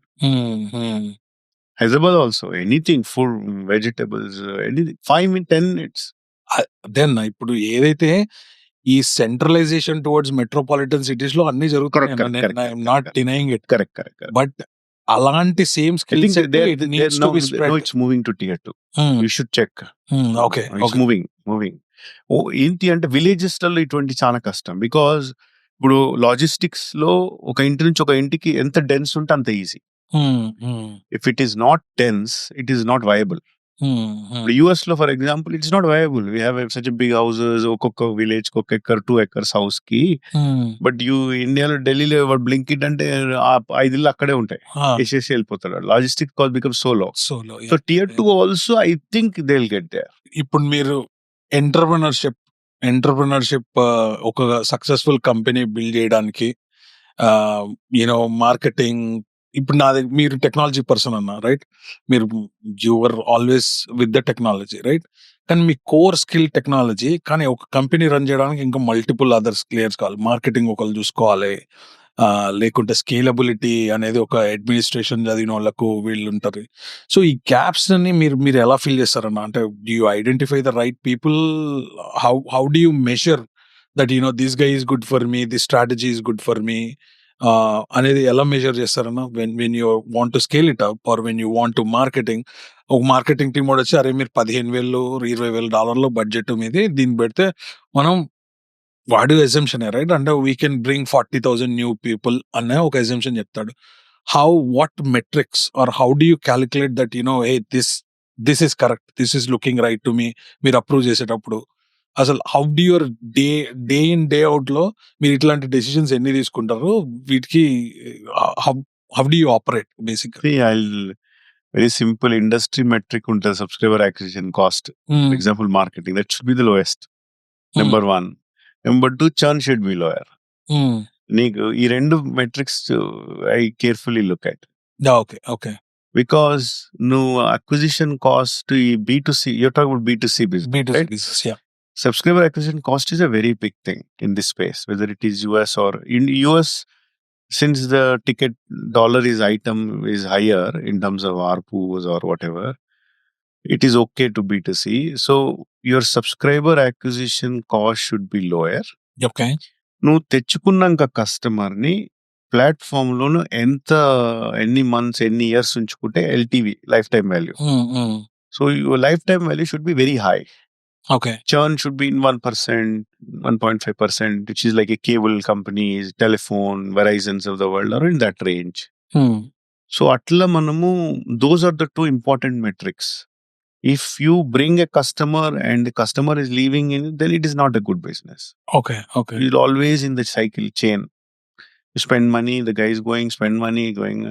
Speaker 2: Hyderabad also anything, food, vegetables, anything 5-10 minutes.
Speaker 1: Then ఇప్పుడు ఏదైతే ఈ సెంట్రలైజేషన్ టువర్డ్స్ మెట్రోపాలిటన్ సిటీస్ లో అన్ని జరుగుతున్నాయి, not denying it.
Speaker 2: Correct.
Speaker 1: But అలాంటి same skills
Speaker 2: it's moving to tier 2. You should check.
Speaker 1: Okay.
Speaker 2: It's moving. ఏంటి అంటే విలేజెస్ లలో ఇటువంటి చాలా కష్టం. బికాజ్ ఇప్పుడు లాజిస్టిక్స్ లో ఒక ఇంటి నుంచి ఒక ఇంటికి ఎంత డెన్స్ ఉంటే అంత easy. If it is not dense, it is not viable. US లో for example it's not viable. We have such big houses, ఒక్కొక్క విలేజ్ కి 1 acre 2 acres హౌస్ కి. బట్ ఇండియాలో ఢిల్లీలో బ్లింకిట్ అంటే 5 ఇళ్ళు అక్కడే ఉంటాయి, వేసేసి వెళ్ళిపోతాడు. Logistic cost become so low. So tier 2 also I think they will get there.
Speaker 1: ఇప్పుడు మీరు ఎంటర్ప్రినర్షిప్ ఒక సక్సెస్ఫుల్ కంపెనీ బిల్డ్ చేయడానికి మార్కెటింగ్, ఇప్పుడు మీరు టెక్నాలజీ పర్సన్ అన్న, రైట్? మీరు your always with the technology, right? కానీ మీ కోర్ స్కిల్ టెక్నాలజీ, కానీ ఒక కంపెనీ రన్ చేయడానికి ఇంకా మల్టిపుల్ అదర్స్ క్లియర్స్ కావాలి. మార్కెటింగ్ ఒకళ్ళు చూసుకోవాలి, లేకుంటే స్కేలబిలిటీ అనేది ఒక అడ్మినిస్ట్రేషన్ చదివిన వాళ్ళకు వీళ్ళు ఉంటారు. సో ఈ గ్యాప్స్ అన్ని మీరు ఎలా ఫీల్ చేస్తారన్న? అంటే do you identify the right people? How do you measure that this guy is good for me, this strategy is good for me అనేది ఎలా మెజర్ చేస్తారన్న? When you want to scale it up or when you want to marketing, ఒక marketing team కూడా వచ్చి అరే మీరు $15,000 $20,000 budget మీది, దీన్ని పెడితే మనం వాడు ఎజంప్షన్, రైట్? అంటే we can bring 40,000 new people అనే ఒక ఎజంప్షన్ చెప్తాడు. What metrics are how do you calculate that this this is correct, this is looking right to me, మీరు అప్రూవ్ చేసేటప్పుడు అసలు how do your day in day out లో మీరు ఇట్లాంటి decisions ఎన్ని తీసుకుంటారు? వీటికి how do you operate basic?
Speaker 2: Very simple industry metric unta subscriber acquisition cost. For example, marketing, that should be the lowest. Number one. Number two, churn should be lower. నీకు ఈ రెండు metrics I carefully look at.
Speaker 1: Okay.
Speaker 2: Because నువ్వు acquisition cost ఈ B2C, you're talk about B2C business. Subscriber acquisition cost is a very big thing in this space, whether it is US or in US, since the ticket dollar is higher in terms of ARPUs or whatever, it is okay to B2C. So your subscriber acquisition cost should be lower.
Speaker 1: Okay.
Speaker 2: నువ్వు తెచ్చుకున్నాక కస్టమర్ని platform లోను ఎన్ని months ఎన్ని years ఉంచుకుంటే LTV, life time value. So your life time value should be very high.
Speaker 1: Okay.
Speaker 2: Churn should be in 1%, 1.5%, which is like a cable companies, telephone, Verizons of the world are in that range. So atla manamu, those are the two important metrics. If you bring a customer and the customer is leaving in, then it is not a good business.
Speaker 1: Okay.
Speaker 2: You're always in the cycle chain. You spend money, the guy is going, spend money, going.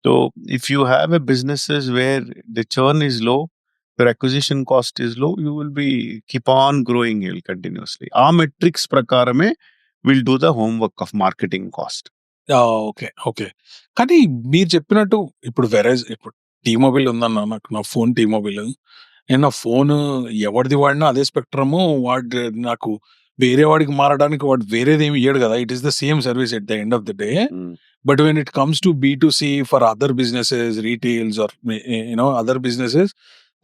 Speaker 2: So if you have a businesses where the churn is low, your acquisition cost is low, you will be keep on growing continuously. Our metrics prakarame will do the homework of marketing cost.
Speaker 1: Okay. కానీ మీరు చెప్పినట్టు ఇప్పుడు ఇప్పుడు T-Mobile ఉందన్న, నాకు నా phone T-Mobile, నేను నా ఫోన్ ఎవరిది వాడినా అదే స్పెక్ట్రమ్, వాడు నాకు వేరే వాడికి మారడానికి వాడు వేరేది ఏమి ఇయ్యడు కదా. It is the same service at the end of the day. But when it comes to B2C for other businesses, retails or other businesses,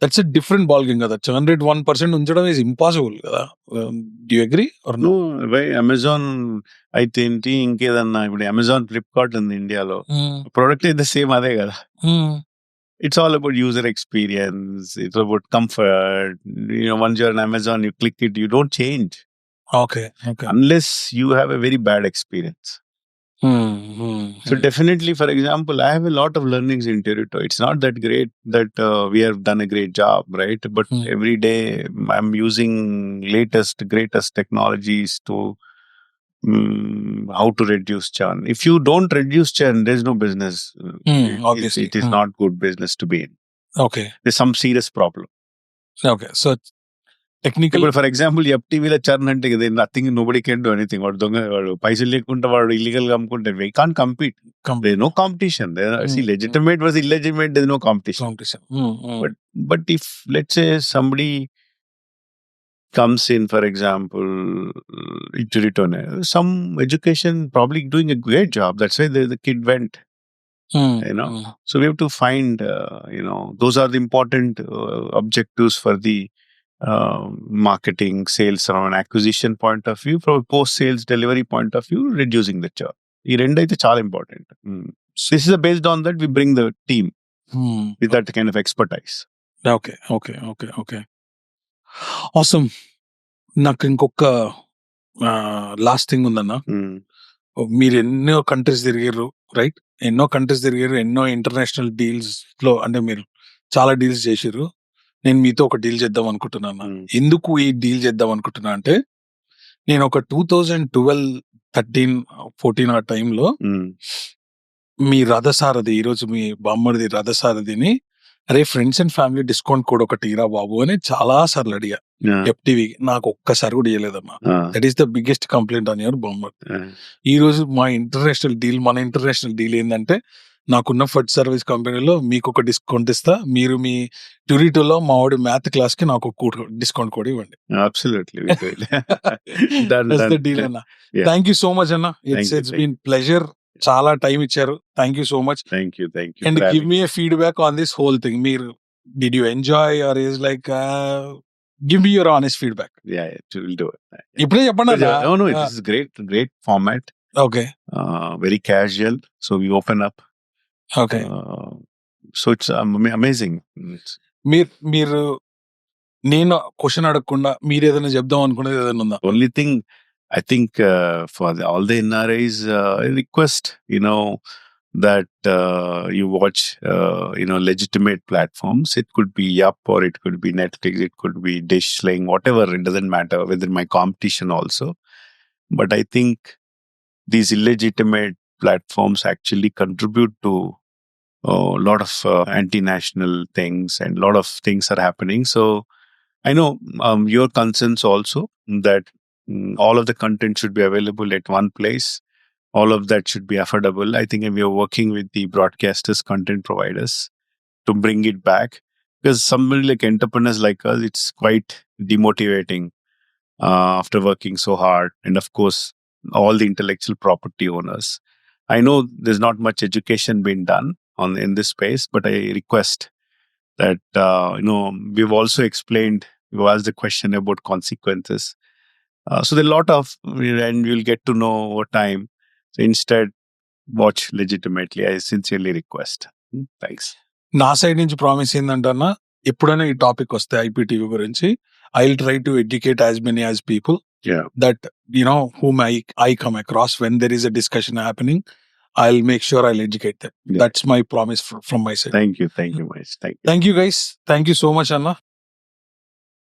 Speaker 1: that's a different ball game కదా. చర్న్ రేట్ 1% ఉంచడం is impossible కదా. Do you agree or no?
Speaker 2: Amazon అయితే ఏంటి, ఇంకేదన్నా ఇప్పుడు Amazon, Flipkart ఉంది ఇండియాలో, product అయితే సేమ్ అదే కదా. It's all about user experience. It's about comfort. Once you're on Amazon, you click it, you don't change.
Speaker 1: Okay.
Speaker 2: Unless you have a very bad experience. So definitely, for example, I have a lot of learnings in Turito. It's not that great that we have done a great job, right? But every day I'm using greatest technologies to how to reduce churn. If you don't reduce churn, there's no business.
Speaker 1: Obviously.
Speaker 2: It is not good business to be in.
Speaker 1: Okay.
Speaker 2: There's some serious problem.
Speaker 1: Okay. So technically,
Speaker 2: for example, YuppTV la churn ante nothing, nobody can do anything. Vaadu donga, vaadu paisal lekunta, vaadu illegal ga amkunte, we can't compete. There's no competition. See, legitimate was illegitimate, there's no competition. But if, let's say, somebody comes in, for example, Turito, some education, probably doing a great job. That's why the kid went. So we have to find, those are the important objectives for the marketing, sales, from an acquisition point of view, from a post-sales delivery point of view, reducing the churn. Ee rendu aithe chaala important. This is based on that we bring the team with that kind of expertise.
Speaker 1: Okay. Awesome. నాకు ఇంకొక last thing ఉందన్న. మీరు ఎన్నో countries తిరిగారు, right? ఎన్నో countries తిరిగారు, ఎన్నో international deals లో, అంటే మీరు చాలా డీల్స్ చేసారు. నేను మీతో ఒక డీల్ చేద్దాం అనుకుంటున్నాను. ఎందుకు ఈ డీల్ చేద్దాం అనుకుంటున్నా అంటే, నేను ఒక 2012, 13, 14 ఆ టైంలో మీ రథసారథి, ఈరోజు మీ బామ్మడిది రథసారథిని, అరే friends and family discount code ఒకటి ఇరా బాబు అని చాలా సార్లు అడిగా. YuppTV నాకు ఒక్కసారి కూడా ఇవ్వలేదమ్మా. That is the biggest complaint on your బామ్మర్. ఈ రోజు మన ఇంటర్నేషనల్ డీల్ ఏంటంటే, నాకున్న ఫుడ్ సర్వీస్ కంపెనీలో మీకు ఒక డిస్కౌంట్ ఇస్తా, మీరు మీ Turitoలో మా వాడి మ్యాథ్ క్లాస్ కి నాకు ఒక డిస్కౌంట్ కూడా ఇవ్వండి.
Speaker 2: Absolutely.
Speaker 1: That's the deal అన్న. Thank you so much అన్న. It's been pleasure. చాలా టైం ఇచ్చారు. Thank you so much.
Speaker 2: Thank you.
Speaker 1: And give me a feedback on this whole thing. Did you enjoy, or is like give me your honest feedback.
Speaker 2: Yeah, we'll do it.
Speaker 1: ఇప్పుడే చెప్పండి అన్న.
Speaker 2: No, it is great format.
Speaker 1: Okay.
Speaker 2: Very casual, so we open up.
Speaker 1: Okay.
Speaker 2: So it's amazing.
Speaker 1: మీరు నేను question అడగకుండా మీరు ఏదైనా చెప్దాం అనుకునేది ఏదైనా ఉందా?
Speaker 2: Only thing I think for all the NRIs, I request, that you watch, legitimate platforms. It could be Yup, or it could be Netflix, it could be Dish, Sling, whatever. It doesn't matter within my competition also. But I think these illegitimate platforms actually contribute to a lot of anti-national things, and a lot of things are happening. So I know your concerns also, that all of the content should be available at one place. All of that should be affordable. I think we are working with the broadcasters, content providers, to bring it back. Because somebody like entrepreneurs like us, it's quite demotivating after working so hard. And of course, all the intellectual property owners. I know there's not much education being done in this space, but I request that, we've also explained, we've asked the question about consequences. So there are a lot of, and you'll get to know over time. So instead, watch legitimately. I sincerely request. Thanks.
Speaker 1: నా side నుంచి promise ఏంటంటన్నా, ఎప్పుడైనా ఈ topic వస్తే IPTV గురించి, I will try to educate as many as people
Speaker 2: Yeah.
Speaker 1: That whom I come across when there is a discussion happening. I'll make sure I'll educate them.
Speaker 2: Yeah.
Speaker 1: That's my promise from my side.
Speaker 2: Thank you. Thank you, Mahesh. Thank you.
Speaker 1: Thank you, guys. Thank you so much, Anna.